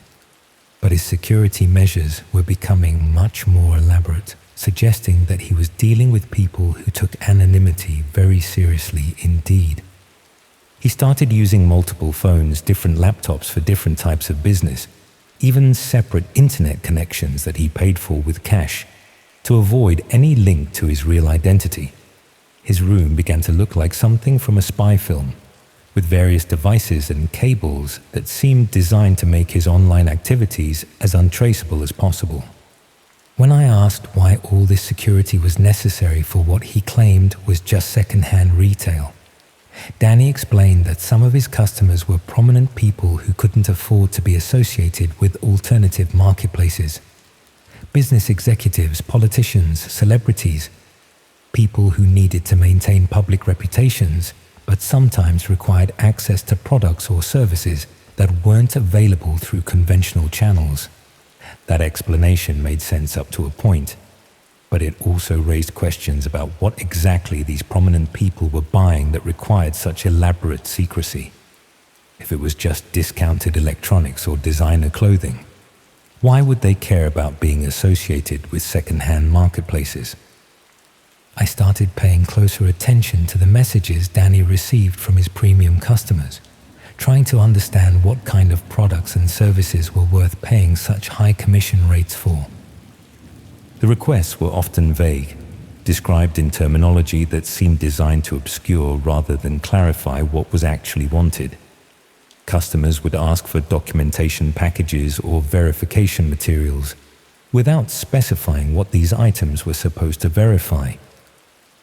But his security measures were becoming much more elaborate, suggesting that he was dealing with people who took anonymity very seriously indeed. He started using multiple phones, different laptops for different types of business, even separate internet connections that he paid for with cash, to avoid any link to his real identity. His room began to look like something from a spy film, with various devices and cables that seemed designed to make his online activities as untraceable as possible. When I asked why all this security was necessary for what he claimed was just second-hand retail, Danny explained that some of his customers were prominent people who couldn't afford to be associated with alternative marketplaces. Business executives, politicians, celebrities, people who needed to maintain public reputations but sometimes required access to products or services that weren't available through conventional channels. That explanation made sense up to a point, but it also raised questions about what exactly these prominent people were buying that required such elaborate secrecy. If it was just discounted electronics or designer clothing, why would they care about being associated with second-hand marketplaces? I started paying closer attention to the messages Danny received from his premium customers, trying to understand what kind of products and services were worth paying such high commission rates for. The requests were often vague, described in terminology that seemed designed to obscure rather than clarify what was actually wanted. Customers would ask for documentation packages or verification materials without specifying what these items were supposed to verify.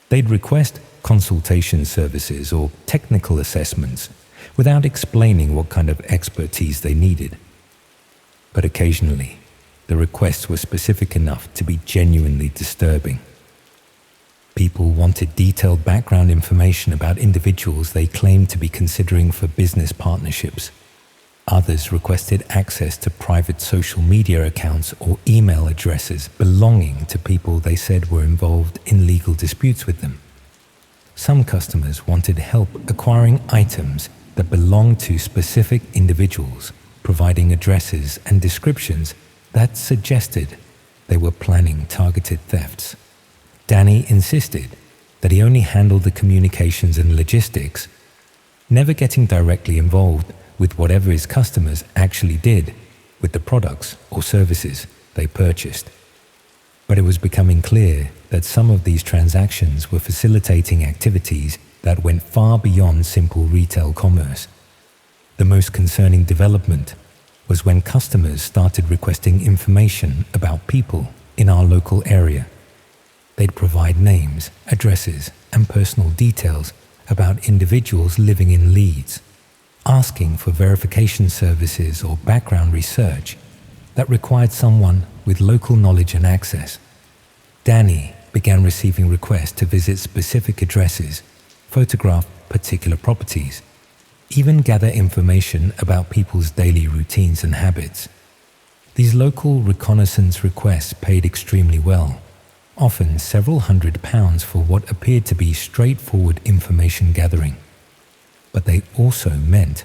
They'd request consultation services or technical assessments without explaining what kind of expertise they needed. But occasionally, the requests were specific enough to be genuinely disturbing. People wanted detailed background information about individuals they claimed to be considering for business partnerships. Others requested access to private social media accounts or email addresses belonging to people they said were involved in legal disputes with them. Some customers wanted help acquiring items that belonged to specific individuals, providing addresses and descriptions that suggested they were planning targeted thefts. Danny insisted that he only handled the communications and logistics, never getting directly involved with whatever his customers actually did with the products or services they purchased. But it was becoming clear that some of these transactions were facilitating activities that went far beyond simple retail commerce. The most concerning development was when customers started requesting information about people in our local area. They'd provide names, addresses, and personal details about individuals living in Leeds, asking for verification services or background research that required someone with local knowledge and access. Danny began receiving requests to visit specific addresses, photograph particular properties, even gather information about people's daily routines and habits. These local reconnaissance requests paid extremely well, often several £100s for what appeared to be straightforward information gathering. But they also meant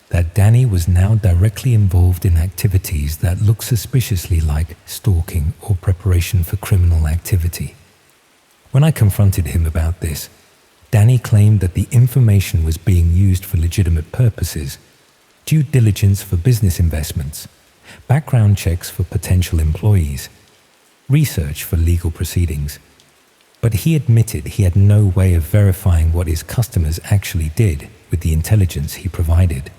that Danny was now directly involved in activities that looked suspiciously like stalking or preparation for criminal activity. When I confronted him about this, Danny claimed that the information was being used for legitimate purposes: due diligence for business investments, background checks for potential employees, research for legal proceedings. But he admitted he had no way of verifying what his customers actually did with the intelligence he provided.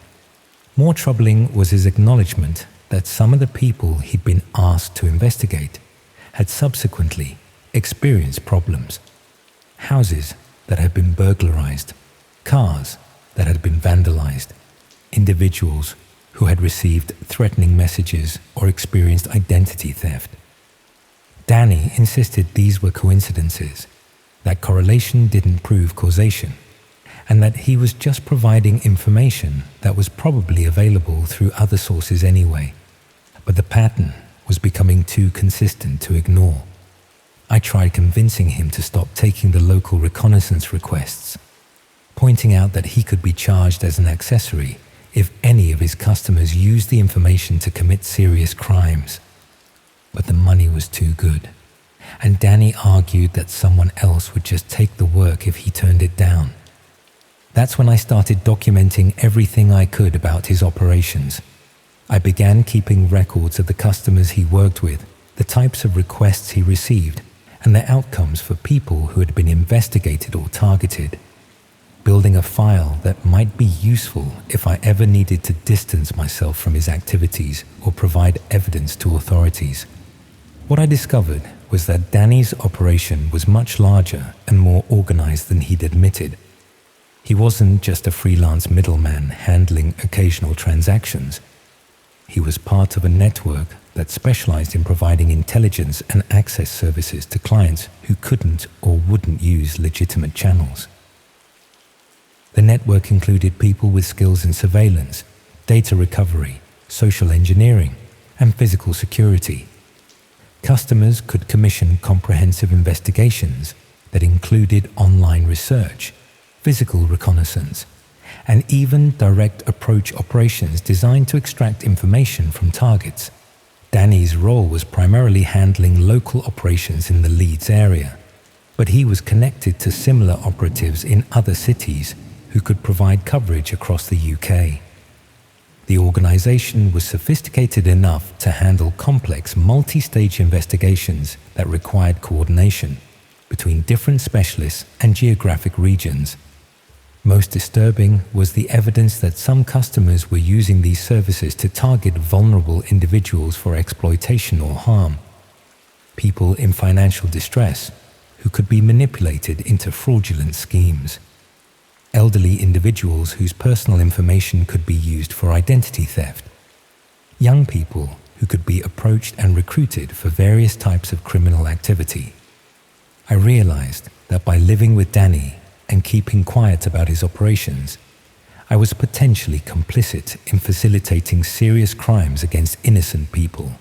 More troubling was his acknowledgement that some of the people he'd been asked to investigate had subsequently experienced problems. Houses that had been burglarized, cars that had been vandalized, individuals who had received threatening messages or experienced identity theft. Danny insisted these were coincidences, that correlation didn't prove causation, and that he was just providing information that was probably available through other sources anyway. But the pattern was becoming too consistent to ignore. I tried convincing him to stop taking the local reconnaissance requests, pointing out that he could be charged as an accessory if any of his customers used the information to commit serious crimes. But the money was too good, and Danny argued that someone else would just take the work if he turned it down. That's when I started documenting everything I could about his operations. I began keeping records of the customers he worked with, the types of requests he received, and their outcomes for people who had been investigated or targeted, building a file that might be useful if I ever needed to distance myself from his activities or provide evidence to authorities. What I discovered was that Danny's operation was much larger and more organized than he'd admitted. He wasn't just a freelance middleman handling occasional transactions. He was part of a network that specialized in providing intelligence and access services to clients who couldn't or wouldn't use legitimate channels. The network included people with skills in surveillance, data recovery, social engineering, and physical security. Customers could commission comprehensive investigations that included online research, physical reconnaissance, and even direct approach operations designed to extract information from targets. Danny's role was primarily handling local operations in the Leeds area, but he was connected to similar operatives in other cities who could provide coverage across the UK. The organization was sophisticated enough to handle complex multi-stage investigations that required coordination between different specialists and geographic regions. Most disturbing was the evidence that some customers were using these services to target vulnerable individuals for exploitation or harm. People in financial distress who could be manipulated into fraudulent schemes. Elderly individuals whose personal information could be used for identity theft. Young people who could be approached and recruited for various types of criminal activity. I realized that by living with Danny and keeping quiet about his operations, I was potentially complicit in facilitating serious crimes against innocent people.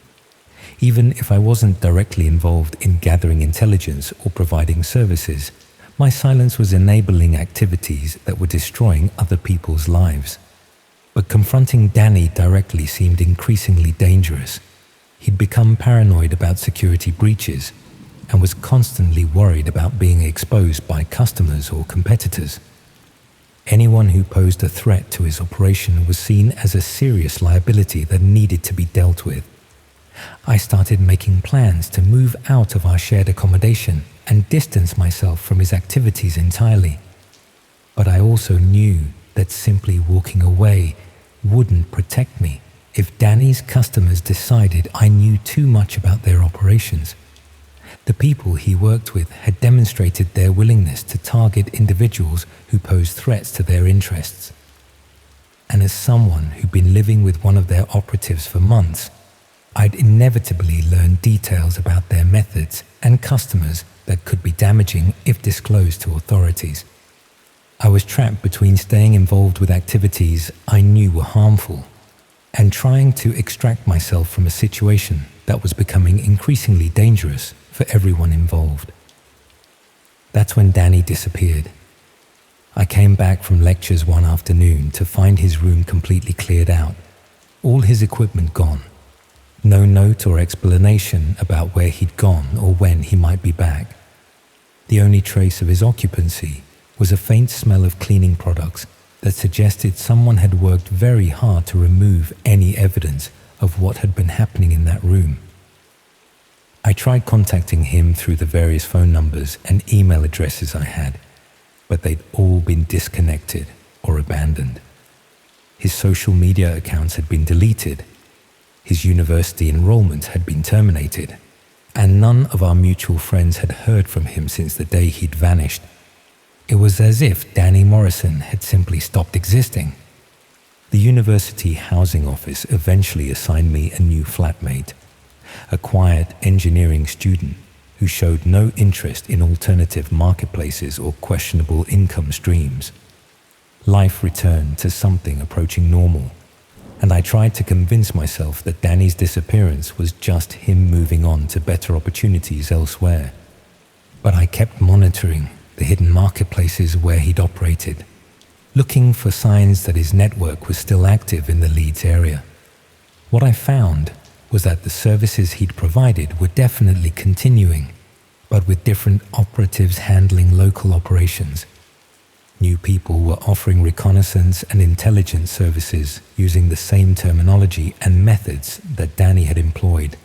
Even if I wasn't directly involved in gathering intelligence or providing services, my silence was enabling activities that were destroying other people's lives. But confronting Danny directly seemed increasingly dangerous. He'd become paranoid about security breaches and was constantly worried about being exposed by customers or competitors. Anyone who posed a threat to his operation was seen as a serious liability that needed to be dealt with. I started making plans to move out of our shared accommodation and distance myself from his activities entirely. But I also knew that simply walking away wouldn't protect me if Danny's customers decided I knew too much about their operations. The people he worked with had demonstrated their willingness to target individuals who posed threats to their interests. And as someone who'd been living with one of their operatives for months, I'd inevitably learn details about their methods and customers that could be damaging if disclosed to authorities. I was trapped between staying involved with activities I knew were harmful and trying to extract myself from a situation that was becoming increasingly dangerous for everyone involved. That's when Danny disappeared. I came back from lectures one afternoon to find his room completely cleared out, all his equipment gone. No note or explanation about where he'd gone or when he might be back. The only trace of his occupancy was a faint smell of cleaning products that suggested someone had worked very hard to remove any evidence of what had been happening in that room. I tried contacting him through the various phone numbers and email addresses I had, but they'd all been disconnected or abandoned. His social media accounts had been deleted. His university enrollment had been terminated, and none of our mutual friends had heard from him since the day he'd vanished. It was as if Danny Morrison had simply stopped existing. The university housing office eventually assigned me a new flatmate, a quiet engineering student who showed no interest in alternative marketplaces or questionable income streams. Life returned to something approaching normal, and I tried to convince myself that Danny's disappearance was just him moving on to better opportunities elsewhere. But I kept monitoring the hidden marketplaces where he'd operated, looking for signs that his network was still active in the Leeds area. What I found was that the services he'd provided were definitely continuing, but with different operatives handling local operations. New people were offering reconnaissance and intelligence services using the same terminology and methods that Danny had employed.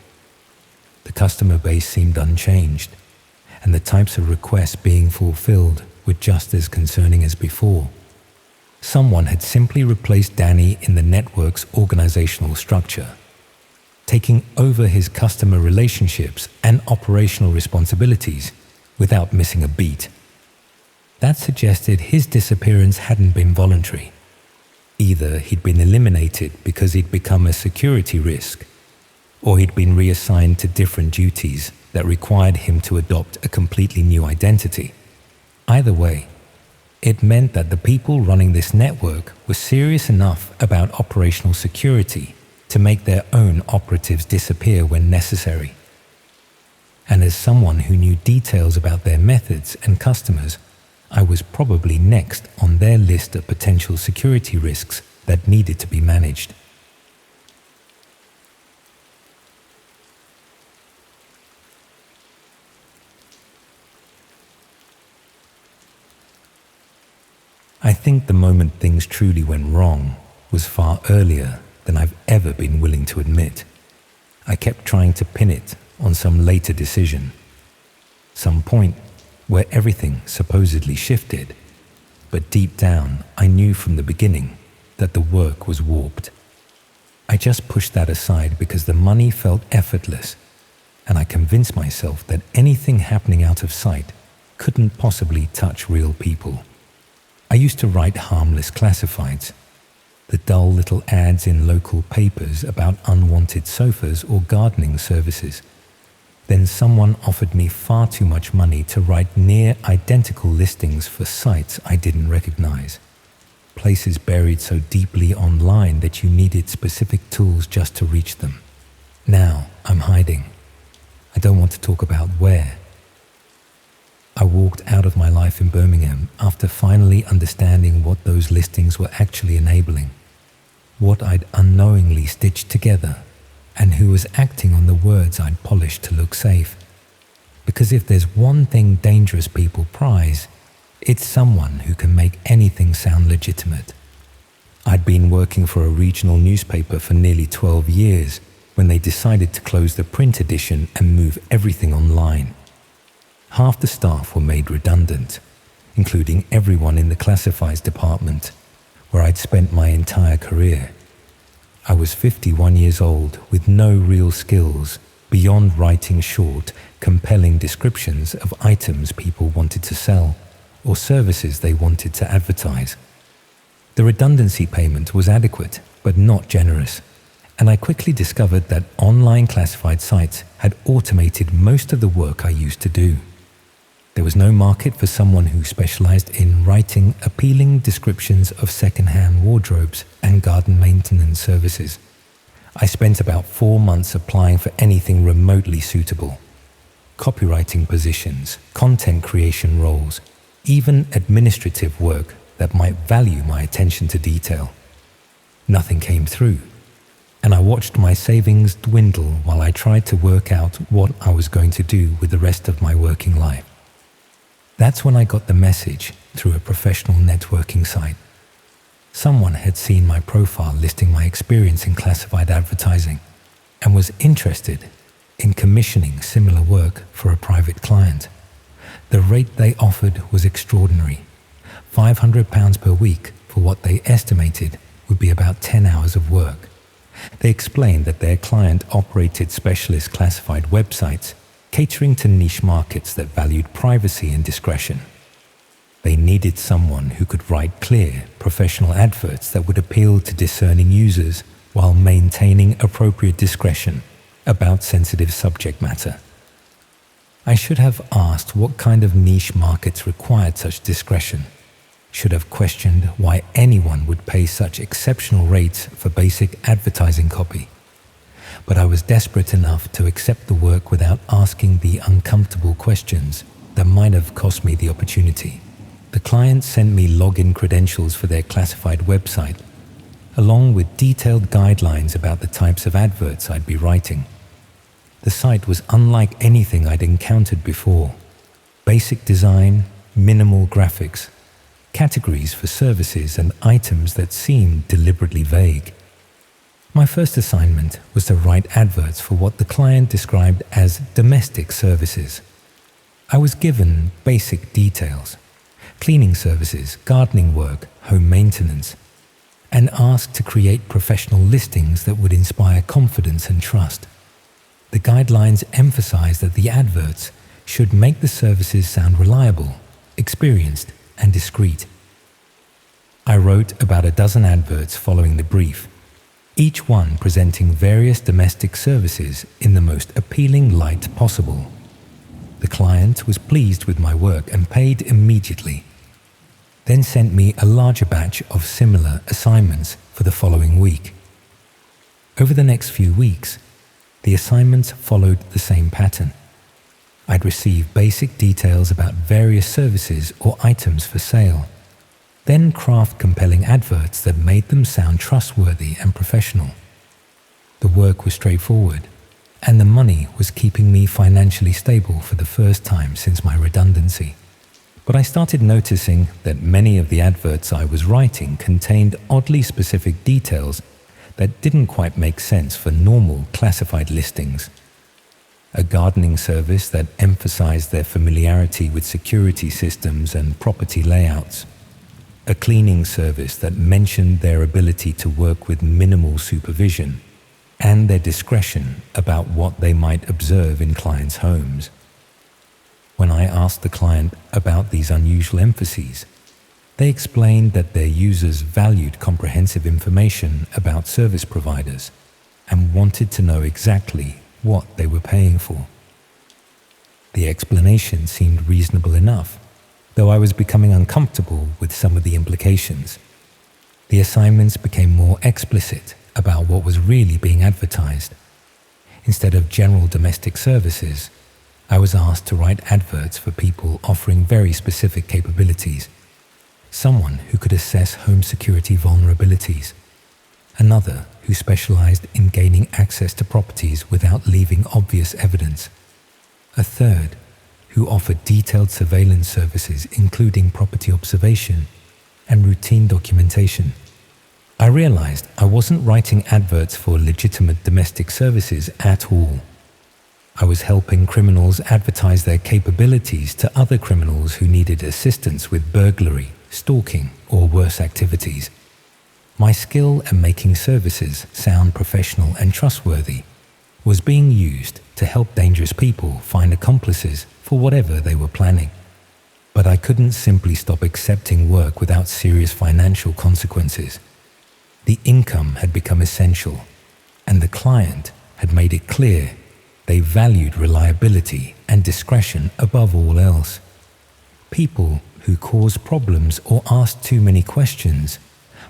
The customer base seemed unchanged, and the types of requests being fulfilled were just as concerning as before. Someone had simply replaced Danny in the network's organizational structure, taking over his customer relationships and operational responsibilities without missing a beat. That suggested his disappearance hadn't been voluntary. Either he'd been eliminated because he'd become a security risk, or he'd been reassigned to different duties that required him to adopt a completely new identity. Either way, it meant that the people running this network were serious enough about operational security to make their own operatives disappear when necessary. And as someone who knew details about their methods and customers, I was probably next on their list of potential security risks that needed to be managed. I think the moment things truly went wrong was far earlier than I've ever been willing to admit. I kept trying to pin it on some later decision, some point where everything supposedly shifted, but deep down I knew from the beginning that the work was warped. I just pushed that aside because the money felt effortless, and I convinced myself that anything happening out of sight couldn't possibly touch real people. I used to write harmless classifieds, the dull little ads in local papers about unwanted sofas or gardening services. Then someone offered me far too much money to write near identical listings for sites I didn't recognize. Places buried so deeply online that you needed specific tools just to reach them. Now I'm hiding. I don't want to talk about where. I walked out of my life in Birmingham after finally understanding what those listings were actually enabling, what I'd unknowingly stitched together, and who was acting on the words I'd polished to look safe. Because if there's one thing dangerous people prize, it's someone who can make anything sound legitimate. I'd been working for a regional newspaper for nearly 12 years when they decided to close the print edition and move everything online. Half the staff were made redundant, including everyone in the classifieds department, where I'd spent my entire career. I was 51 years old with no real skills beyond writing short, compelling descriptions of items people wanted to sell or services they wanted to advertise. The redundancy payment was adequate, but not generous, and I quickly discovered that online classified sites had automated most of the work I used to do. There was no market for someone who specialized in writing appealing descriptions of second-hand wardrobes and garden maintenance services. I spent about 4 months applying for anything remotely suitable. Copywriting positions, content creation roles, even administrative work that might value my attention to detail. Nothing came through, and I watched my savings dwindle while I tried to work out what I was going to do with the rest of my working life. That's when I got the message through a professional networking site. Someone had seen my profile listing my experience in classified advertising and was interested in commissioning similar work for a private client. The rate they offered was extraordinary, £500 per week for what they estimated would be about 10 hours of work. They explained that their client operated specialist classified websites catering to niche markets that valued privacy and discretion. They needed someone who could write clear, professional adverts that would appeal to discerning users while maintaining appropriate discretion about sensitive subject matter. I should have asked what kind of niche markets required such discretion, should have questioned why anyone would pay such exceptional rates for basic advertising copy. But I was desperate enough to accept the work without asking the uncomfortable questions that might have cost me the opportunity. The client sent me login credentials for their classified website, along with detailed guidelines about the types of adverts I'd be writing. The site was unlike anything I'd encountered before. Basic design, minimal graphics, categories for services and items that seemed deliberately vague. My first assignment was to write adverts for what the client described as domestic services. I was given basic details: cleaning services, gardening work, home maintenance, and asked to create professional listings that would inspire confidence and trust. The guidelines emphasized that the adverts should make the services sound reliable, experienced, and discreet. I wrote about a dozen adverts following the brief, each one presenting various domestic services in the most appealing light possible. The client was pleased with my work and paid immediately, then sent me a larger batch of similar assignments for the following week. Over the next few weeks, the assignments followed the same pattern. I'd receive basic details about various services or items for sale, then craft compelling adverts that made them sound trustworthy and professional. The work was straightforward, and the money was keeping me financially stable for the first time since my redundancy. But I started noticing that many of the adverts I was writing contained oddly specific details that didn't quite make sense for normal classified listings. A gardening service that emphasized their familiarity with security systems and property layouts. A cleaning service that mentioned their ability to work with minimal supervision and their discretion about what they might observe in clients' homes. When I asked the client about these unusual emphases, they explained that their users valued comprehensive information about service providers and wanted to know exactly what they were paying for. The explanation seemed reasonable enough, though I was becoming uncomfortable with some of the implications. The assignments became more explicit about what was really being advertised. Instead of general domestic services, I was asked to write adverts for people offering very specific capabilities. Someone who could assess home security vulnerabilities. Another who specialized in gaining access to properties without leaving obvious evidence. A third who offered detailed surveillance services including property observation and routine documentation. I realized I wasn't writing adverts for legitimate domestic services at all. I was helping criminals advertise their capabilities to other criminals who needed assistance with burglary, stalking, or worse activities. My skill at making services sound professional and trustworthy was being used to help dangerous people find accomplices for whatever they were planning. But I couldn't simply stop accepting work without serious financial consequences. The income had become essential, and the client had made it clear they valued reliability and discretion above all else. People who caused problems or asked too many questions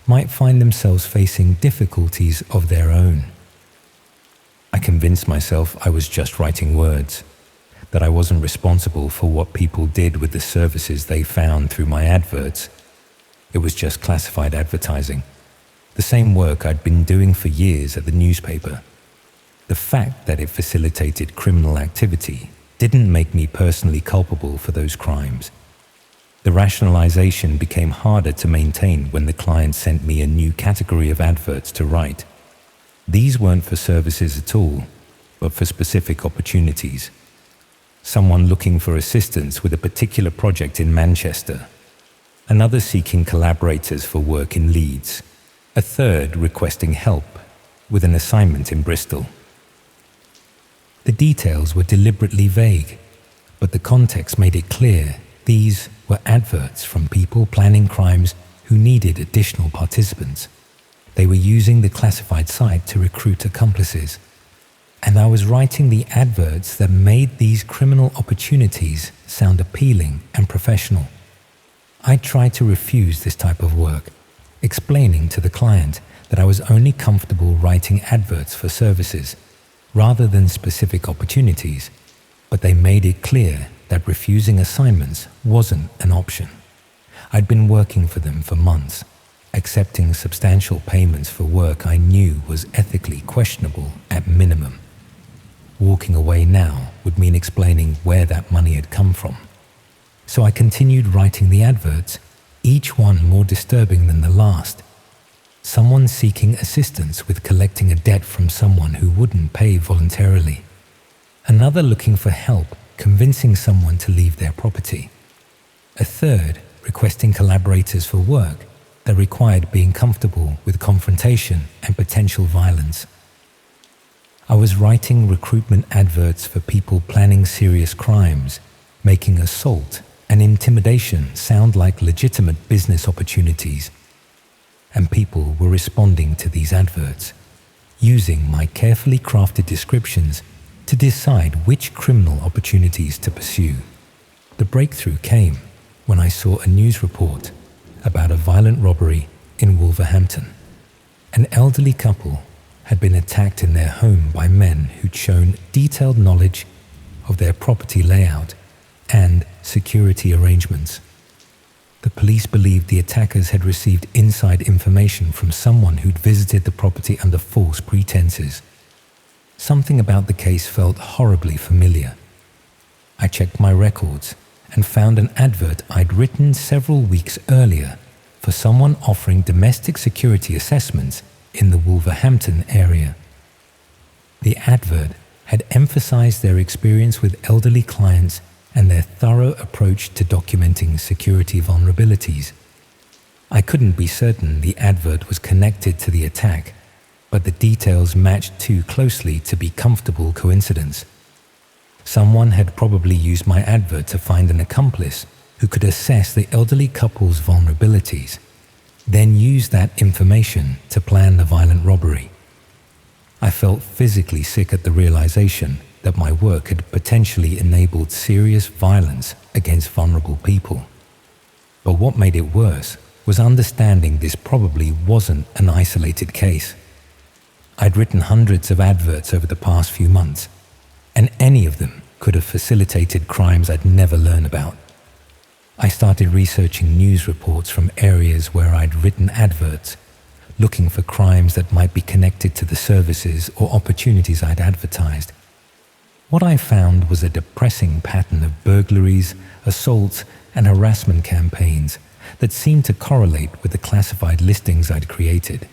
might find themselves facing difficulties of their own. I convinced myself I was just writing words, that I wasn't responsible for what people did with the services they found through my adverts. It was just classified advertising, the same work I'd been doing for years at the newspaper. The fact that it facilitated criminal activity didn't make me personally culpable for those crimes. The rationalization became harder to maintain when the client sent me a new category of adverts to write. These weren't for services at all, but for specific opportunities. Someone looking for assistance with a particular project in Manchester, another seeking collaborators for work in Leeds, a third requesting help with an assignment in Bristol. The details were deliberately vague, but the context made it clear these were adverts from people planning crimes who needed additional participants. They were using the classified site to recruit accomplices, and I was writing the adverts that made these criminal opportunities sound appealing and professional. I tried to refuse this type of work, explaining to the client that I was only comfortable writing adverts for services rather than specific opportunities, but they made it clear that refusing assignments wasn't an option. I'd been working for them for months, accepting substantial payments for work I knew was ethically questionable at minimum. Walking away now would mean explaining where that money had come from. So I continued writing the adverts, each one more disturbing than the last. Someone seeking assistance with collecting a debt from someone who wouldn't pay voluntarily. Another looking for help convincing someone to leave their property. A third requesting collaborators for work that required being comfortable with confrontation and potential violence. I was writing recruitment adverts for people planning serious crimes, making assault and intimidation sound like legitimate business opportunities. And people were responding to these adverts, using my carefully crafted descriptions to decide which criminal opportunities to pursue. The breakthrough came when I saw a news report about a violent robbery in Wolverhampton. An elderly couple had been attacked in their home by men who'd shown detailed knowledge of their property layout and security arrangements. The police believed the attackers had received inside information from someone who'd visited the property under false pretenses. Something about the case felt horribly familiar. I checked my records and found an advert I'd written several weeks earlier for someone offering domestic security assessments in the Wolverhampton area. The advert had emphasized their experience with elderly clients and their thorough approach to documenting security vulnerabilities. I couldn't be certain the advert was connected to the attack, but the details matched too closely to be comfortable coincidence. Someone had probably used my advert to find an accomplice who could assess the elderly couple's vulnerabilities, then use that information to plan the violent robbery. I felt physically sick at the realization that my work had potentially enabled serious violence against vulnerable people. But what made it worse was understanding this probably wasn't an isolated case. I'd written hundreds of adverts over the past few months, and any of them could have facilitated crimes I'd never learned about. I started researching news reports from areas where I'd written adverts, looking for crimes that might be connected to the services or opportunities I'd advertised. What I found was a depressing pattern of burglaries, assaults, and harassment campaigns that seemed to correlate with the classified listings I'd created.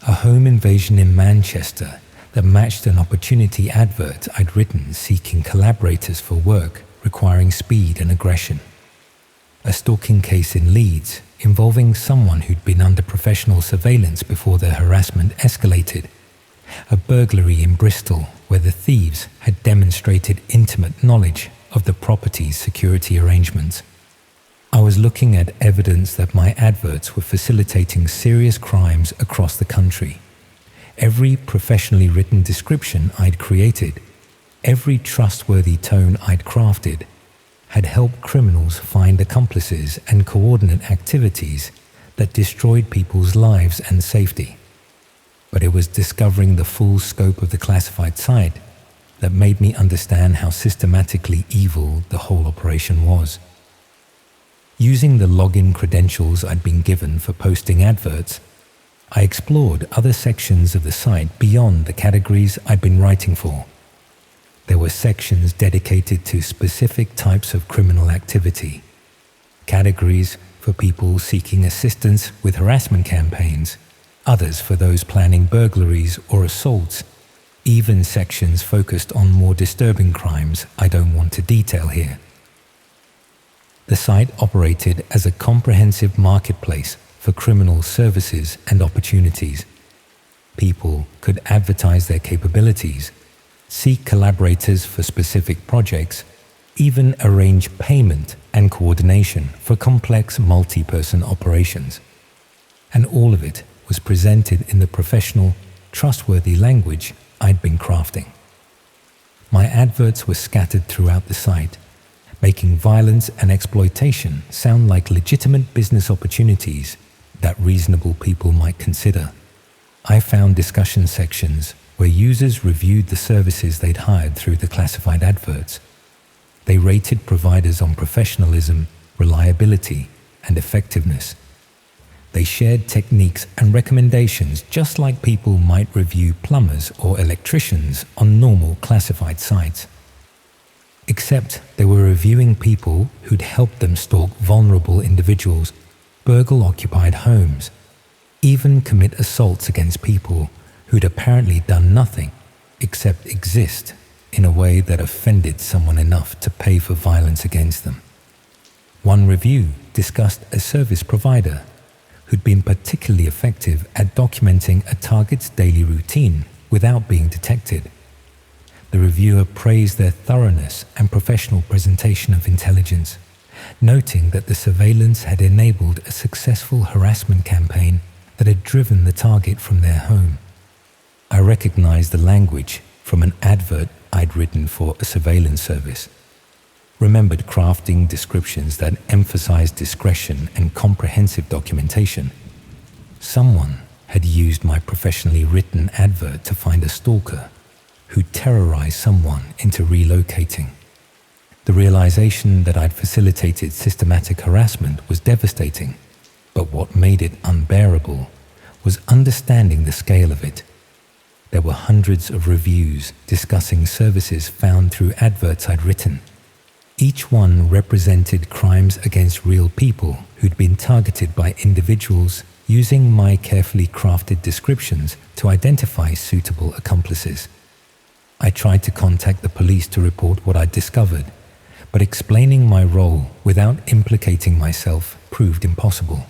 A home invasion in Manchester that matched an opportunity advert I'd written seeking collaborators for work requiring speed and aggression. A stalking case in Leeds involving someone who'd been under professional surveillance before their harassment escalated. A burglary in Bristol where the thieves had demonstrated intimate knowledge of the property's security arrangements. I was looking at evidence that my adverts were facilitating serious crimes across the country. Every professionally written description I'd created, every trustworthy tone I'd crafted, had helped criminals find accomplices and coordinate activities that destroyed people's lives and safety. But it was discovering the full scope of the classified site that made me understand how systematically evil the whole operation was. Using the login credentials I'd been given for posting adverts, I explored other sections of the site beyond the categories I'd been writing for. There were sections dedicated to specific types of criminal activity, categories for people seeking assistance with harassment campaigns, others for those planning burglaries or assaults, even sections focused on more disturbing crimes I don't want to detail here. The site operated as a comprehensive marketplace for criminal services and opportunities. People could advertise their capabilities, seek collaborators for specific projects, even arrange payment and coordination for complex multi-person operations. And all of it was presented in the professional, trustworthy language I'd been crafting. My adverts were scattered throughout the site, making violence and exploitation sound like legitimate business opportunities that reasonable people might consider. I found discussion sections where users reviewed the services they'd hired through the classified adverts. They rated providers on professionalism, reliability, and effectiveness. They shared techniques and recommendations just like people might review plumbers or electricians on normal classified sites. Except they were reviewing people who'd helped them stalk vulnerable individuals, burgle occupied homes, even commit assaults against people who'd apparently done nothing except exist in a way that offended someone enough to pay for violence against them. One review discussed a service provider who'd been particularly effective at documenting a target's daily routine without being detected. The reviewer praised their thoroughness and professional presentation of intelligence, noting that the surveillance had enabled a successful harassment campaign that had driven the target from their home. I recognized the language from an advert I'd written for a surveillance service, remembered crafting descriptions that emphasized discretion and comprehensive documentation. Someone had used my professionally written advert to find a stalker who terrorized someone into relocating. The realization that I'd facilitated systematic harassment was devastating, but what made it unbearable was understanding the scale of it. There were hundreds of reviews discussing services found through adverts I'd written. Each one represented crimes against real people who'd been targeted by individuals using my carefully crafted descriptions to identify suitable accomplices. I tried to contact the police to report what I'd discovered, but explaining my role without implicating myself proved impossible.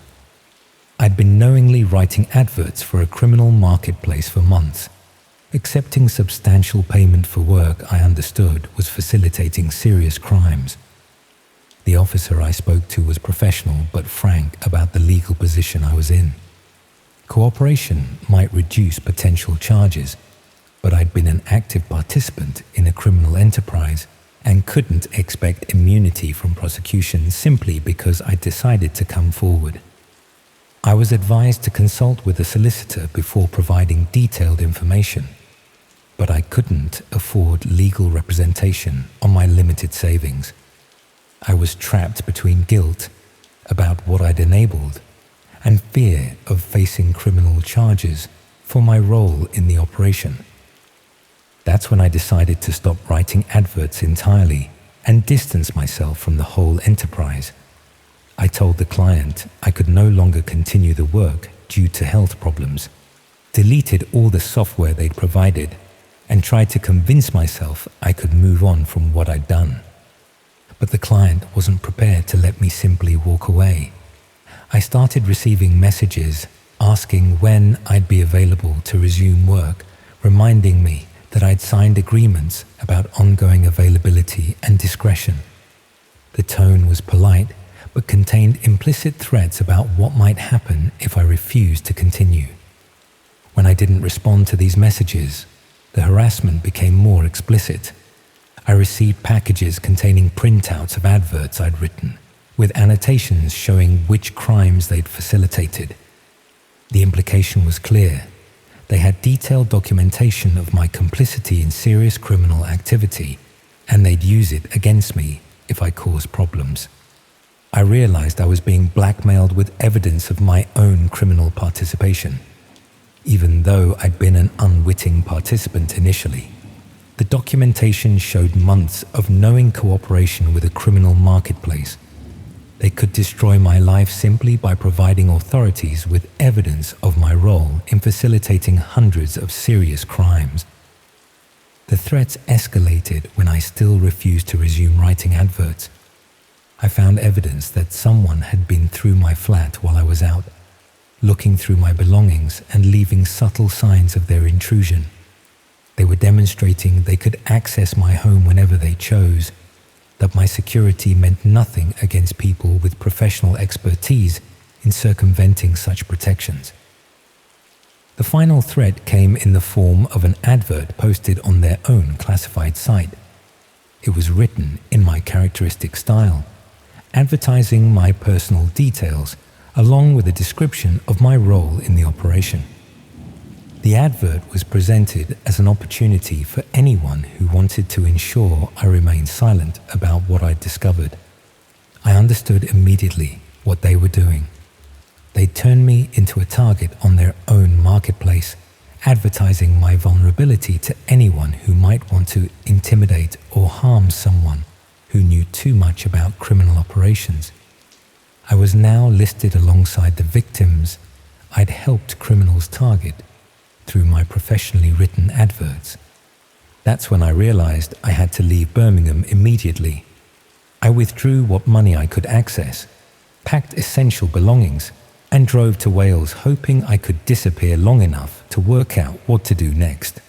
I'd been knowingly writing adverts for a criminal marketplace for months. Accepting substantial payment for work I understood was facilitating serious crimes. The officer I spoke to was professional but frank about the legal position I was in. Cooperation might reduce potential charges, but I'd been an active participant in a criminal enterprise and couldn't expect immunity from prosecution simply because I decided to come forward. I was advised to consult with a solicitor before providing detailed information, but I couldn't afford legal representation on my limited savings. I was trapped between guilt about what I'd enabled and fear of facing criminal charges for my role in the operation. That's when I decided to stop writing adverts entirely and distance myself from the whole enterprise. I told the client I could no longer continue the work due to health problems, deleted all the software they'd provided, and tried to convince myself I could move on from what I'd done. But the client wasn't prepared to let me simply walk away. I started receiving messages asking when I'd be available to resume work, reminding me that I'd signed agreements about ongoing availability and discretion. The tone was polite, but contained implicit threats about what might happen if I refused to continue. When I didn't respond to these messages, the harassment became more explicit. I received packages containing printouts of adverts I'd written, with annotations showing which crimes they'd facilitated. The implication was clear. They had detailed documentation of my complicity in serious criminal activity, and they'd use it against me if I caused problems. I realized I was being blackmailed with evidence of my own criminal participation, even though I'd been an unwitting participant initially. The documentation showed months of knowing cooperation with a criminal marketplace. They could destroy my life simply by providing authorities with evidence of my role in facilitating hundreds of serious crimes. The threats escalated when I still refused to resume writing adverts. I found evidence that someone had been through my flat while I was out, looking through my belongings and leaving subtle signs of their intrusion. They were demonstrating they could access my home whenever they chose, that my security meant nothing against people with professional expertise in circumventing such protections. The final threat came in the form of an advert posted on their own classified site. It was written in my characteristic style, advertising my personal details along with a description of my role in the operation. The advert was presented as an opportunity for anyone who wanted to ensure I remained silent about what I'd discovered. I understood immediately what they were doing. They turned me into a target on their own marketplace, advertising my vulnerability to anyone who might want to intimidate or harm someone who knew too much about criminal operations. I was now listed alongside the victims I'd helped criminals target through my professionally written adverts. That's when I realized I had to leave Birmingham immediately. I withdrew what money I could access, packed essential belongings, and drove to Wales hoping I could disappear long enough to work out what to do next.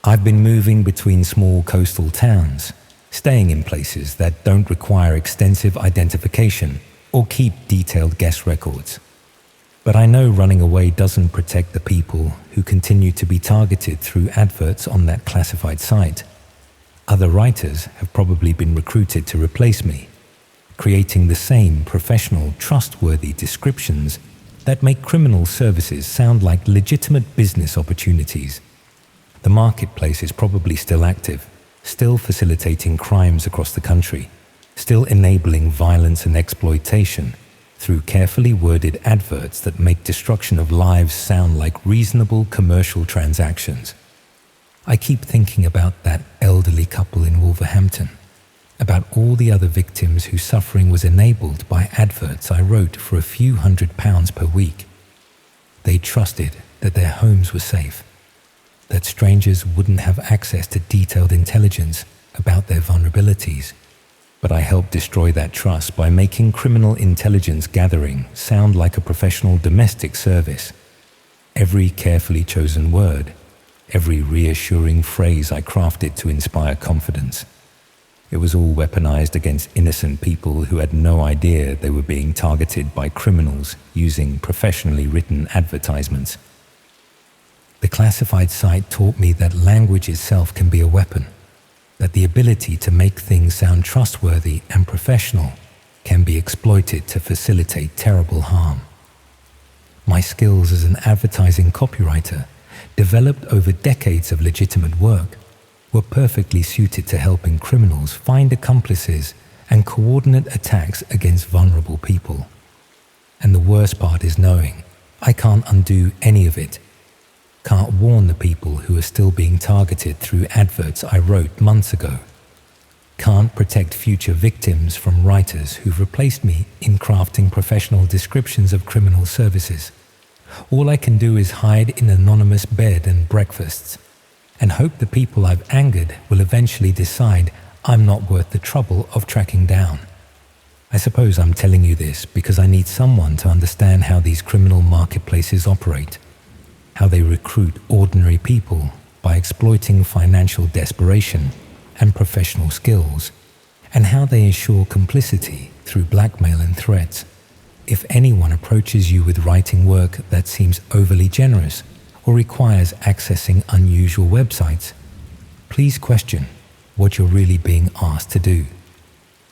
I've been moving between small coastal towns, staying in places that don't require extensive identification or keep detailed guest records. But I know running away doesn't protect the people who continue to be targeted through adverts on that classified site. Other writers have probably been recruited to replace me, creating the same professional, trustworthy descriptions that make criminal services sound like legitimate business opportunities. The marketplace is probably still active, still facilitating crimes across the country, still enabling violence and exploitation through carefully worded adverts that make destruction of lives sound like reasonable commercial transactions. I keep thinking about that elderly couple in Wolverhampton, about all the other victims whose suffering was enabled by adverts I wrote for a few £100s per week. they trusted that their homes were safe, that strangers wouldn't have access to detailed intelligence about their vulnerabilities. But I helped destroy that trust by making criminal intelligence gathering sound like a professional domestic service. Every carefully chosen word, every reassuring phrase I crafted to inspire confidence. It was all weaponized against innocent people who had no idea they were being targeted by criminals using professionally written advertisements. The classified site taught me that language itself can be a weapon, that the ability to make things sound trustworthy and professional can be exploited to facilitate terrible harm. My skills as an advertising copywriter, developed over decades of legitimate work, were perfectly suited to helping criminals find accomplices and coordinate attacks against vulnerable people. And the worst part is knowing I can't undo any of it. Can't warn the people who are still being targeted through adverts I wrote months ago. Can't protect future victims from writers who've replaced me in crafting professional descriptions of criminal services. All I can do is hide in anonymous bed and breakfasts and hope the people I've angered will eventually decide I'm not worth the trouble of tracking down. I suppose I'm telling you this because I need someone to understand how these criminal marketplaces operate, how they recruit ordinary people by exploiting financial desperation and professional skills, and how they ensure complicity through blackmail and threats. If anyone approaches you with writing work that seems overly generous or requires accessing unusual websites, please question what you're really being asked to do.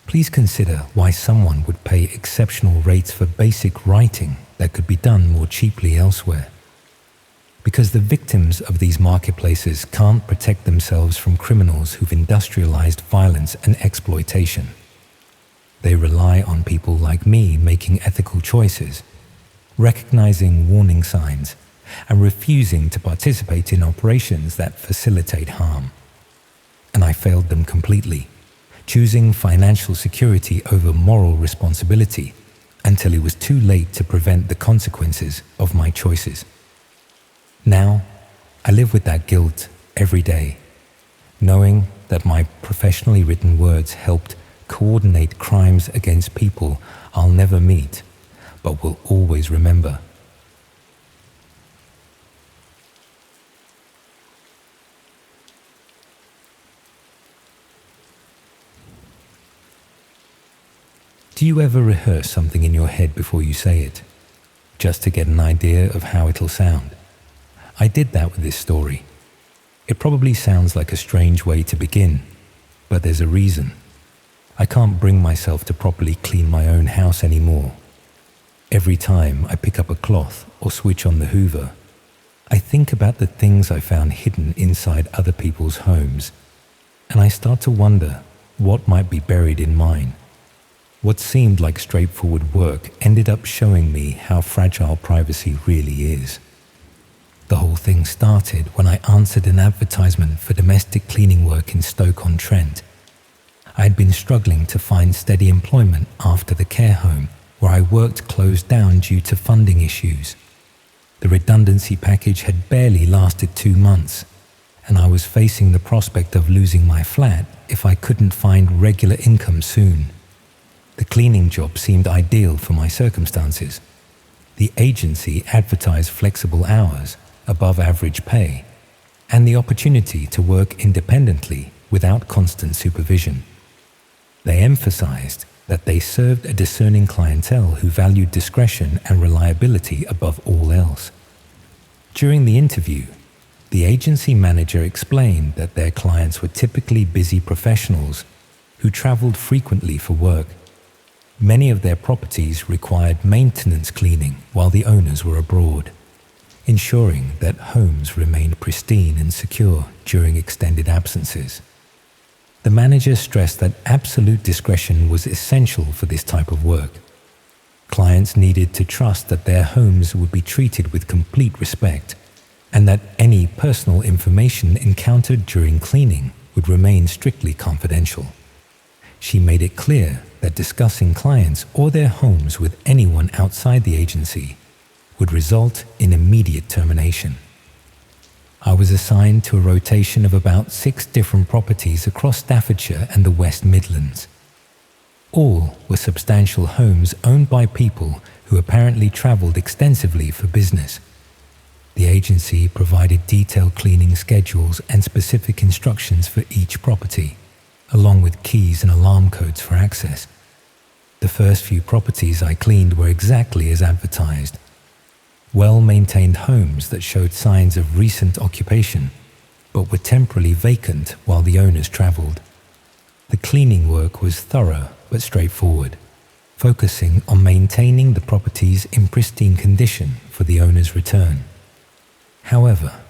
Please consider why someone would pay exceptional rates for basic writing that could be done more cheaply elsewhere. Because the victims of these marketplaces can't protect themselves from criminals who've industrialized violence and exploitation. They rely on people like me making ethical choices, recognizing warning signs, and refusing to participate in operations that facilitate harm. And I failed them completely, choosing financial security over moral responsibility until it was too late to prevent the consequences of my choices. Now, I live with that guilt every day, knowing that my professionally written words helped coordinate crimes against people I'll never meet, but will always remember. Do you ever rehearse something in your head before you say it, just to get an idea of how it'll sound? I did that with this story. It probably sounds like a strange way to begin, but there's a reason. I can't bring myself to properly clean my own house anymore. Every time I pick up a cloth or switch on the Hoover, I think about the things I found hidden inside other people's homes, and I start to wonder what might be buried in mine. What seemed like straightforward work ended up showing me how fragile privacy really is. The whole thing started when I answered an advertisement for domestic cleaning work in Stoke-on-Trent. I had been struggling to find steady employment after the care home where I worked closed down due to funding issues. The redundancy package had barely lasted 2 months, and I was facing the prospect of losing my flat if I couldn't find regular income soon. The cleaning job seemed ideal for my circumstances. The agency advertised flexible hours, above average pay, and the opportunity to work independently without constant supervision. They emphasized that they served a discerning clientele who valued discretion and reliability above all else. During the interview, the agency manager explained that their clients were typically busy professionals who traveled frequently for work. Many of their properties required maintenance cleaning while the owners were abroad, ensuring that homes remained pristine and secure during extended absences. The manager stressed that absolute discretion was essential for this type of work. Clients needed to trust that their homes would be treated with complete respect, and that any personal information encountered during cleaning would remain strictly confidential. She made it clear that discussing clients or their homes with anyone outside the agency would result in immediate termination. I was assigned to a rotation of about 6 different properties across Staffordshire and the West Midlands. All were substantial homes owned by people who apparently travelled extensively for business. The agency provided detailed cleaning schedules and specific instructions for each property, along with keys and alarm codes for access. The first few properties I cleaned were exactly as advertised. Well-maintained homes that showed signs of recent occupation, but were temporarily vacant while the owners travelled. The cleaning work was thorough but straightforward, focusing on maintaining the properties in pristine condition for the owner's return. However,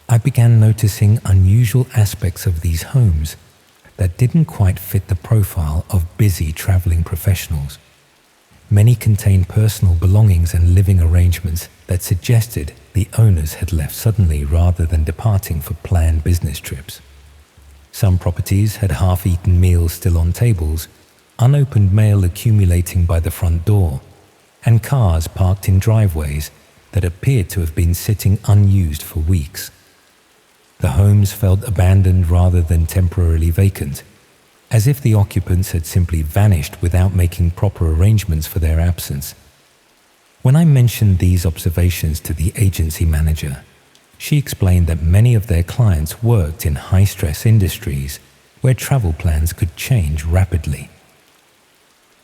I began noticing unusual aspects of these homes that didn't quite fit the profile of busy traveling professionals. Many contained personal belongings and living arrangements that suggested the owners had left suddenly rather than departing for planned business trips. Some properties had half-eaten meals still on tables, unopened mail accumulating by the front door, and cars parked in driveways that appeared to have been sitting unused for weeks. The homes felt abandoned rather than temporarily vacant, as if the occupants had simply vanished without making proper arrangements for their absence. When I mentioned these observations to the agency manager, she explained that many of their clients worked in high-stress industries where travel plans could change rapidly.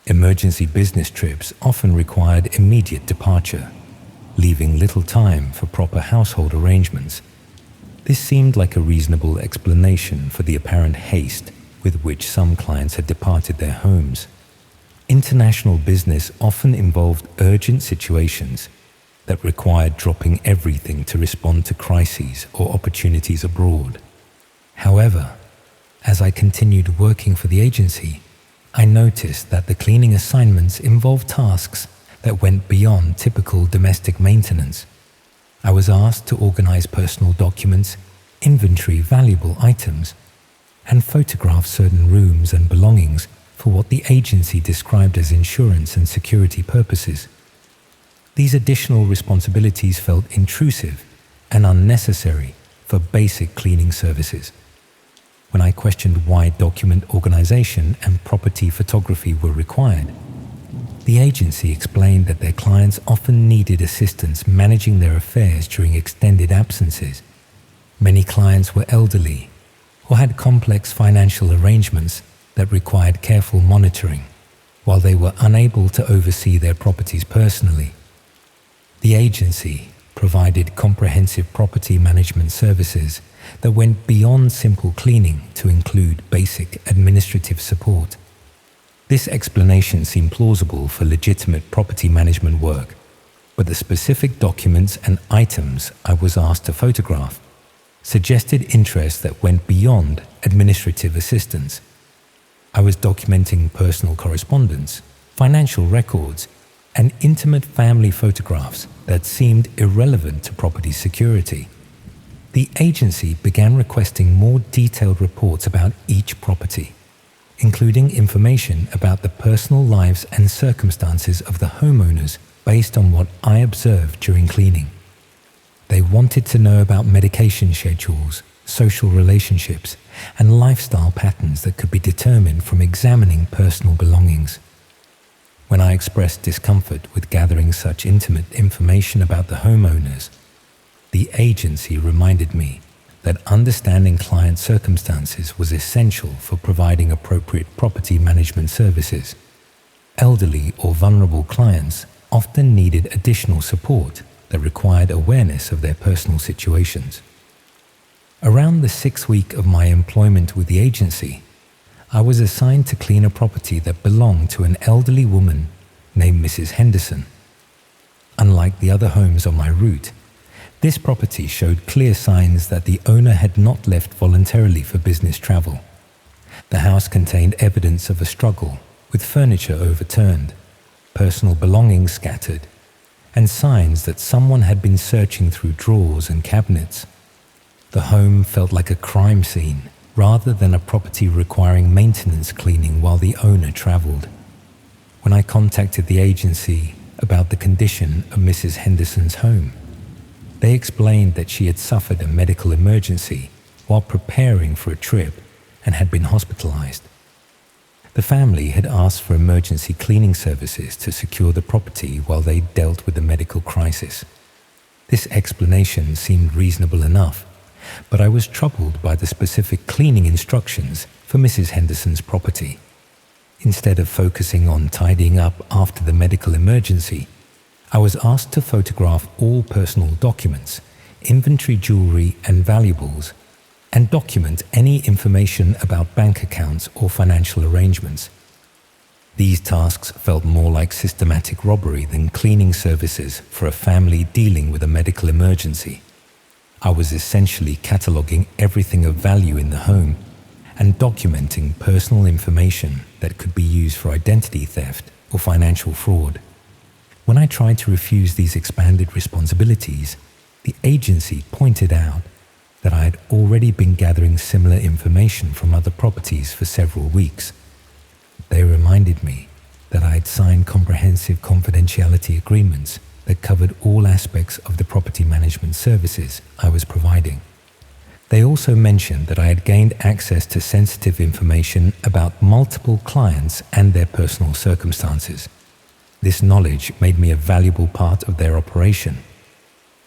Emergency business trips often required immediate departure, leaving little time for proper household arrangements. This seemed like a reasonable explanation for the apparent haste with which some clients had departed their homes. International business often involved urgent situations that required dropping everything to respond to crises or opportunities abroad. However, as I continued working for the agency, I noticed that the cleaning assignments involved tasks that went beyond typical domestic maintenance. I was asked to organize personal documents, inventory valuable items, and photograph certain rooms and belongings for what the agency described as insurance and security purposes. These additional responsibilities felt intrusive and unnecessary for basic cleaning services. When I questioned why document organization and property photography were required, the agency explained that their clients often needed assistance managing their affairs during extended absences. Many clients were elderly or had complex financial arrangements that required careful monitoring, while they were unable to oversee their properties personally. The agency provided comprehensive property management services that went beyond simple cleaning to include basic administrative support. This explanation seemed plausible for legitimate property management work, but the specific documents and items I was asked to photograph suggested interests that went beyond administrative assistance. I was documenting personal correspondence, financial records, and intimate family photographs that seemed irrelevant to property security. The agency began requesting more detailed reports about each property, including information about the personal lives and circumstances of the homeowners based on what I observed during cleaning. They wanted to know about medication schedules, social relationships, and lifestyle patterns that could be determined from examining personal belongings. When I expressed discomfort with gathering such intimate information about the homeowners, the agency reminded me that understanding client circumstances was essential for providing appropriate property management services. Elderly or vulnerable clients often needed additional support that required awareness of their personal situations. Around the 6th week of my employment with the agency, I was assigned to clean a property that belonged to an elderly woman named Mrs. Henderson. Unlike the other homes on my route, this property showed clear signs that the owner had not left voluntarily for business travel. The house contained evidence of a struggle, with furniture overturned, personal belongings scattered, and signs that someone had been searching through drawers and cabinets. The home felt like a crime scene, rather than a property requiring maintenance cleaning while the owner traveled. When I contacted the agency, about the condition of Mrs. Henderson's home. They explained that she had suffered a medical emergency while preparing for a trip and had been hospitalized. The family had asked for emergency cleaning services to secure the property while they dealt with the medical crisis. This explanation seemed reasonable enough, but I was troubled by the specific cleaning instructions for Mrs. Henderson's property. Instead of focusing on tidying up after the medical emergency, I was asked to photograph all personal documents, inventory jewelry and valuables, and document any information about bank accounts or financial arrangements. These tasks felt more like systematic robbery than cleaning services for a family dealing with a medical emergency. I was essentially cataloging everything of value in the home and documenting personal information that could be used for identity theft or financial fraud. When I tried to refuse these expanded responsibilities, the agency pointed out that I had already been gathering similar information from other properties for several weeks. They reminded me that I had signed comprehensive confidentiality agreements that covered all aspects of the property management services I was providing. They also mentioned that I had gained access to sensitive information about multiple clients and their personal circumstances. This knowledge made me a valuable part of their operation,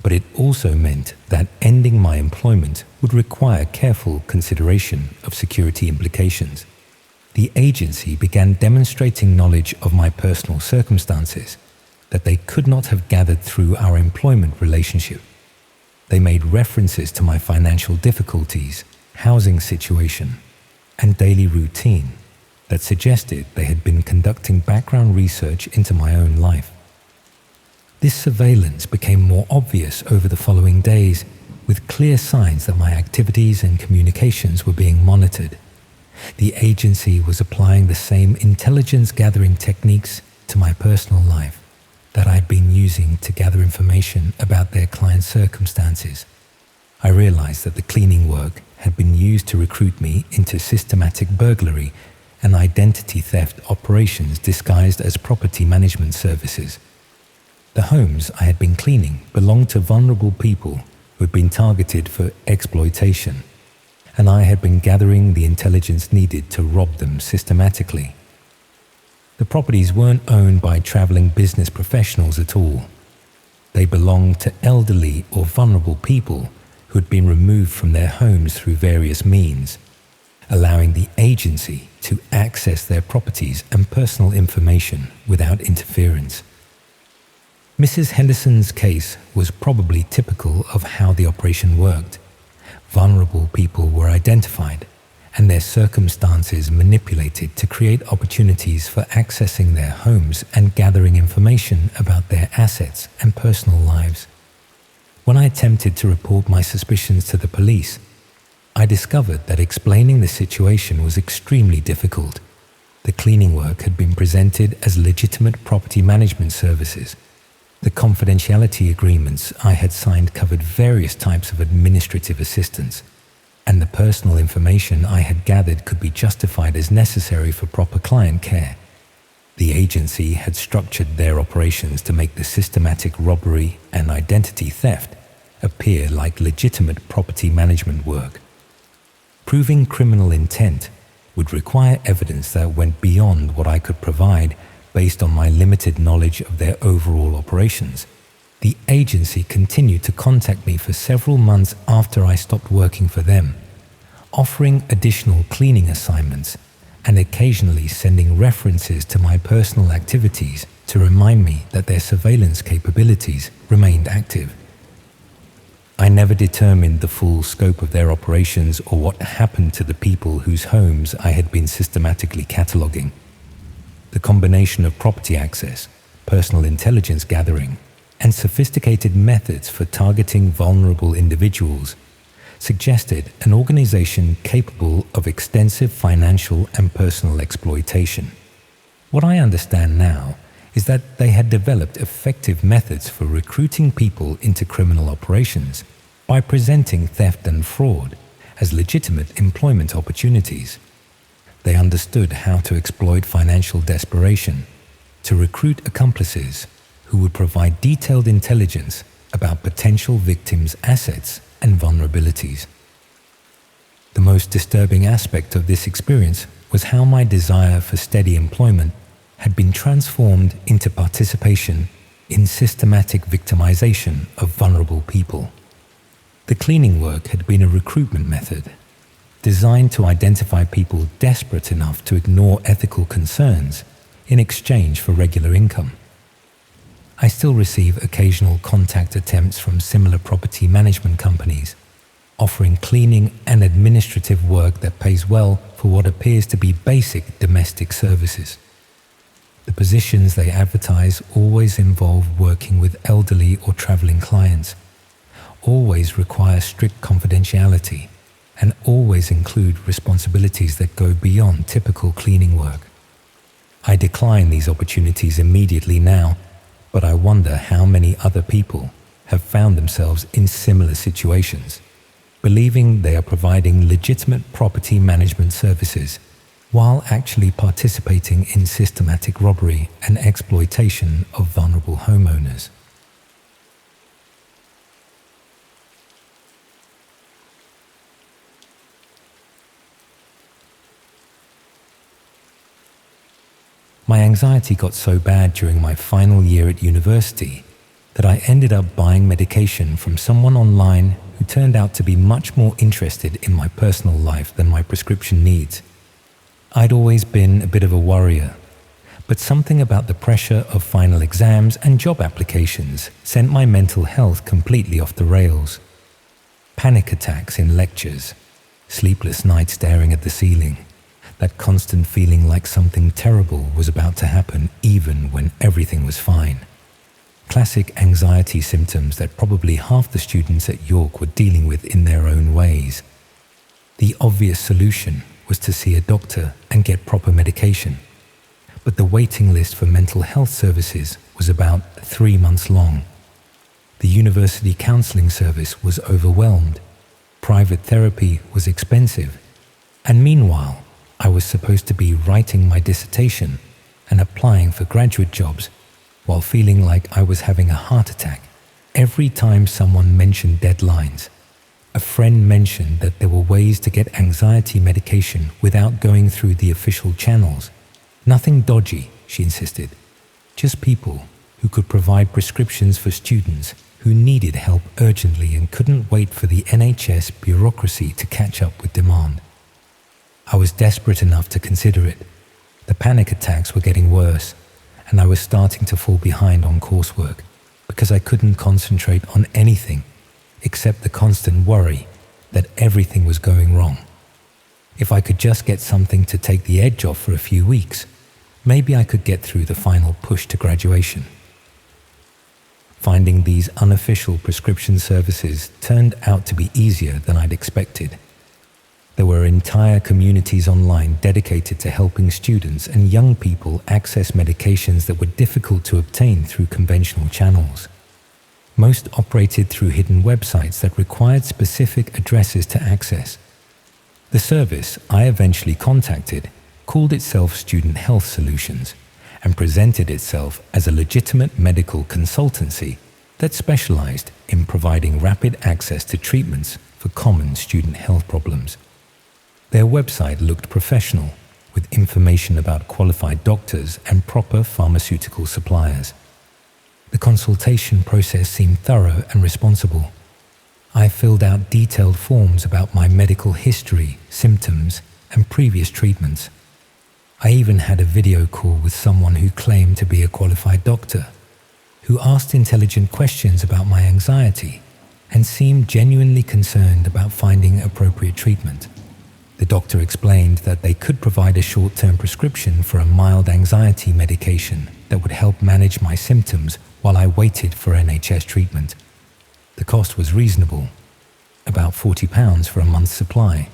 but it also meant that ending my employment would require careful consideration of security implications. The agency began demonstrating knowledge of my personal circumstances that they could not have gathered through our employment relationship. They made references to my financial difficulties, housing situation, and daily routine that suggested they had been conducting background research into my own life. This surveillance became more obvious over the following days, with clear signs that my activities and communications were being monitored. The agency was applying the same intelligence-gathering techniques to my personal life that I had been using to gather information about their clients' circumstances. I realized that the cleaning work had been used to recruit me into systematic burglary and identity theft operations disguised as property management services. The homes I had been cleaning belonged to vulnerable people who had been targeted for exploitation, and I had been gathering the intelligence needed to rob them systematically. The properties weren't owned by traveling business professionals at all. They belonged to elderly or vulnerable people who had been removed from their homes through various means, allowing the agency to access their properties and personal information without interference. Mrs. Henderson's case was probably typical of how the operation worked. Vulnerable people were identified and their circumstances manipulated to create opportunities for accessing their homes and gathering information about their assets and personal lives. When I attempted to report my suspicions to the police, I discovered that explaining the situation was extremely difficult. The cleaning work had been presented as legitimate property management services. The confidentiality agreements I had signed covered various types of administrative assistance, and the personal information I had gathered could be justified as necessary for proper client care. The agency had structured their operations to make the systematic robbery and identity theft appear like legitimate property management work. Proving criminal intent would require evidence that went beyond what I could provide based on my limited knowledge of their overall operations. The agency continued to contact me for several months after I stopped working for them, offering additional cleaning assignments and occasionally sending references to my personal activities to remind me that their surveillance capabilities remained active. I never determined the full scope of their operations or what happened to the people whose homes I had been systematically cataloging. The combination of property access, personal intelligence gathering, and sophisticated methods for targeting vulnerable individuals suggested an organization capable of extensive financial and personal exploitation. What I understand now is that they had developed effective methods for recruiting people into criminal operations by presenting theft and fraud as legitimate employment opportunities. They understood how to exploit financial desperation to recruit accomplices who would provide detailed intelligence about potential victims' assets and vulnerabilities. The most disturbing aspect of this experience was how my desire for steady employment had been transformed into participation in systematic victimization of vulnerable people. The cleaning work had been a recruitment method designed to identify people desperate enough to ignore ethical concerns in exchange for regular income. I still receive occasional contact attempts from similar property management companies, offering cleaning and administrative work that pays well for what appears to be basic domestic services. The positions they advertise always involve working with elderly or traveling clients, always require strict confidentiality, and always include responsibilities that go beyond typical cleaning work. I decline these opportunities immediately now, but I wonder how many other people have found themselves in similar situations, believing they are providing legitimate property management services while actually participating in systematic robbery and exploitation of vulnerable homeowners. My anxiety got so bad during my final year at university that I ended up buying medication from someone online who turned out to be much more interested in my personal life than my prescription needs. I'd always been a bit of a worrier, but something about the pressure of final exams and job applications sent my mental health completely off the rails. Panic attacks in lectures, sleepless nights staring at the ceiling, that constant feeling like something terrible was about to happen even when everything was fine. Classic anxiety symptoms that probably half the students at York were dealing with in their own ways. The obvious solution was to see a doctor and get proper medication, but the waiting list for mental health services was about 3 months long. The university counseling service was overwhelmed, private therapy was expensive, and meanwhile, I was supposed to be writing my dissertation and applying for graduate jobs while feeling like I was having a heart attack every time someone mentioned deadlines. A friend mentioned that there were ways to get anxiety medication without going through the official channels. Nothing dodgy, she insisted. Just people who could provide prescriptions for students who needed help urgently and couldn't wait for the NHS bureaucracy to catch up with demand. I was desperate enough to consider it. The panic attacks were getting worse, and I was starting to fall behind on coursework because I couldn't concentrate on anything except the constant worry that everything was going wrong. If I could just get something to take the edge off for a few weeks, maybe I could get through the final push to graduation. Finding these unofficial prescription services turned out to be easier than I'd expected. There were entire communities online dedicated to helping students and young people access medications that were difficult to obtain through conventional channels. Most operated through hidden websites that required specific addresses to access. The service I eventually contacted called itself Student Health Solutions and presented itself as a legitimate medical consultancy that specialized in providing rapid access to treatments for common student health problems. Their website looked professional, with information about qualified doctors and proper pharmaceutical suppliers. The consultation process seemed thorough and responsible. I filled out detailed forms about my medical history, symptoms, and previous treatments. I even had a video call with someone who claimed to be a qualified doctor, who asked intelligent questions about my anxiety and seemed genuinely concerned about finding appropriate treatment. The doctor explained that they could provide a short-term prescription for a mild anxiety medication that would help manage my symptoms while I waited for NHS treatment. The cost was reasonable, about £40 for a month's supply,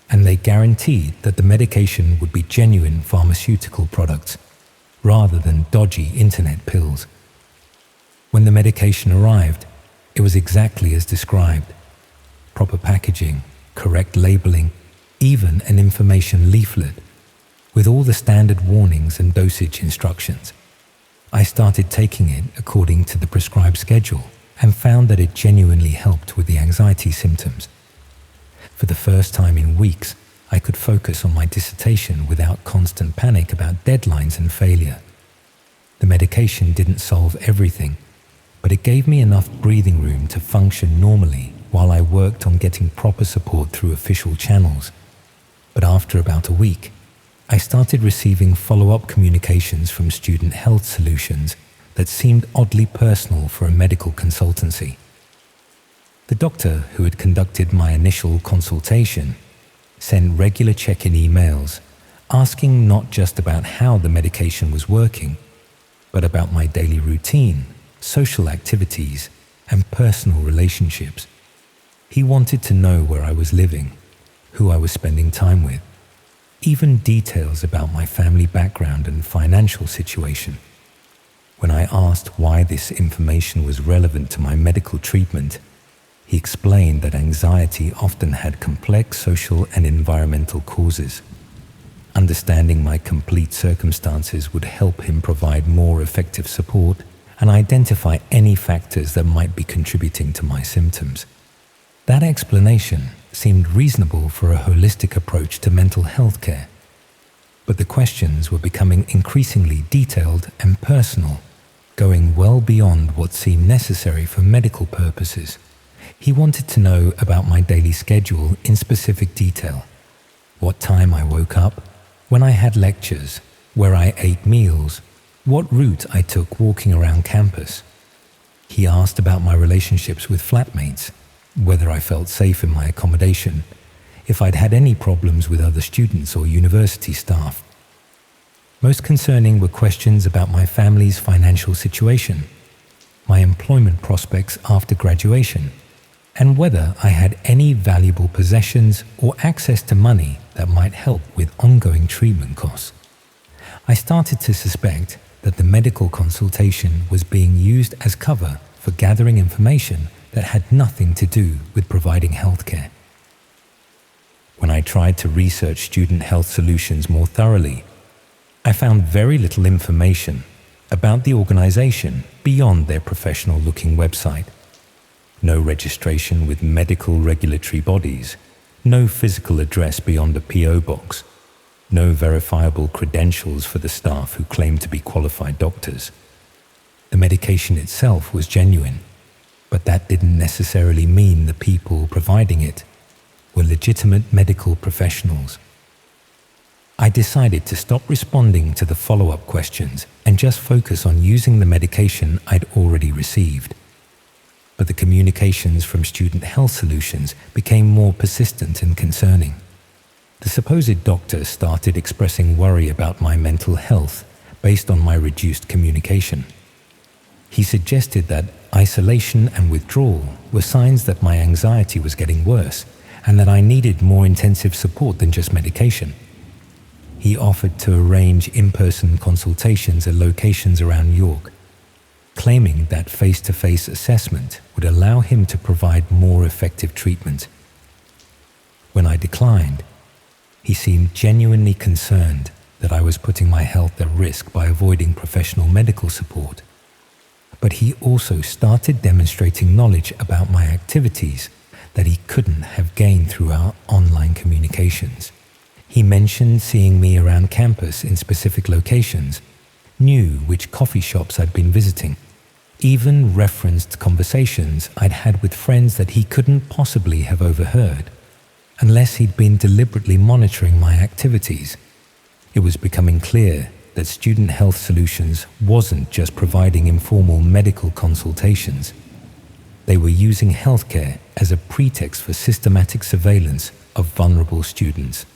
and they guaranteed that the medication would be genuine pharmaceutical products rather than dodgy internet pills. When the medication arrived, it was exactly as described. Proper packaging, correct labeling, even an information leaflet with all the standard warnings and dosage instructions. I started taking it according to the prescribed schedule and found that it genuinely helped with the anxiety symptoms. For the first time in weeks, I could focus on my dissertation without constant panic about deadlines and failure. The medication didn't solve everything, but it gave me enough breathing room to function normally while I worked on getting proper support through official channels. But after about a week, I started receiving follow-up communications from Student Health Solutions that seemed oddly personal for a medical consultancy. The doctor who had conducted my initial consultation sent regular check-in emails asking not just about how the medication was working, but about my daily routine, social activities, and personal relationships. He wanted to know where I was living, who I was spending time with, even details about my family background and financial situation. When I asked why this information was relevant to my medical treatment, he explained that anxiety often had complex social and environmental causes. Understanding my complete circumstances would help him provide more effective support and identify any factors that might be contributing to my symptoms. That explanation seemed reasonable for a holistic approach to mental health care, but the questions were becoming increasingly detailed and personal, going well beyond what seemed necessary for medical purposes. He wanted to know about my daily schedule in specific detail, what time I woke up, when I had lectures, where I ate meals, what route I took walking around campus. He asked about my relationships with flatmates, whether I felt safe in my accommodation, if I'd had any problems with other students or university staff. Most concerning were questions about my family's financial situation, my employment prospects after graduation, and whether I had any valuable possessions or access to money that might help with ongoing treatment costs. I started to suspect that the medical consultation was being used as cover for gathering information that had nothing to do with providing healthcare. When I tried to research Student Health Solutions more thoroughly, I found very little information about the organization beyond their professional-looking website. No registration with medical regulatory bodies, no physical address beyond a PO box, no verifiable credentials for the staff who claimed to be qualified doctors. The medication itself was genuine, but that didn't necessarily mean the people providing it were legitimate medical professionals. I decided to stop responding to the follow-up questions and just focus on using the medication I'd already received. But the communications from Student Health Solutions became more persistent and concerning. The supposed doctor started expressing worry about my mental health based on my reduced communication. He suggested that isolation and withdrawal were signs that my anxiety was getting worse and that I needed more intensive support than just medication. He offered to arrange in-person consultations at locations around York, claiming that face-to-face assessment would allow him to provide more effective treatment. When I declined, he seemed genuinely concerned that I was putting my health at risk by avoiding professional medical support. But he also started demonstrating knowledge about my activities that he couldn't have gained through our online communications. He mentioned seeing me around campus in specific locations, knew which coffee shops I'd been visiting, even referenced conversations I'd had with friends that he couldn't possibly have overheard, unless he'd been deliberately monitoring my activities. It was becoming clear that Student Health Solutions wasn't just providing informal medical consultations. They were using healthcare as a pretext for systematic surveillance of vulnerable students.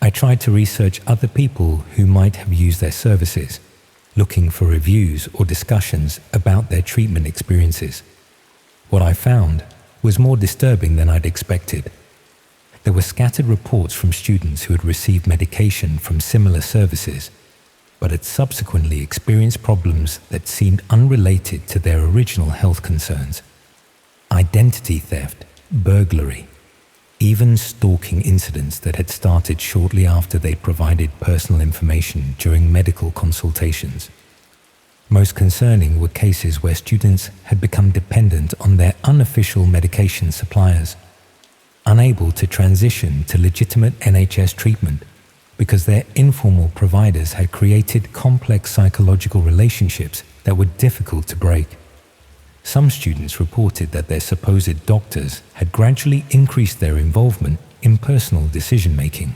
I tried to research other people who might have used their services, looking for reviews or discussions about their treatment experiences. What I found was more disturbing than I'd expected. There were scattered reports from students who had received medication from similar services, but had subsequently experienced problems that seemed unrelated to their original health concerns. Identity theft, burglary, even stalking incidents that had started shortly after they provided personal information during medical consultations. Most concerning were cases where students had become dependent on their unofficial medication suppliers, unable to transition to legitimate NHS treatment because their informal providers had created complex psychological relationships that were difficult to break. Some students reported that their supposed doctors had gradually increased their involvement in personal decision-making,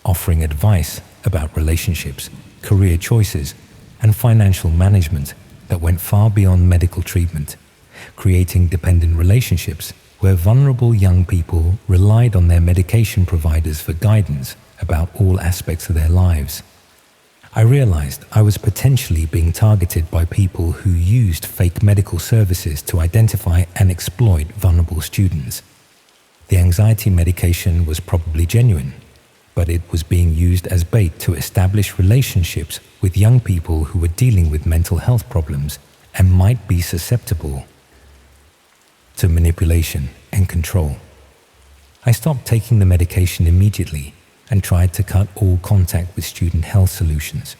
offering advice about relationships, career choices, and financial management that went far beyond medical treatment, creating dependent relationships where vulnerable young people relied on their medication providers for guidance about all aspects of their lives. I realized I was potentially being targeted by people who used fake medical services to identify and exploit vulnerable students. The anxiety medication was probably genuine, but it was being used as bait to establish relationships with young people who were dealing with mental health problems and might be susceptible to manipulation and control. I stopped taking the medication immediately and tried to cut all contact with Student Health Solutions.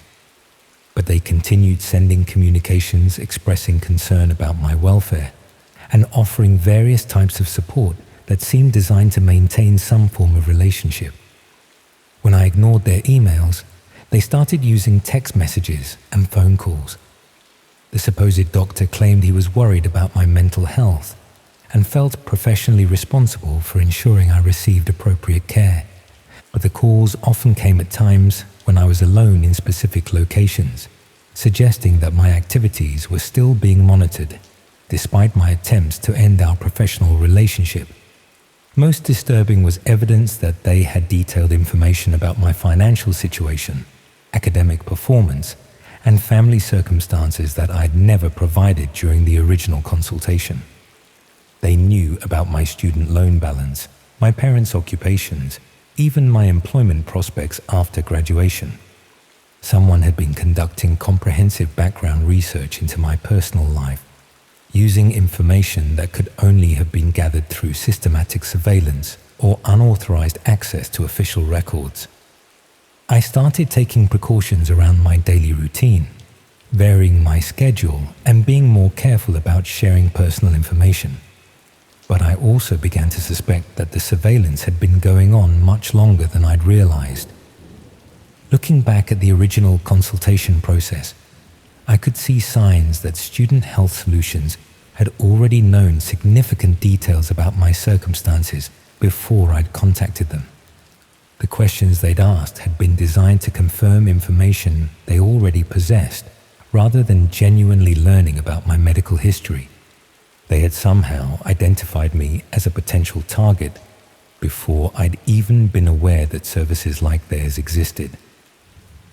But they continued sending communications expressing concern about my welfare and offering various types of support that seemed designed to maintain some form of relationship. When I ignored their emails, they started using text messages and phone calls. The supposed doctor claimed he was worried about my mental health and felt professionally responsible for ensuring I received appropriate care. But the calls often came at times when I was alone in specific locations, suggesting that my activities were still being monitored, despite my attempts to end our professional relationship. Most disturbing was evidence that they had detailed information about my financial situation, academic performance, and family circumstances that I had never provided during the original consultation. They knew about my student loan balance, my parents' occupations, even my employment prospects after graduation. Someone had been conducting comprehensive background research into my personal life, using information that could only have been gathered through systematic surveillance or unauthorized access to official records. I started taking precautions around my daily routine, varying my schedule and being more careful about sharing personal information. But I also began to suspect that the surveillance had been going on much longer than I'd realized. Looking back at the original consultation process, I could see signs that Student Health Solutions had already known significant details about my circumstances before I'd contacted them. The questions they'd asked had been designed to confirm information they already possessed, rather than genuinely learning about my medical history. They had somehow identified me as a potential target before I'd even been aware that services like theirs existed.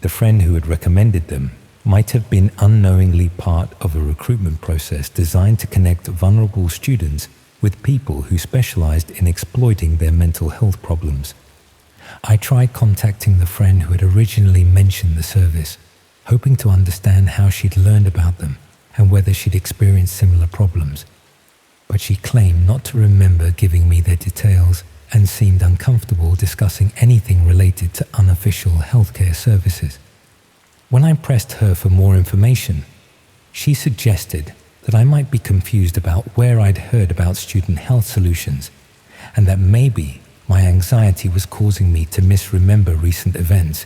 The friend who had recommended them might have been unknowingly part of a recruitment process designed to connect vulnerable students with people who specialized in exploiting their mental health problems. I tried contacting the friend who had originally mentioned the service, hoping to understand how she'd learned about them and whether she'd experienced similar problems. But she claimed not to remember giving me their details and seemed uncomfortable discussing anything related to unofficial healthcare services. When I pressed her for more information, she suggested that I might be confused about where I'd heard about Student Health Solutions and that maybe my anxiety was causing me to misremember recent events.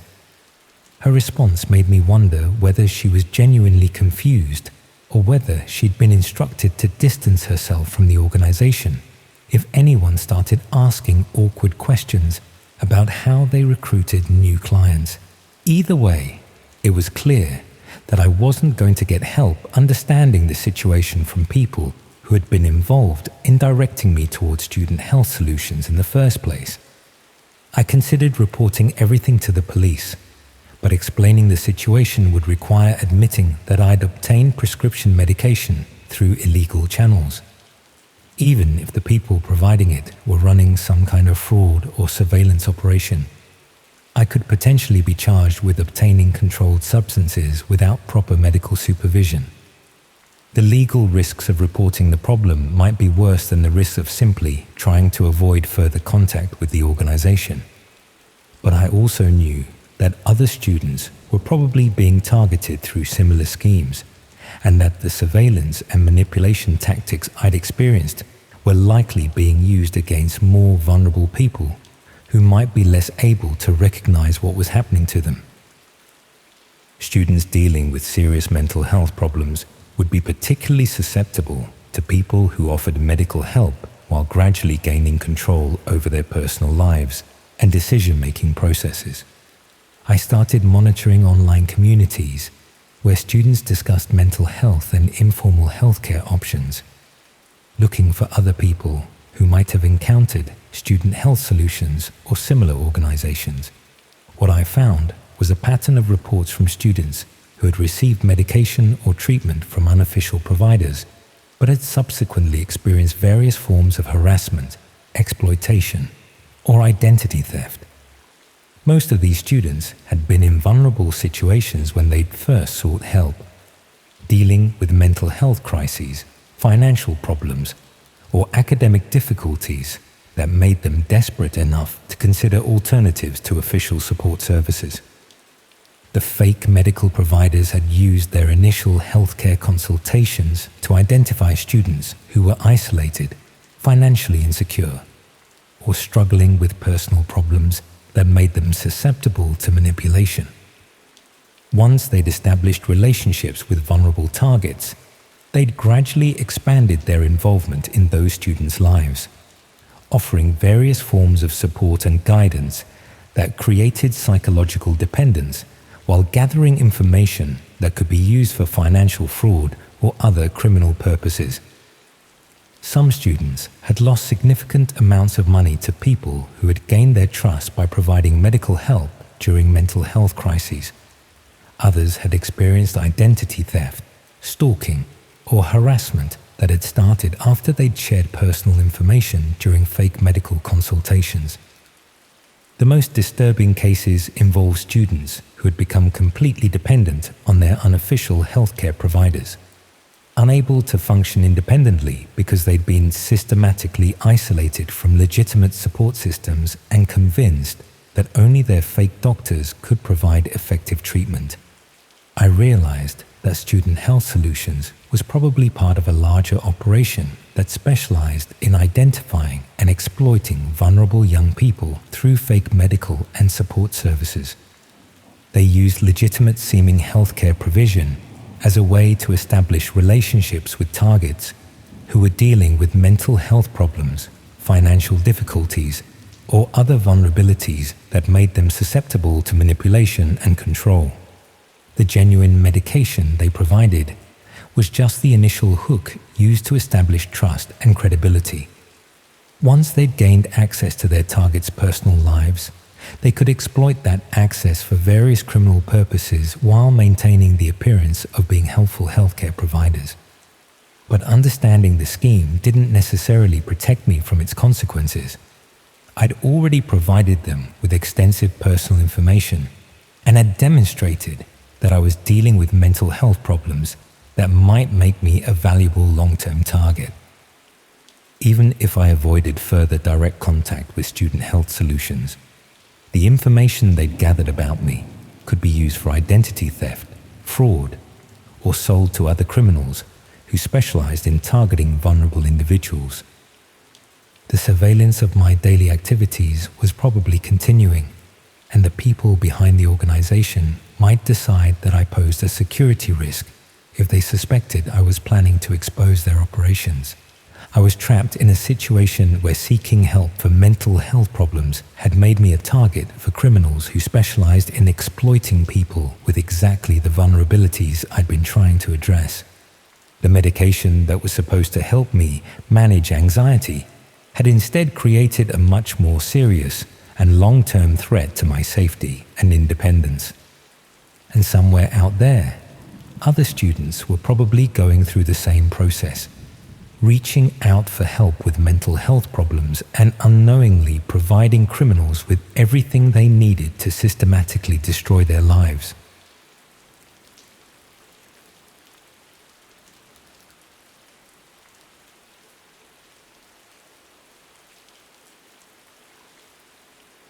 Her response made me wonder whether she was genuinely confused or whether she'd been instructed to distance herself from the organization if anyone started asking awkward questions about how they recruited new clients. Either way, it was clear that I wasn't going to get help understanding the situation from people who had been involved in directing me towards Student Health Solutions in the first place. I considered reporting everything to the police, but explaining the situation would require admitting that I'd obtained prescription medication through illegal channels. Even if the people providing it were running some kind of fraud or surveillance operation, I could potentially be charged with obtaining controlled substances without proper medical supervision. The legal risks of reporting the problem might be worse than the risks of simply trying to avoid further contact with the organization. But I also knew that other students were probably being targeted through similar schemes, and that the surveillance and manipulation tactics I'd experienced were likely being used against more vulnerable people who might be less able to recognize what was happening to them. Students dealing with serious mental health problems would be particularly susceptible to people who offered medical help while gradually gaining control over their personal lives and decision-making processes. I started monitoring online communities where students discussed mental health and informal healthcare options, looking for other people who might have encountered student health solutions or similar organizations. What I found was a pattern of reports from students who had received medication or treatment from unofficial providers, but had subsequently experienced various forms of harassment, exploitation, or identity theft. Most of these students had been in vulnerable situations when they'd first sought help, dealing with mental health crises, financial problems, or academic difficulties that made them desperate enough to consider alternatives to official support services. The fake medical providers had used their initial healthcare consultations to identify students who were isolated, financially insecure, or struggling with personal problems that made them susceptible to manipulation. Once they'd established relationships with vulnerable targets, they'd gradually expanded their involvement in those students' lives, offering various forms of support and guidance that created psychological dependence while gathering information that could be used for financial fraud or other criminal purposes. Some students had lost significant amounts of money to people who had gained their trust by providing medical help during mental health crises. Others had experienced identity theft, stalking, or harassment that had started after they'd shared personal information during fake medical consultations. The most disturbing cases involve students who had become completely dependent on their unofficial healthcare providers, unable to function independently because they'd been systematically isolated from legitimate support systems and convinced that only their fake doctors could provide effective treatment. I realized that Student Health Solutions was probably part of a larger operation that specialized in identifying and exploiting vulnerable young people through fake medical and support services. They used legitimate-seeming healthcare provision as a way to establish relationships with targets who were dealing with mental health problems, financial difficulties, or other vulnerabilities that made them susceptible to manipulation and control. The genuine medication they provided was just the initial hook used to establish trust and credibility. Once they'd gained access to their targets' personal lives, they could exploit that access for various criminal purposes while maintaining the appearance of being helpful healthcare providers. But understanding the scheme didn't necessarily protect me from its consequences. I'd already provided them with extensive personal information and had demonstrated that I was dealing with mental health problems that might make me a valuable long-term target. Even if I avoided further direct contact with Student Health Solutions, the information they'd gathered about me could be used for identity theft, fraud, or sold to other criminals who specialized in targeting vulnerable individuals. The surveillance of my daily activities was probably continuing, and the people behind the organization might decide that I posed a security risk if they suspected I was planning to expose their operations. I was trapped in a situation where seeking help for mental health problems had made me a target for criminals who specialized in exploiting people with exactly the vulnerabilities I'd been trying to address. The medication that was supposed to help me manage anxiety had instead created a much more serious and long-term threat to my safety and independence. And somewhere out there, other students were probably going through the same process, reaching out for help with mental health problems and unknowingly providing criminals with everything they needed to systematically destroy their lives.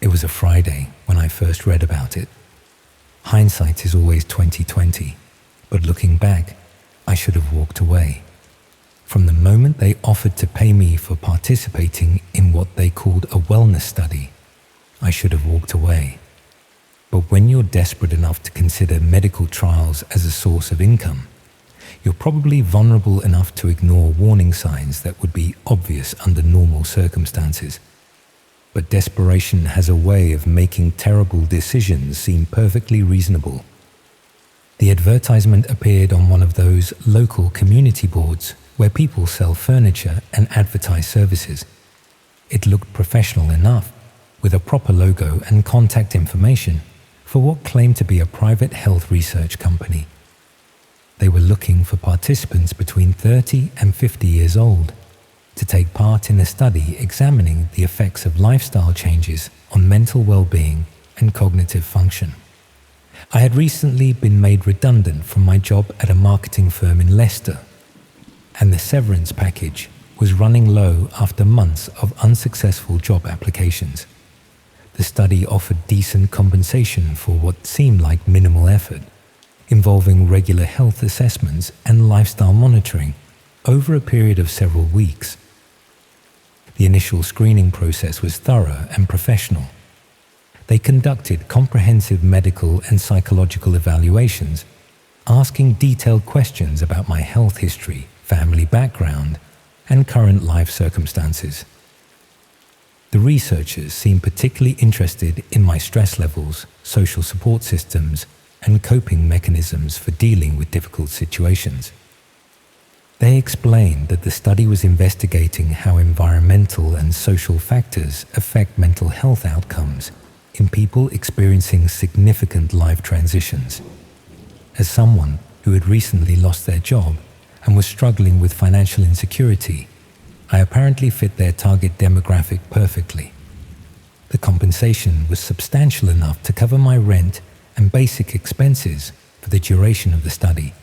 It was a Friday when I first read about it, Hindsight is always 20/20, but looking back, I should have walked away. From the moment they offered to pay me for participating in what they called a wellness study, I should have walked away. But when you're desperate enough to consider medical trials as a source of income, you're probably vulnerable enough to ignore warning signs that would be obvious under normal circumstances. But desperation has a way of making terrible decisions seem perfectly reasonable. The advertisement appeared on one of those local community boards where people sell furniture and advertise services. It looked professional enough, with a proper logo and contact information for what claimed to be a private health research company. They were looking for participants between 30 and 50 years old to take part in a study examining the effects of lifestyle changes on mental well-being and cognitive function. I had recently been made redundant from my job at a marketing firm in Leicester, and the severance package was running low after months of unsuccessful job applications. The study offered decent compensation for what seemed like minimal effort, involving regular health assessments and lifestyle monitoring over a period of several weeks. The initial screening process was thorough and professional. They conducted comprehensive medical and psychological evaluations, asking detailed questions about my health history, family background, and current life circumstances. The researchers seemed particularly interested in my stress levels, social support systems, and coping mechanisms for dealing with difficult situations. They explained that the study was investigating how environmental and social factors affect mental health outcomes in people experiencing significant life transitions. As someone who had recently lost their job and was struggling with financial insecurity, I apparently fit their target demographic perfectly. The compensation was substantial enough to cover my rent and basic expenses for the duration of the study,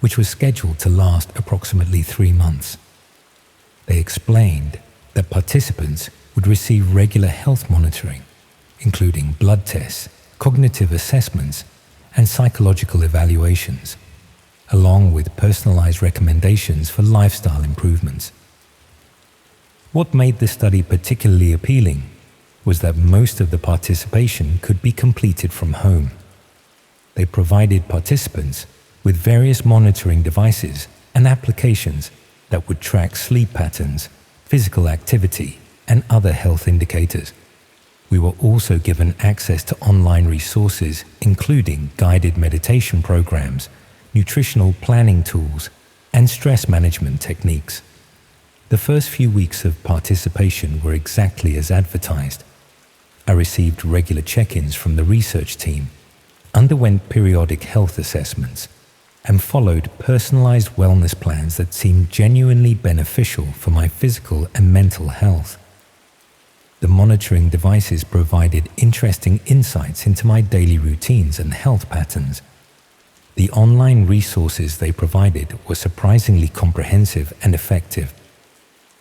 which was scheduled to last approximately 3 months. They explained that participants would receive regular health monitoring, including blood tests, cognitive assessments, and psychological evaluations, along with personalized recommendations for lifestyle improvements. What made the study particularly appealing was that most of the participation could be completed from home. They provided participants with various monitoring devices and applications that would track sleep patterns, physical activity, and other health indicators. We were also given access to online resources, including guided meditation programs, nutritional planning tools, and stress management techniques. The first few weeks of participation were exactly as advertised. I received regular check-ins from the research team, underwent periodic health assessments, and followed personalized wellness plans that seemed genuinely beneficial for my physical and mental health. The monitoring devices provided interesting insights into my daily routines and health patterns. The online resources they provided were surprisingly comprehensive and effective.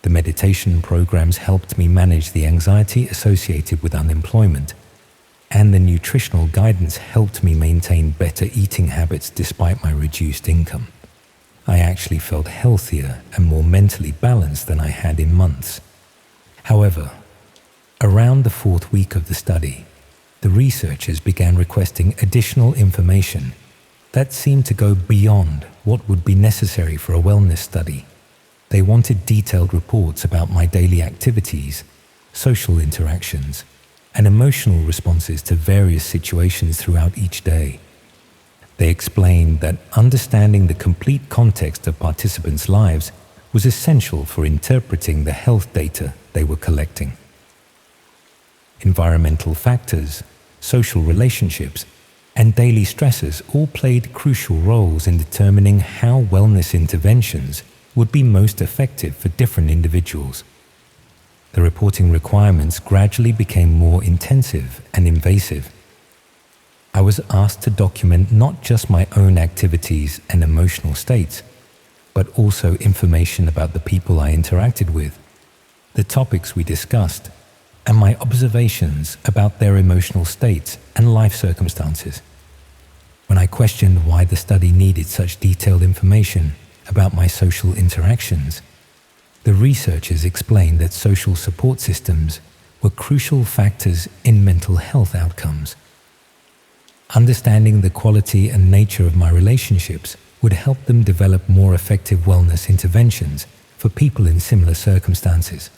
The meditation programs helped me manage the anxiety associated with unemployment, and the nutritional guidance helped me maintain better eating habits despite my reduced income. I actually felt healthier and more mentally balanced than I had in months. However, around the 4th week of the study, the researchers began requesting additional information that seemed to go beyond what would be necessary for a wellness study. They wanted detailed reports about my daily activities, social interactions, and emotional responses to various situations throughout each day. They explained that understanding the complete context of participants' lives was essential for interpreting the health data they were collecting. Environmental factors, social relationships, and daily stresses all played crucial roles in determining how wellness interventions would be most effective for different individuals. The reporting requirements gradually became more intensive and invasive. I was asked to document not just my own activities and emotional states, but also information about the people I interacted with, the topics we discussed, and my observations about their emotional states and life circumstances. When I questioned why the study needed such detailed information about my social interactions, the researchers explained that social support systems were crucial factors in mental health outcomes. Understanding the quality and nature of my relationships would help them develop more effective wellness interventions for people in similar circumstances.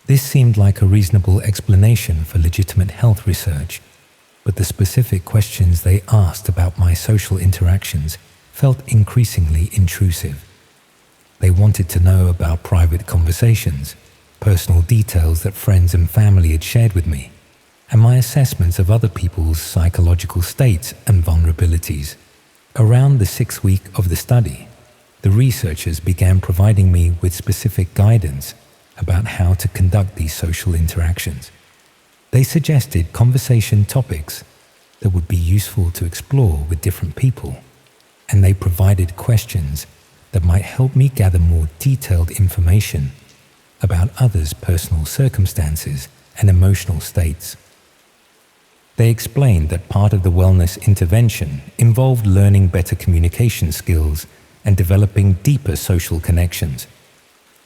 This seemed like a reasonable explanation for legitimate health research, but the specific questions they asked about my social interactions felt increasingly intrusive. They wanted to know about private conversations, personal details that friends and family had shared with me, and my assessments of other people's psychological states and vulnerabilities. Around the 6th week of the study, the researchers began providing me with specific guidance about how to conduct these social interactions. They suggested conversation topics that would be useful to explore with different people, and they provided questions that might help me gather more detailed information about others' personal circumstances and emotional states. They explained that part of the wellness intervention involved learning better communication skills and developing deeper social connections.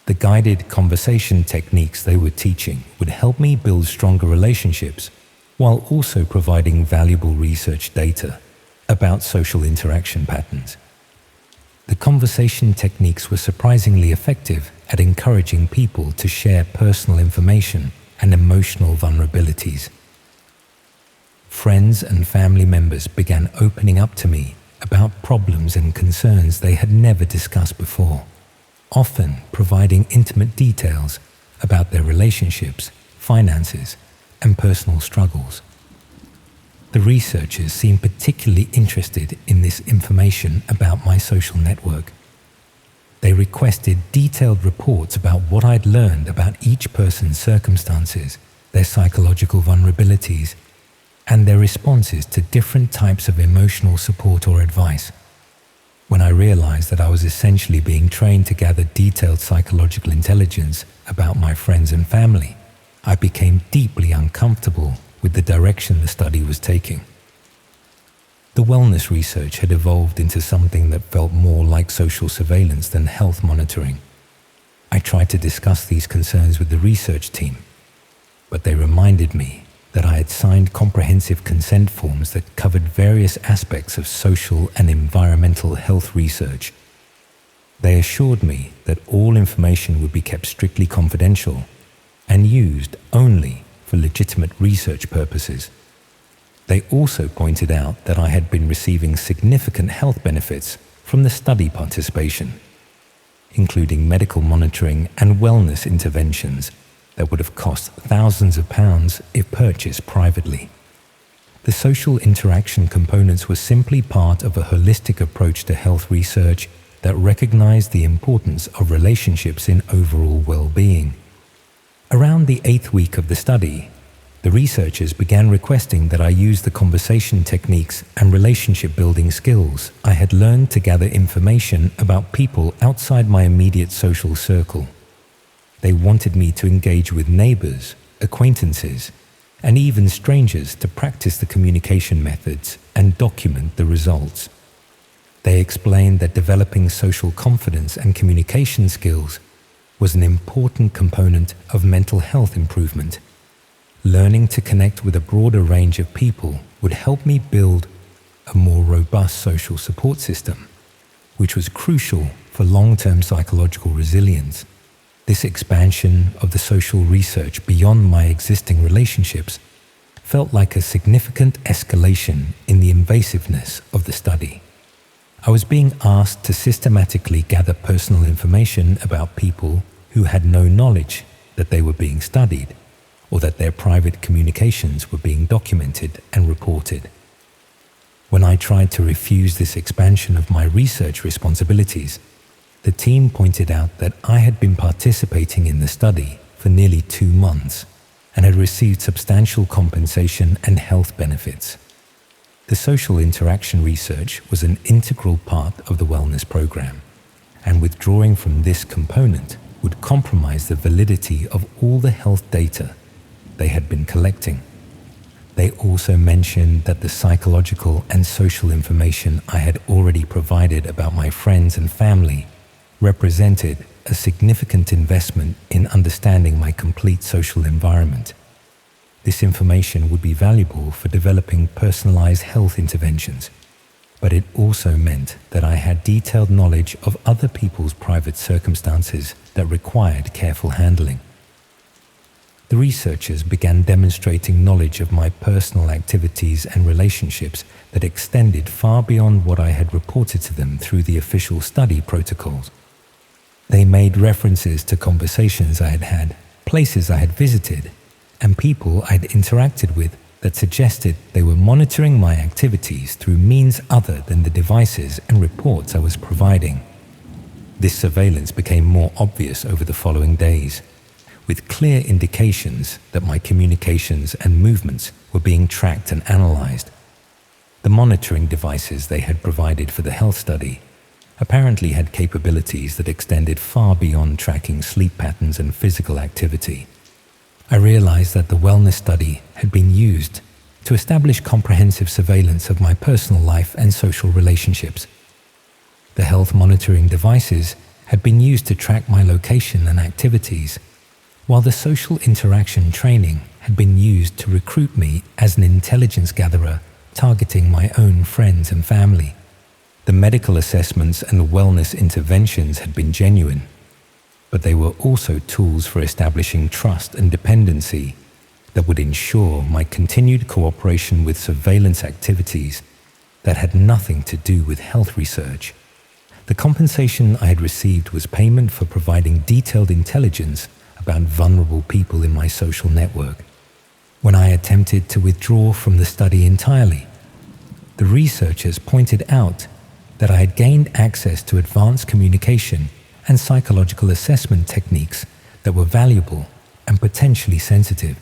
The guided conversation techniques they were teaching would help me build stronger relationships while also providing valuable research data about social interaction patterns. The conversation techniques were surprisingly effective at encouraging people to share personal information and emotional vulnerabilities. Friends and family members began opening up to me about problems and concerns they had never discussed before, often providing intimate details about their relationships, finances, and personal struggles. The researchers seemed particularly interested in this information about my social network. They requested detailed reports about what I'd learned about each person's circumstances, their psychological vulnerabilities, and their responses to different types of emotional support or advice. When I realized that I was essentially being trained to gather detailed psychological intelligence about my friends and family, I became deeply uncomfortable with the direction the study was taking. The wellness research had evolved into something that felt more like social surveillance than health monitoring. I tried to discuss these concerns with the research team, but they reminded me that I had signed comprehensive consent forms that covered various aspects of social and environmental health research. They assured me that all information would be kept strictly confidential and used only for legitimate research purposes. They also pointed out that I had been receiving significant health benefits from the study participation, including medical monitoring and wellness interventions that would have cost thousands of pounds if purchased privately. The social interaction components were simply part of a holistic approach to health research that recognized the importance of relationships in overall well-being. Around the 8th week of the study, the researchers began requesting that I use the conversation techniques and relationship-building skills I had learned to gather information about people outside my immediate social circle. They wanted me to engage with neighbors, acquaintances, and even strangers to practice the communication methods and document the results. They explained that developing social confidence and communication skills was an important component of mental health improvement. Learning to connect with a broader range of people would help me build a more robust social support system, which was crucial for long-term psychological resilience. This expansion of the social research beyond my existing relationships felt like a significant escalation in the invasiveness of the study. I was being asked to systematically gather personal information about people who had no knowledge that they were being studied or that their private communications were being documented and reported. When I tried to refuse this expansion of my research responsibilities, the team pointed out that I had been participating in the study for nearly 2 months and had received substantial compensation and health benefits. The social interaction research was an integral part of the wellness program, and withdrawing from this component would compromise the validity of all the health data they had been collecting. They also mentioned that the psychological and social information I had already provided about my friends and family represented a significant investment in understanding my complete social environment. This information would be valuable for developing personalized health interventions, but it also meant that I had detailed knowledge of other people's private circumstances that required careful handling. The researchers began demonstrating knowledge of my personal activities and relationships that extended far beyond what I had reported to them through the official study protocols. They made references to conversations I had had, places I had visited, and people I'd interacted with that suggested they were monitoring my activities through means other than the devices and reports I was providing. This surveillance became more obvious over the following days, with clear indications that my communications and movements were being tracked and analyzed. The monitoring devices they had provided for the health study apparently had capabilities that extended far beyond tracking sleep patterns and physical activity. I realized that the wellness study had been used to establish comprehensive surveillance of my personal life and social relationships. The health monitoring devices had been used to track my location and activities, while the social interaction training had been used to recruit me as an intelligence gatherer targeting my own friends and family. The medical assessments and wellness interventions had been genuine, but they were also tools for establishing trust and dependency that would ensure my continued cooperation with surveillance activities that had nothing to do with health research. The compensation I had received was payment for providing detailed intelligence about vulnerable people in my social network. When I attempted to withdraw from the study entirely, the researchers pointed out that I had gained access to advanced communication and psychological assessment techniques that were valuable and potentially sensitive.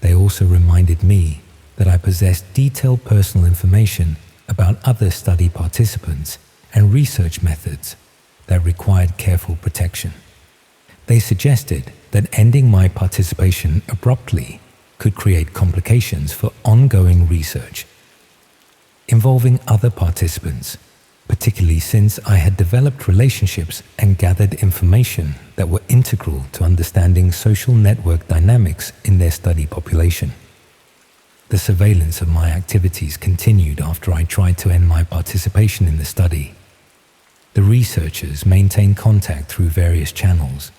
They also reminded me that I possessed detailed personal information about other study participants and research methods that required careful protection. They suggested that ending my participation abruptly could create complications for ongoing research involving other participants, particularly since I had developed relationships and gathered information that were integral to understanding social network dynamics in their study population. The surveillance of my activities continued after I tried to end my participation in the study. The researchers maintained contact through various channels,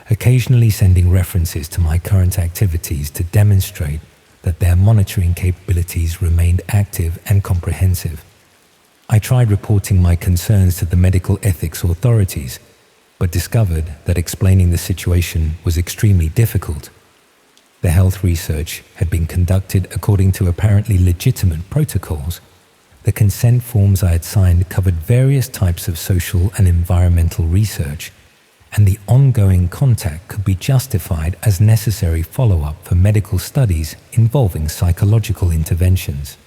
occasionally sending references to my current activities to demonstrate that their monitoring capabilities remained active and comprehensive. I tried reporting my concerns to the medical ethics authorities, but discovered that explaining the situation was extremely difficult. The health research had been conducted according to apparently legitimate protocols. The consent forms I had signed covered various types of social and environmental research, and the ongoing contact could be justified as necessary follow-up for medical studies involving psychological interventions.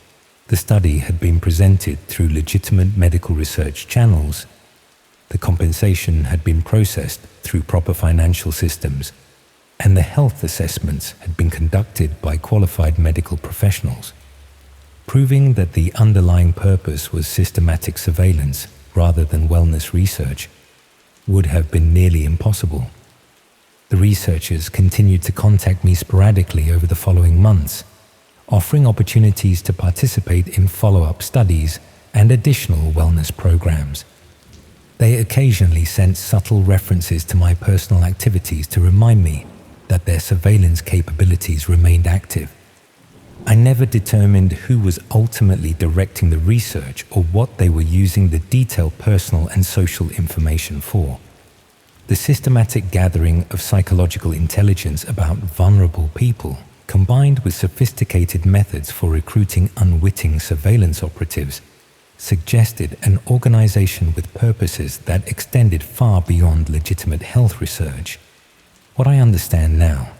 The study had been presented through legitimate medical research channels. The compensation had been processed through proper financial systems, and the health assessments had been conducted by qualified medical professionals. Proving that the underlying purpose was systematic surveillance rather than wellness research would have been nearly impossible. The researchers continued to contact me sporadically over the following months, offering opportunities to participate in follow-up studies and additional wellness programs. They occasionally sent subtle references to my personal activities to remind me that their surveillance capabilities remained active. I never determined who was ultimately directing the research or what they were using the detailed personal and social information for. The systematic gathering of psychological intelligence about vulnerable people, combined with sophisticated methods for recruiting unwitting surveillance operatives, suggested an organization with purposes that extended far beyond legitimate health research. What I understand now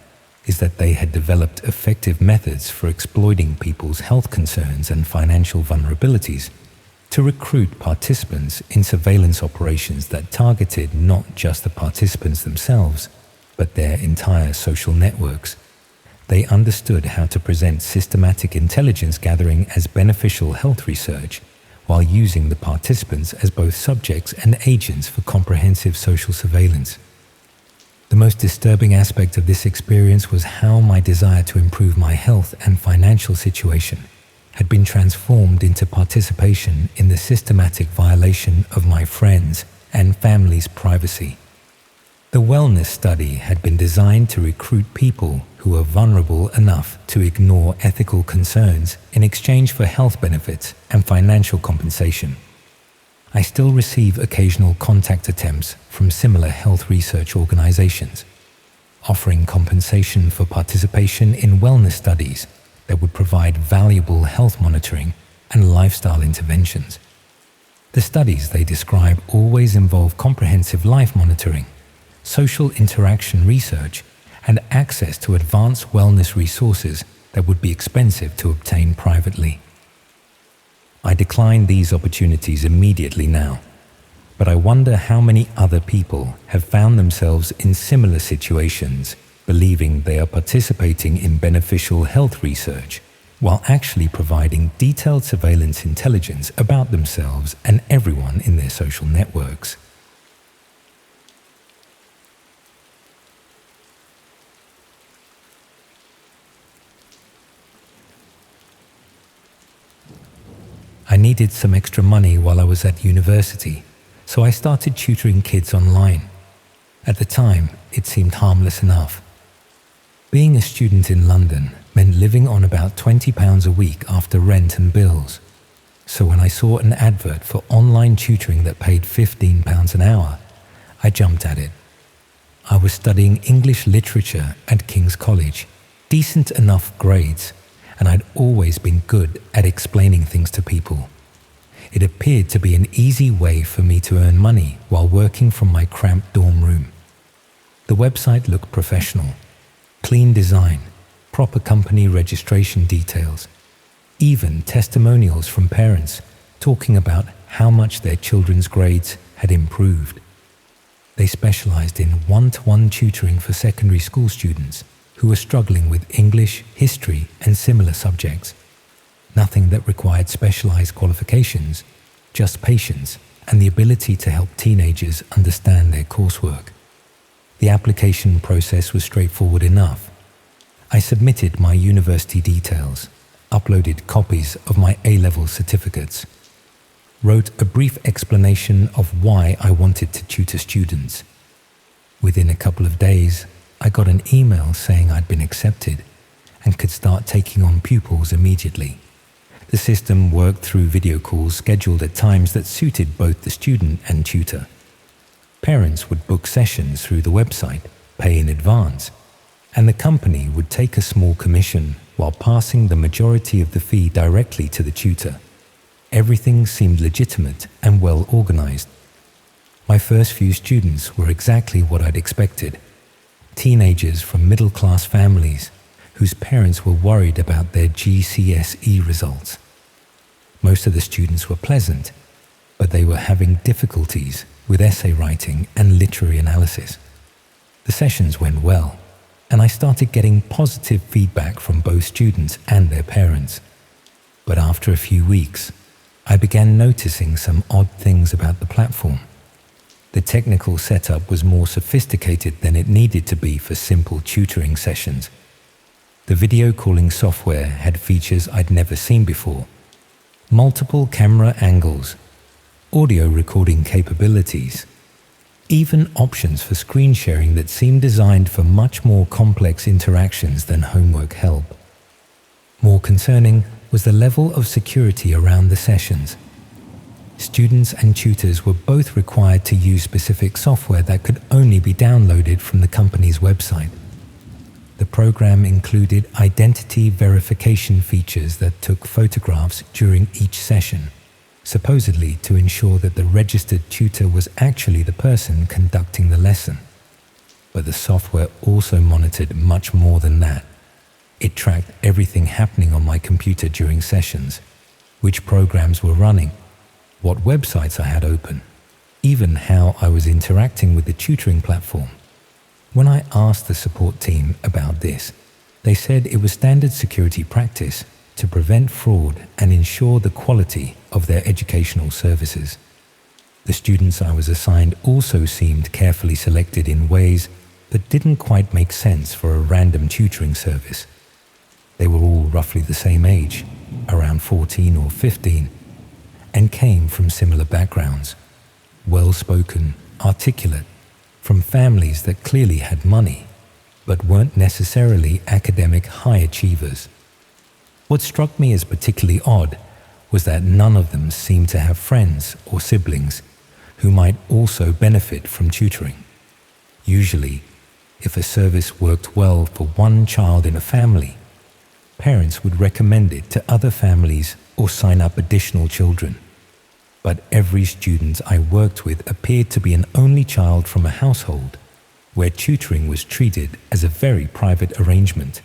is that they had developed effective methods for exploiting people's health concerns and financial vulnerabilities to recruit participants in surveillance operations that targeted not just the participants themselves, but their entire social networks. they understood how to present systematic intelligence gathering as beneficial health research, while using the participants as both subjects and agents for comprehensive social surveillance. The most disturbing aspect of this experience was how my desire to improve my health and financial situation had been transformed into participation in the systematic violation of my friends' and family's privacy. The wellness study had been designed to recruit people who were vulnerable enough to ignore ethical concerns in exchange for health benefits and financial compensation. I still receive occasional contact attempts from similar health research organizations, offering compensation for participation in wellness studies that would provide valuable health monitoring and lifestyle interventions. The studies they describe always involve comprehensive life monitoring, social interaction research, and access to advanced wellness resources that would be expensive to obtain privately. I decline these opportunities immediately now, but I wonder how many other people have found themselves in similar situations, believing they are participating in beneficial health research, while actually providing detailed surveillance intelligence about themselves and everyone in their social networks. I needed some extra money while I was at university, so I started tutoring kids online. At the time, it seemed harmless enough. Being a student in London meant living on about £20 a week after rent and bills. So when I saw an advert for online tutoring that paid £15 an hour, I jumped at it. I was studying English literature at King's College, decent enough grades, and I'd always been good at explaining things to people. It appeared to be an easy way for me to earn money while working from my cramped dorm room. The website looked professional. Clean design, proper company registration details, even testimonials from parents talking about how much their children's grades had improved. They specialized in one-to-one tutoring for secondary school students who were struggling with English, history, and similar subjects. Nothing that required specialized qualifications, just patience and the ability to help teenagers understand their coursework. The application process was straightforward enough. I submitted my university details, uploaded copies of my A-level certificates, wrote a brief explanation of why I wanted to tutor students. Within a couple of days, I got an email saying I'd been accepted and could start taking on pupils immediately. The system worked through video calls scheduled at times that suited both the student and tutor. Parents would book sessions through the website, pay in advance, and the company would take a small commission while passing the majority of the fee directly to the tutor. Everything seemed legitimate and well organized. My first few students were exactly what I'd expected. Teenagers from middle-class families whose parents were worried about their GCSE results. Most of the students were pleasant, but they were having difficulties with essay writing and literary analysis. The sessions went well, and I started getting positive feedback from both students and their parents. But after a few weeks, I began noticing some odd things about the platform. The technical setup was more sophisticated than it needed to be for simple tutoring sessions. The video calling software had features I'd never seen before. Multiple camera angles, audio recording capabilities, even options for screen sharing that seemed designed for much more complex interactions than homework help. More concerning was the level of security around the sessions. Students and tutors were both required to use specific software that could only be downloaded from the company's website. The program included identity verification features that took photographs during each session, supposedly to ensure that the registered tutor was actually the person conducting the lesson. But the software also monitored much more than that. It tracked everything happening on my computer during sessions, which programs were running, what websites I had open, even how I was interacting with the tutoring platform. When I asked the support team about this, They said it was standard security practice to prevent fraud and ensure the quality of their educational services. The students I was assigned also seemed carefully selected in ways that didn't quite make sense for a random tutoring service. They were all roughly the same age, around 14 or 15, and came from similar backgrounds, well-spoken, articulate, from families that clearly had money, but weren't necessarily academic high achievers. What struck me as particularly odd was that none of them seemed to have friends or siblings who might also benefit from tutoring. Usually, if a service worked well for one child in a family, parents would recommend it to other families or sign up additional children. But every student I worked with appeared to be an only child from a household where tutoring was treated as a very private arrangement.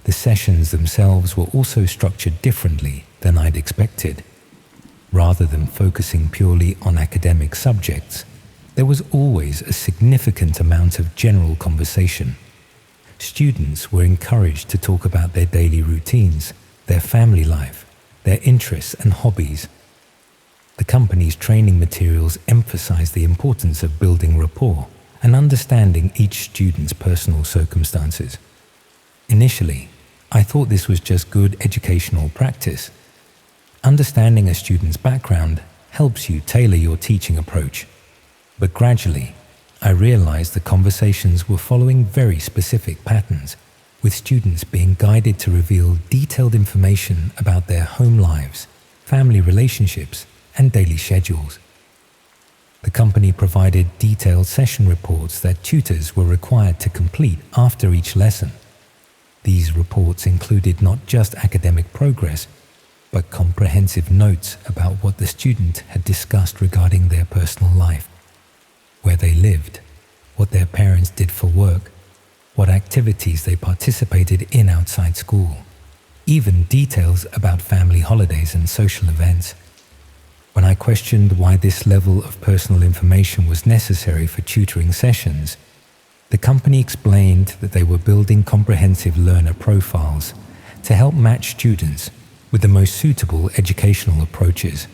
The sessions themselves were also structured differently than I'd expected. Rather than focusing purely on academic subjects, there was always a significant amount of general conversation. Students were encouraged to talk about their daily routines, their family life, their interests and hobbies. The company's training materials emphasized the importance of building rapport and understanding each student's personal circumstances. Initially, I thought this was just good educational practice. Understanding a student's background helps you tailor your teaching approach. But gradually, I realized the conversations were following very specific patterns, with students being guided to reveal detailed information about their home lives, family relationships, and daily schedules. The company provided detailed session reports that tutors were required to complete after each lesson. These reports included not just academic progress, but comprehensive notes about what the student had discussed regarding their personal life, where they lived, what their parents did for work, what activities they participated in outside school, even details about family holidays and social events. When I questioned why this level of personal information was necessary for tutoring sessions, the company explained that they were building comprehensive learner profiles to help match students with the most suitable educational approaches.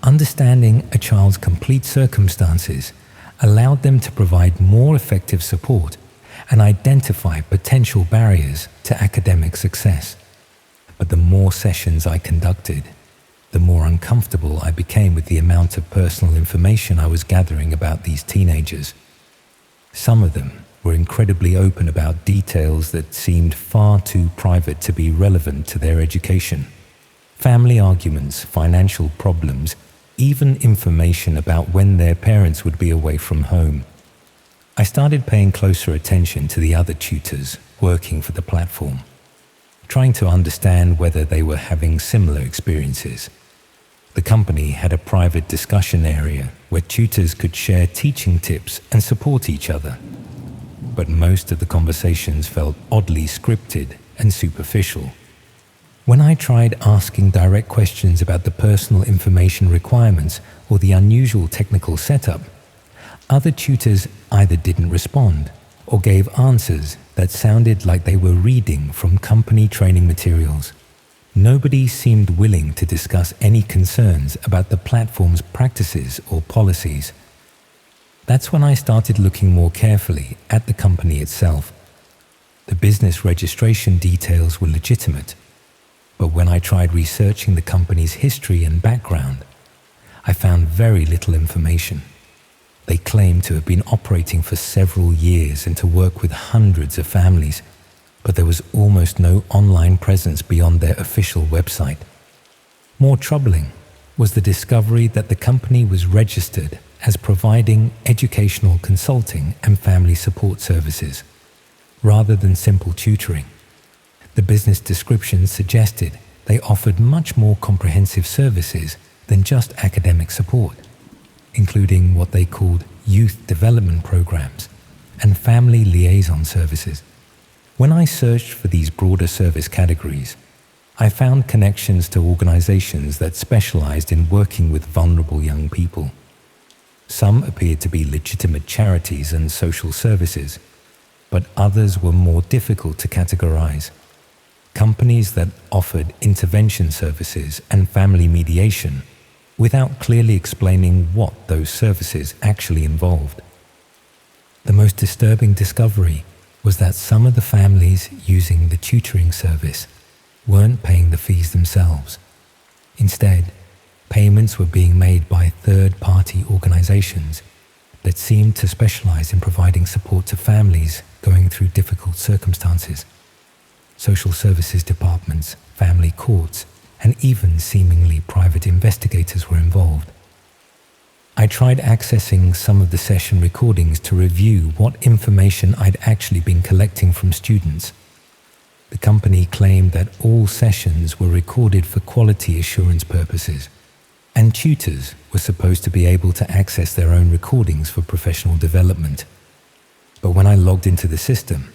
Understanding a child's complete circumstances allowed them to provide more effective support and identify potential barriers to academic success. But the more sessions I conducted, the more uncomfortable I became with the amount of personal information I was gathering about these teenagers. Some of them were incredibly open about details that seemed far too private to be relevant to their education. Family arguments, financial problems, even information about when their parents would be away from home. I started paying closer attention to the other tutors working for the platform, trying to understand whether they were having similar experiences. The company had a private discussion area where tutors could share teaching tips and support each other. But most of the conversations felt oddly scripted and superficial. When I tried asking direct questions about the personal information requirements or the unusual technical setup, other tutors either didn't respond or gave answers that sounded like they were reading from company training materials. Nobody seemed willing to discuss any concerns about the platform's practices or policies. That's when I started looking more carefully at the company itself. The business registration details were legitimate, but when I tried researching the company's history and background, I found very little information. They claimed to have been operating for several years and to work with hundreds of families, but there was almost no online presence beyond their official website. More troubling was the discovery that the company was registered as providing educational consulting and family support services, rather than simple tutoring. The business description suggested they offered much more comprehensive services than just academic support, including what they called youth development programs and family liaison services. When I searched for these broader service categories, I found connections to organizations that specialized in working with vulnerable young people. Some appeared to be legitimate charities and social services, but others were more difficult to categorize. Companies that offered intervention services and family mediation without clearly explaining what those services actually involved. The most disturbing discovery was that some of the families using the tutoring service weren't paying the fees themselves. Instead, payments were being made by third-party organizations that seemed to specialize in providing support to families going through difficult circumstances. Social services departments, family courts, and even seemingly private investigators were involved. I tried accessing some of the session recordings to review what information I'd actually been collecting from students. The company claimed that all sessions were recorded for quality assurance purposes, and tutors were supposed to be able to access their own recordings for professional development. But when I logged into the system,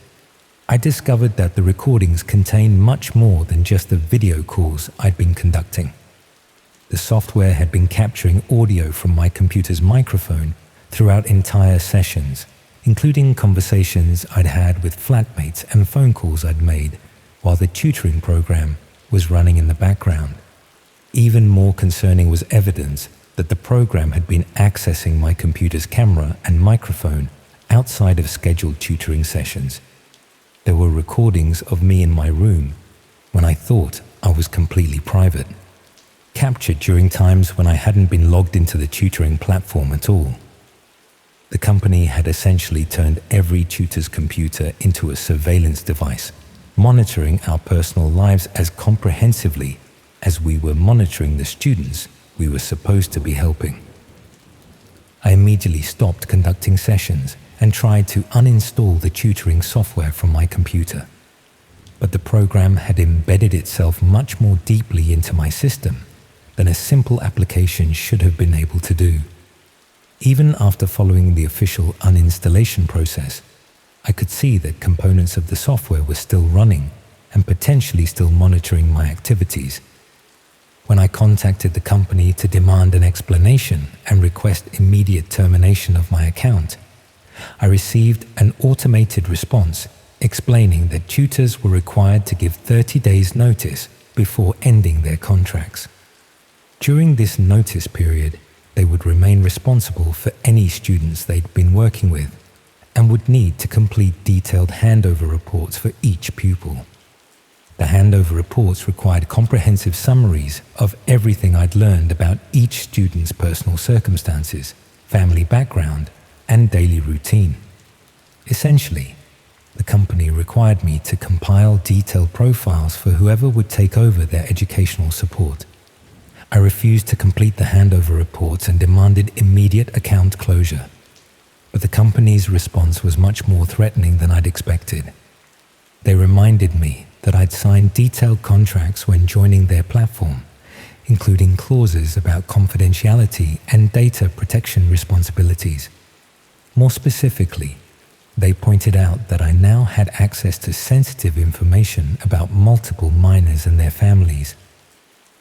I discovered that the recordings contained much more than just the video calls I'd been conducting. The software had been capturing audio from my computer's microphone throughout entire sessions, including conversations I'd had with flatmates and phone calls I'd made while the tutoring program was running in the background. Even more concerning was evidence that the program had been accessing my computer's camera and microphone outside of scheduled tutoring sessions. There were recordings of me in my room when I thought I was completely private, captured during times when I hadn't been logged into the tutoring platform at all. The company had essentially turned every tutor's computer into a surveillance device, monitoring our personal lives as comprehensively as we were monitoring the students we were supposed to be helping. I immediately stopped conducting sessions and tried to uninstall the tutoring software from my computer. But the program had embedded itself much more deeply into my system than a simple application should have been able to do. Even after following the official uninstallation process, I could see that components of the software were still running and potentially still monitoring my activities. When I contacted the company to demand an explanation and request immediate termination of my account, I received an automated response explaining that tutors were required to give 30 days notice before ending their contracts. During this notice period, they would remain responsible for any students they'd been working with and would need to complete detailed handover reports for each pupil. The handover reports required comprehensive summaries of everything I'd learned about each student's personal circumstances, family background, and daily routine. Essentially, the company required me to compile detailed profiles for whoever would take over their educational support. I refused to complete the handover reports and demanded immediate account closure. But the company's response was much more threatening than I'd expected. They reminded me that I'd signed detailed contracts when joining their platform, including clauses about confidentiality and data protection responsibilities. More specifically, they pointed out that I now had access to sensitive information about multiple minors and their families.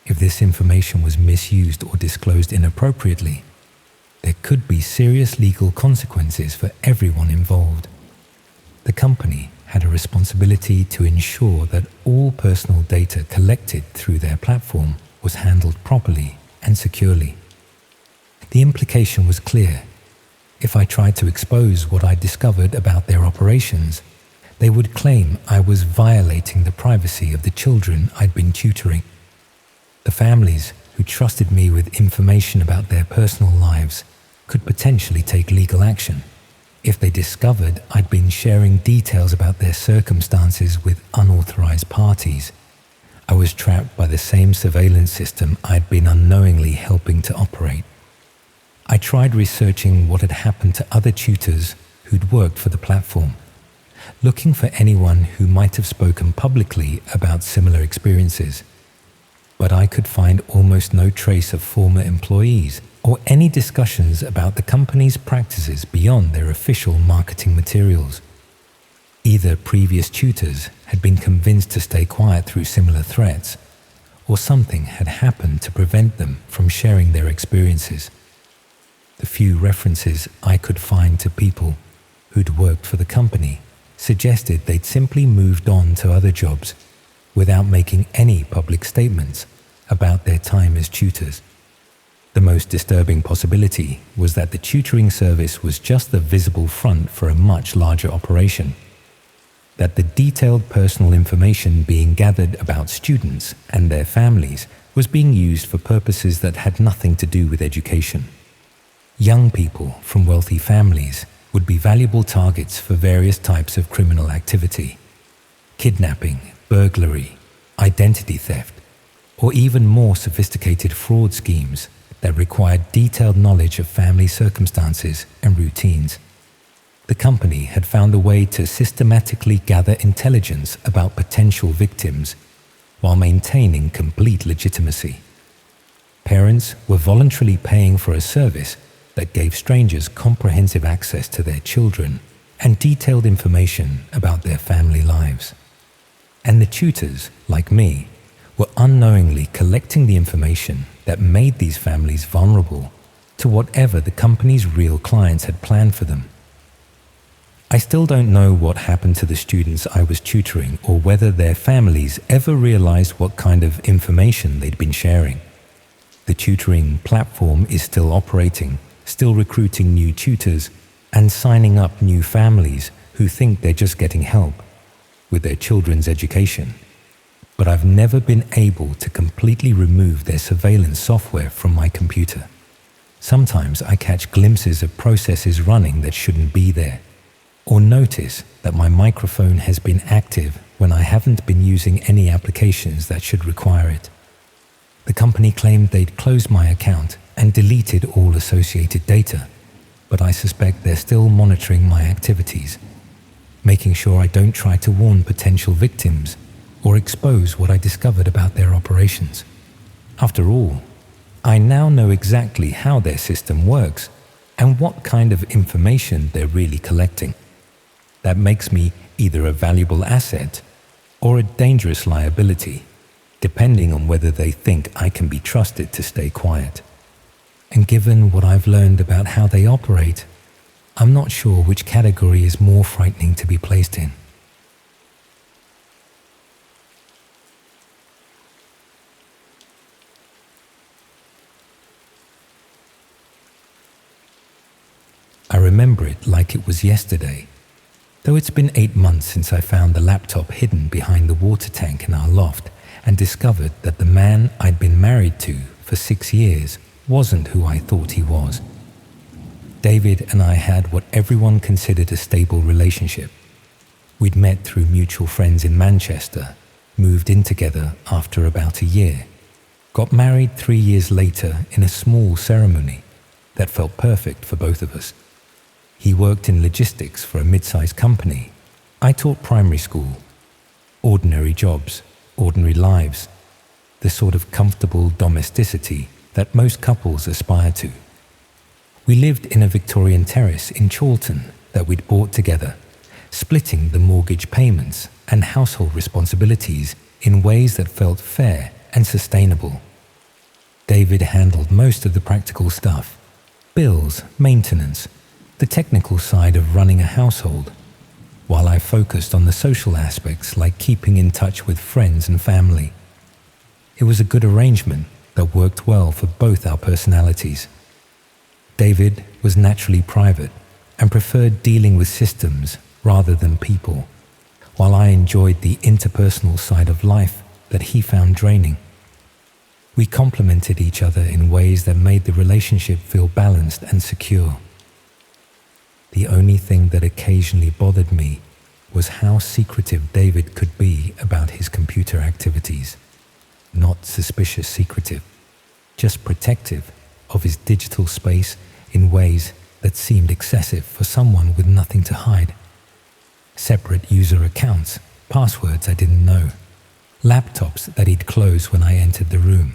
If this information was misused or disclosed inappropriately, there could be serious legal consequences for everyone involved. The company had a responsibility to ensure that all personal data collected through their platform was handled properly and securely. The implication was clear. If I tried to expose what I discovered about their operations, they would claim I was violating the privacy of the children I'd been tutoring. The families who trusted me with information about their personal lives could potentially take legal action if they discovered I'd been sharing details about their circumstances with unauthorized parties. I was trapped by the same surveillance system I'd been unknowingly helping to operate. I tried researching what had happened to other tutors who'd worked for the platform, looking for anyone who might have spoken publicly about similar experiences. But I could find almost no trace of former employees or any discussions about the company's practices beyond their official marketing materials. Either previous tutors had been convinced to stay quiet through similar threats, or something had happened to prevent them from sharing their experiences. The few references I could find to people who'd worked for the company suggested they'd simply moved on to other jobs without making any public statements about their time as tutors. The most disturbing possibility was that the tutoring service was just the visible front for a much larger operation, that the detailed personal information being gathered about students and their families was being used for purposes that had nothing to do with education. Young people from wealthy families would be valuable targets for various types of criminal activity: kidnapping, burglary, identity theft, or even more sophisticated fraud schemes that required detailed knowledge of family circumstances and routines. The company had found a way to systematically gather intelligence about potential victims while maintaining complete legitimacy. Parents were voluntarily paying for a service that gave strangers comprehensive access to their children and detailed information about their family lives. And the tutors, like me, were unknowingly collecting the information that made these families vulnerable to whatever the company's real clients had planned for them. I still don't know what happened to the students I was tutoring or whether their families ever realized what kind of information they'd been sharing. The tutoring platform is still operating, still recruiting new tutors and signing up new families who think they're just getting help with their children's education. But I've never been able to completely remove their surveillance software from my computer. Sometimes I catch glimpses of processes running that shouldn't be there, or notice that my microphone has been active when I haven't been using any applications that should require it. The company claimed they'd closed my account and deleted all associated data, but I suspect they're still monitoring my activities, making sure I don't try to warn potential victims or expose what I discovered about their operations. After all, I now know exactly how their system works and what kind of information they're really collecting. That makes me either a valuable asset or a dangerous liability, depending on whether they think I can be trusted to stay quiet. And given what I've learned about how they operate, I'm not sure which category is more frightening to be placed in. I remember it like it was yesterday, though it's been 8 months since I found the laptop hidden behind the water tank in our loft and discovered that the man I'd been married to for 6 years wasn't who I thought he was. David and I had what everyone considered a stable relationship. We'd met through mutual friends in Manchester, moved in together after about a year, got married 3 years later in a small ceremony that felt perfect for both of us. He worked in logistics for a mid-sized company. I taught primary school. Ordinary jobs, ordinary lives, the sort of comfortable domesticity that most couples aspire to. We lived in a Victorian terrace in Chorlton that we'd bought together, splitting the mortgage payments and household responsibilities in ways that felt fair and sustainable. David handled most of the practical stuff: bills, maintenance, the technical side of running a household, while I focused on the social aspects like keeping in touch with friends and family. It was a good arrangement that worked well for both our personalities. David was naturally private and preferred dealing with systems rather than people, while I enjoyed the interpersonal side of life that he found draining. We complemented each other in ways that made the relationship feel balanced and secure. The only thing that occasionally bothered me was how secretive David could be about his computer activities. Not suspicious secretive, just protective of his digital space in ways that seemed excessive for someone with nothing to hide. Separate user accounts, passwords I didn't know, laptops that he'd close when I entered the room.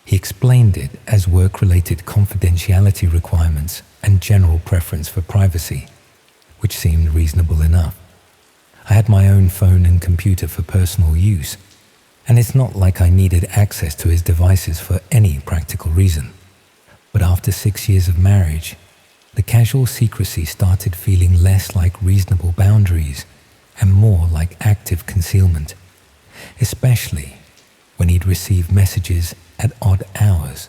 He explained it as work-related confidentiality requirements and general preference for privacy, which seemed reasonable enough. I had my own phone and computer for personal use, and it's not like I needed access to his devices for any practical reason. But after 6 years of marriage, the casual secrecy started feeling less like reasonable boundaries and more like active concealment, especially when he'd receive messages at odd hours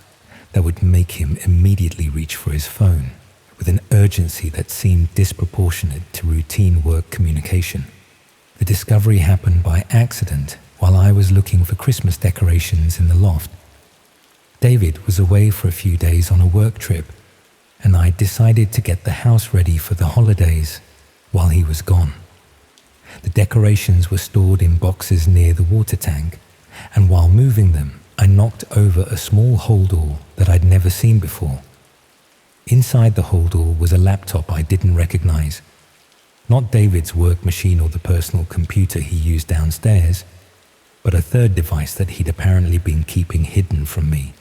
that would make him immediately reach for his phone with an urgency that seemed disproportionate to routine work communication. The discovery happened by accident while I was looking for Christmas decorations in the loft. David was away for a few days on a work trip, and I decided to get the house ready for the holidays while he was gone. The decorations were stored in boxes near the water tank, and while moving them, I knocked over a small holdall that I'd never seen before. Inside the holdall was a laptop I didn't recognize. Not David's work machine or the personal computer he used downstairs, but a third device that he'd apparently been keeping hidden from me.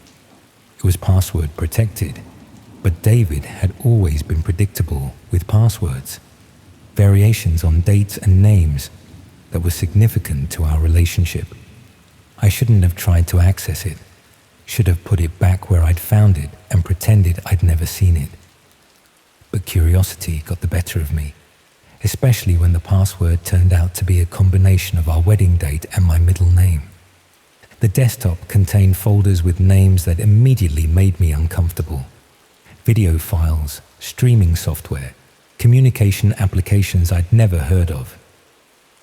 It was password protected, but David had always been predictable with passwords, variations on dates and names that were significant to our relationship. I shouldn't have tried to access it, should have put it back where I'd found it and pretended I'd never seen it. But curiosity got the better of me, especially when the password turned out to be a combination of our wedding date and my middle name. The desktop contained folders with names that immediately made me uncomfortable. Video files, streaming software, communication applications I'd never heard of.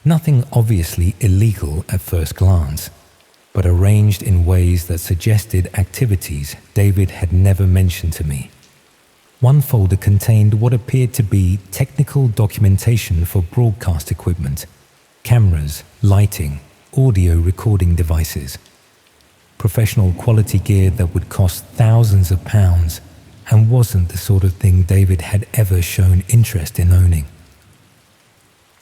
Nothing obviously illegal at first glance, but arranged in ways that suggested activities David had never mentioned to me. One folder contained what appeared to be technical documentation for broadcast equipment, cameras, lighting, audio recording devices, professional quality gear that would cost thousands of pounds and wasn't the sort of thing David had ever shown interest in owning.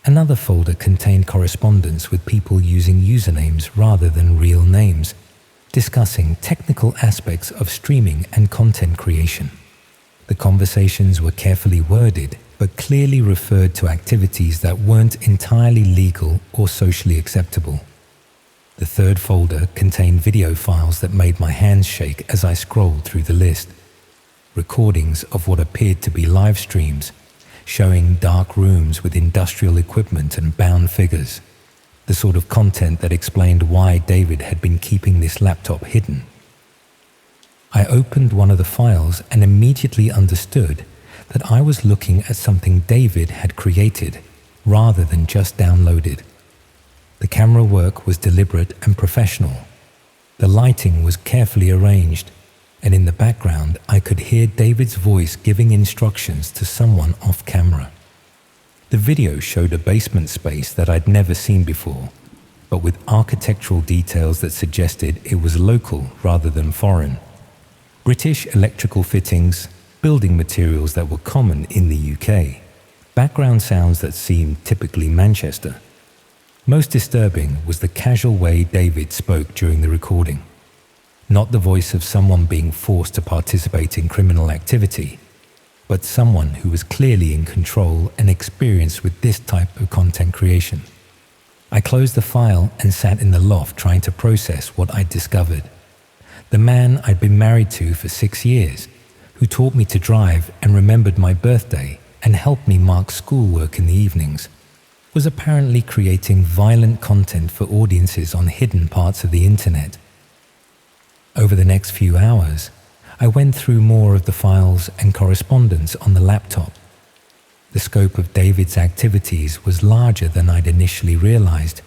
Another folder contained correspondence with people using usernames rather than real names, discussing technical aspects of streaming and content creation. The conversations were carefully worded, but clearly referred to activities that weren't entirely legal or socially acceptable. The third folder contained video files that made my hands shake as I scrolled through the list. Recordings of what appeared to be live streams, showing dark rooms with industrial equipment and bound figures, the sort of content that explained why David had been keeping this laptop hidden. I opened one of the files and immediately understood that I was looking at something David had created rather than just downloaded. The camera work was deliberate and professional. The lighting was carefully arranged, and in the background I could hear David's voice giving instructions to someone off camera. The video showed a basement space that I'd never seen before, but with architectural details that suggested it was local rather than foreign. British electrical fittings, building materials that were common in the UK, background sounds that seemed typically Manchester. Most disturbing was the casual way David spoke during the recording. Not the voice of someone being forced to participate in criminal activity, but someone who was clearly in control and experienced with this type of content creation. I closed the file and sat in the loft trying to process what I'd discovered. The man I'd been married to for 6 years, who taught me to drive and remembered my birthday and helped me mark schoolwork in the evenings, was apparently creating violent content for audiences on hidden parts of the internet. Over the next few hours, I went through more of the files and correspondence on the laptop. The scope of David's activities was larger than I'd initially realized.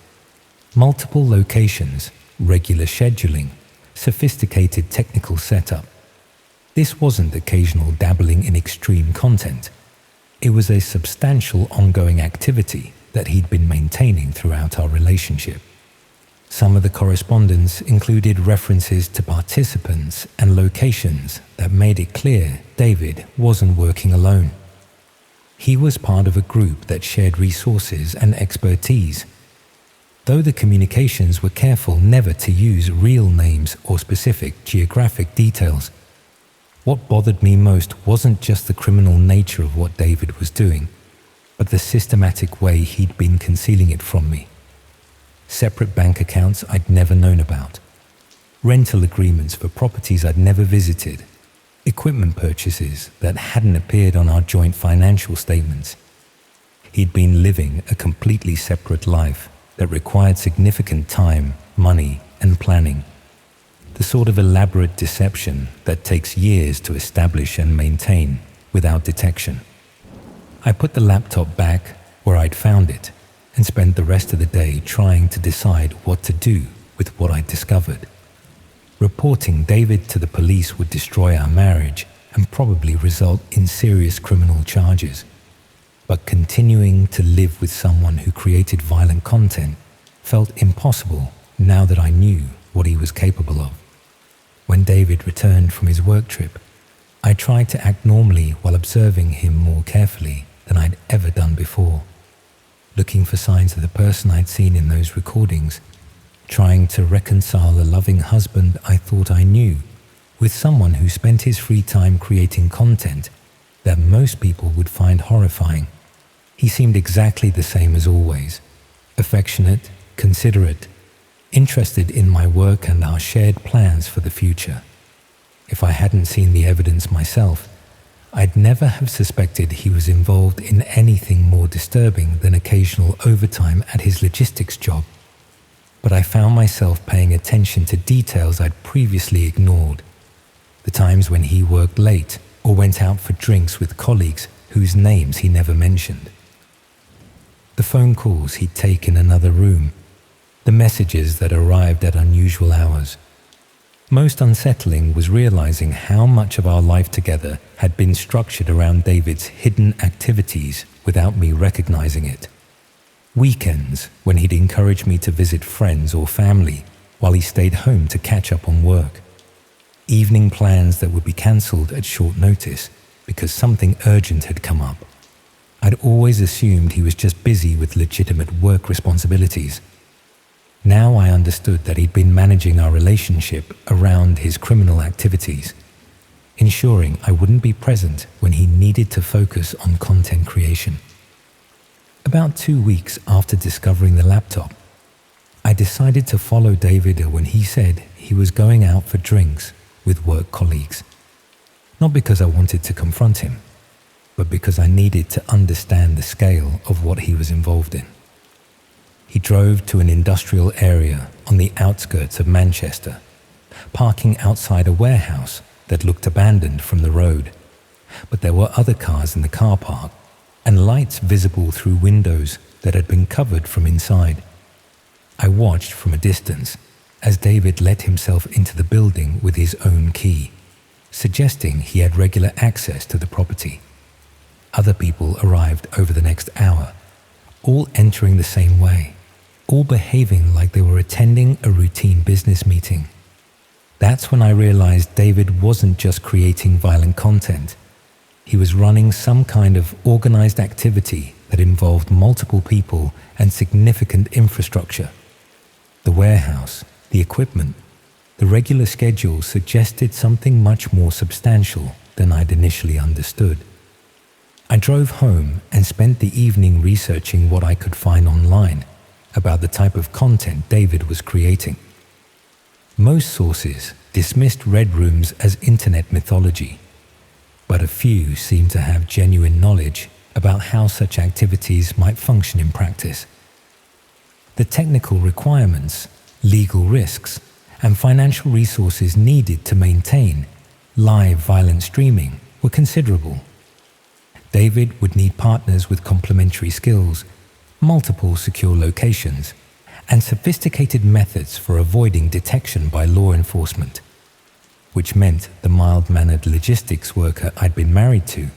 Multiple locations, regular scheduling, sophisticated technical setup. This wasn't occasional dabbling in extreme content. It was a substantial ongoing activity that he'd been maintaining throughout our relationship. Some of the correspondence included references to participants and locations that made it clear David wasn't working alone. He was part of a group that shared resources and expertise. Though the communications were careful never to use real names or specific geographic details, what bothered me most wasn't just the criminal nature of what David was doing, but the systematic way he'd been concealing it from me. Separate bank accounts I'd never known about, rental agreements for properties I'd never visited, equipment purchases that hadn't appeared on our joint financial statements. He'd been living a completely separate life that required significant time, money, and planning. The sort of elaborate deception that takes years to establish and maintain without detection. I put the laptop back where I'd found it and spent the rest of the day trying to decide what to do with what I'd discovered. Reporting David to the police would destroy our marriage and probably result in serious criminal charges. But continuing to live with someone who created violent content felt impossible now that I knew what he was capable of. When David returned from his work trip, I tried to act normally while observing him more carefully than I'd ever done before, looking for signs of the person I'd seen in those recordings, trying to reconcile the loving husband I thought I knew with someone who spent his free time creating content that most people would find horrifying. He seemed exactly the same as always, affectionate, considerate, interested in my work and our shared plans for the future. If I hadn't seen the evidence myself, I'd never have suspected he was involved in anything more disturbing than occasional overtime at his logistics job. But I found myself paying attention to details I'd previously ignored. The times when he worked late or went out for drinks with colleagues whose names he never mentioned. The phone calls he'd take in another room, the messages that arrived at unusual hours. Most unsettling was realizing how much of our life together had been structured around David's hidden activities without me recognizing it. Weekends when he'd encourage me to visit friends or family while he stayed home to catch up on work. Evening plans that would be cancelled at short notice because something urgent had come up. I'd always assumed he was just busy with legitimate work responsibilities. Now I understood that he'd been managing our relationship around his criminal activities, ensuring I wouldn't be present when he needed to focus on content creation. About 2 weeks after discovering the laptop, I decided to follow David when he said he was going out for drinks with work colleagues. Not because I wanted to confront him, but because I needed to understand the scale of what he was involved in. He drove to an industrial area on the outskirts of Manchester, parking outside a warehouse that looked abandoned from the road. But there were other cars in the car park and lights visible through windows that had been covered from inside. I watched from a distance as David let himself into the building with his own key, suggesting he had regular access to the property. Other people arrived over the next hour, all entering the same way, all behaving like they were attending a routine business meeting. That's when I realized David wasn't just creating violent content. He was running some kind of organized activity that involved multiple people and significant infrastructure. The warehouse, the equipment, the regular schedule suggested something much more substantial than I'd initially understood. I drove home and spent the evening researching what I could find online about the type of content David was creating. Most sources dismissed red rooms as internet mythology, but a few seemed to have genuine knowledge about how such activities might function in practice. The technical requirements, legal risks, and financial resources needed to maintain live violent streaming were considerable. David would need partners with complementary skills, multiple secure locations, and sophisticated methods for avoiding detection by law enforcement, which meant the mild-mannered logistics worker I'd been married to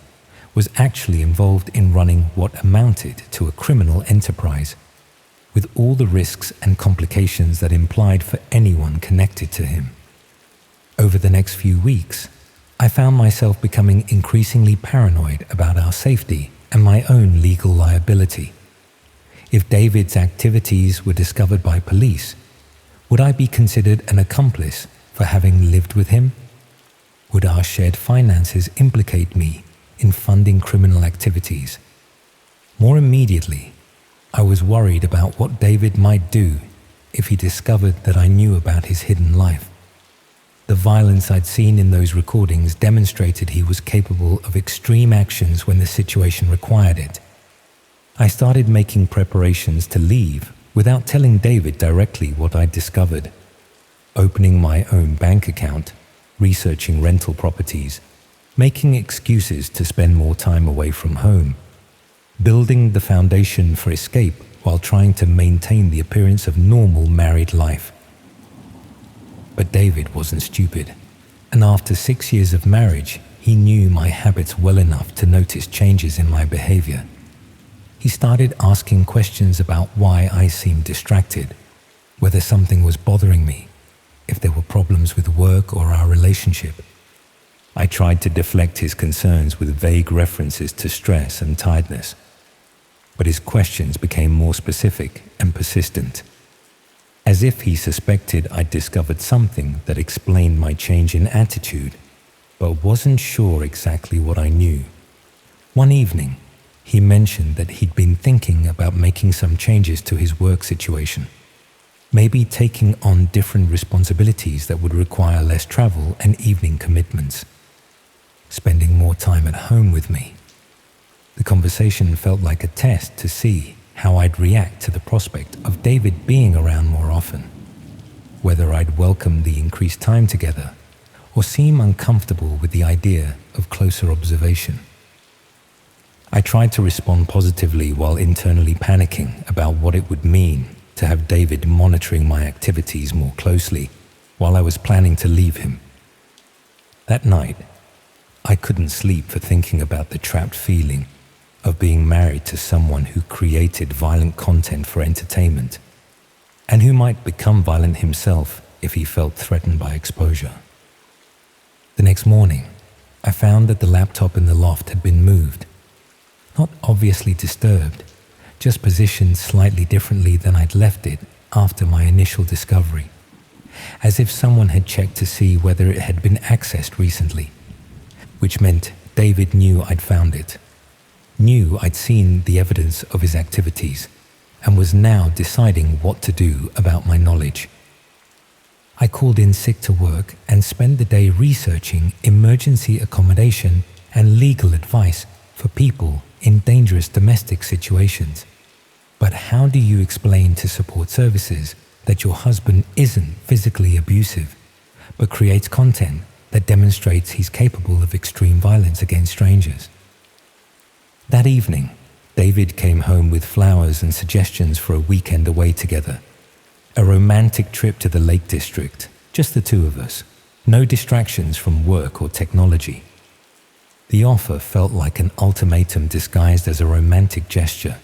was actually involved in running what amounted to a criminal enterprise, with all the risks and complications that implied for anyone connected to him. Over the next few weeks, I found myself becoming increasingly paranoid about our safety and my own legal liability. If David's activities were discovered by police, would I be considered an accomplice for having lived with him? Would our shared finances implicate me in funding criminal activities? More immediately, I was worried about what David might do if he discovered that I knew about his hidden life. The violence I'd seen in those recordings demonstrated he was capable of extreme actions when the situation required it. I started making preparations to leave without telling David directly what I'd discovered. Opening my own bank account, researching rental properties, making excuses to spend more time away from home, building the foundation for escape while trying to maintain the appearance of normal married life. But David wasn't stupid, and after 6 years of marriage, he knew my habits well enough to notice changes in my behavior. He started asking questions about why I seemed distracted, whether something was bothering me, if there were problems with work or our relationship. I tried to deflect his concerns with vague references to stress and tiredness, but his questions became more specific and persistent, as if he suspected I'd discovered something that explained my change in attitude, but wasn't sure exactly what I knew. One evening, he mentioned that he'd been thinking about making some changes to his work situation, maybe taking on different responsibilities that would require less travel and evening commitments, spending more time at home with me. The conversation felt like a test to see how I'd react to the prospect of David being around more often, whether I'd welcome the increased time together or seem uncomfortable with the idea of closer observation. I tried to respond positively while internally panicking about what it would mean to have David monitoring my activities more closely while I was planning to leave him. That night, I couldn't sleep for thinking about the trapped feeling of being married to someone who created violent content for entertainment and who might become violent himself if he felt threatened by exposure. The next morning, I found that the laptop in the loft had been moved. Not obviously disturbed, just positioned slightly differently than I'd left it after my initial discovery, as if someone had checked to see whether it had been accessed recently, which meant David knew I'd found it, knew I'd seen the evidence of his activities, and was now deciding what to do about my knowledge. I called in sick to work and spent the day researching emergency accommodation and legal advice for people in dangerous domestic situations. But how do you explain to support services that your husband isn't physically abusive, but creates content that demonstrates he's capable of extreme violence against strangers? That evening, David came home with flowers and suggestions for a weekend away together. A romantic trip to the Lake District, just the two of us, no distractions from work or technology. The offer felt like an ultimatum disguised as a romantic gesture.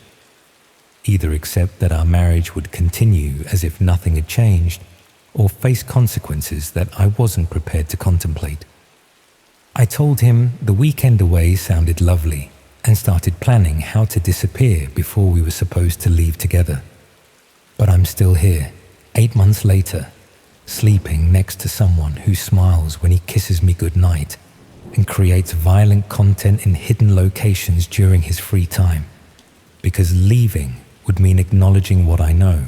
Either accept that our marriage would continue as if nothing had changed, or face consequences that I wasn't prepared to contemplate. I told him the weekend away sounded lovely and started planning how to disappear before we were supposed to leave together. But I'm still here, 8 months later, sleeping next to someone who smiles when he kisses me goodnight and creates violent content in hidden locations during his free time, because leaving would mean acknowledging what I know,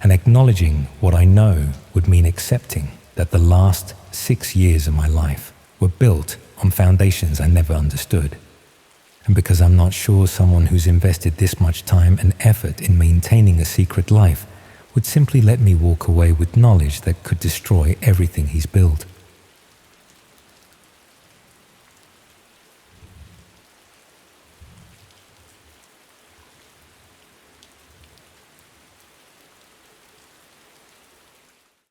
and acknowledging what I know would mean accepting that the last 6 years of my life were built on foundations I never understood, and because I'm not sure someone who's invested this much time and effort in maintaining a secret life would simply let me walk away with knowledge that could destroy everything he's built.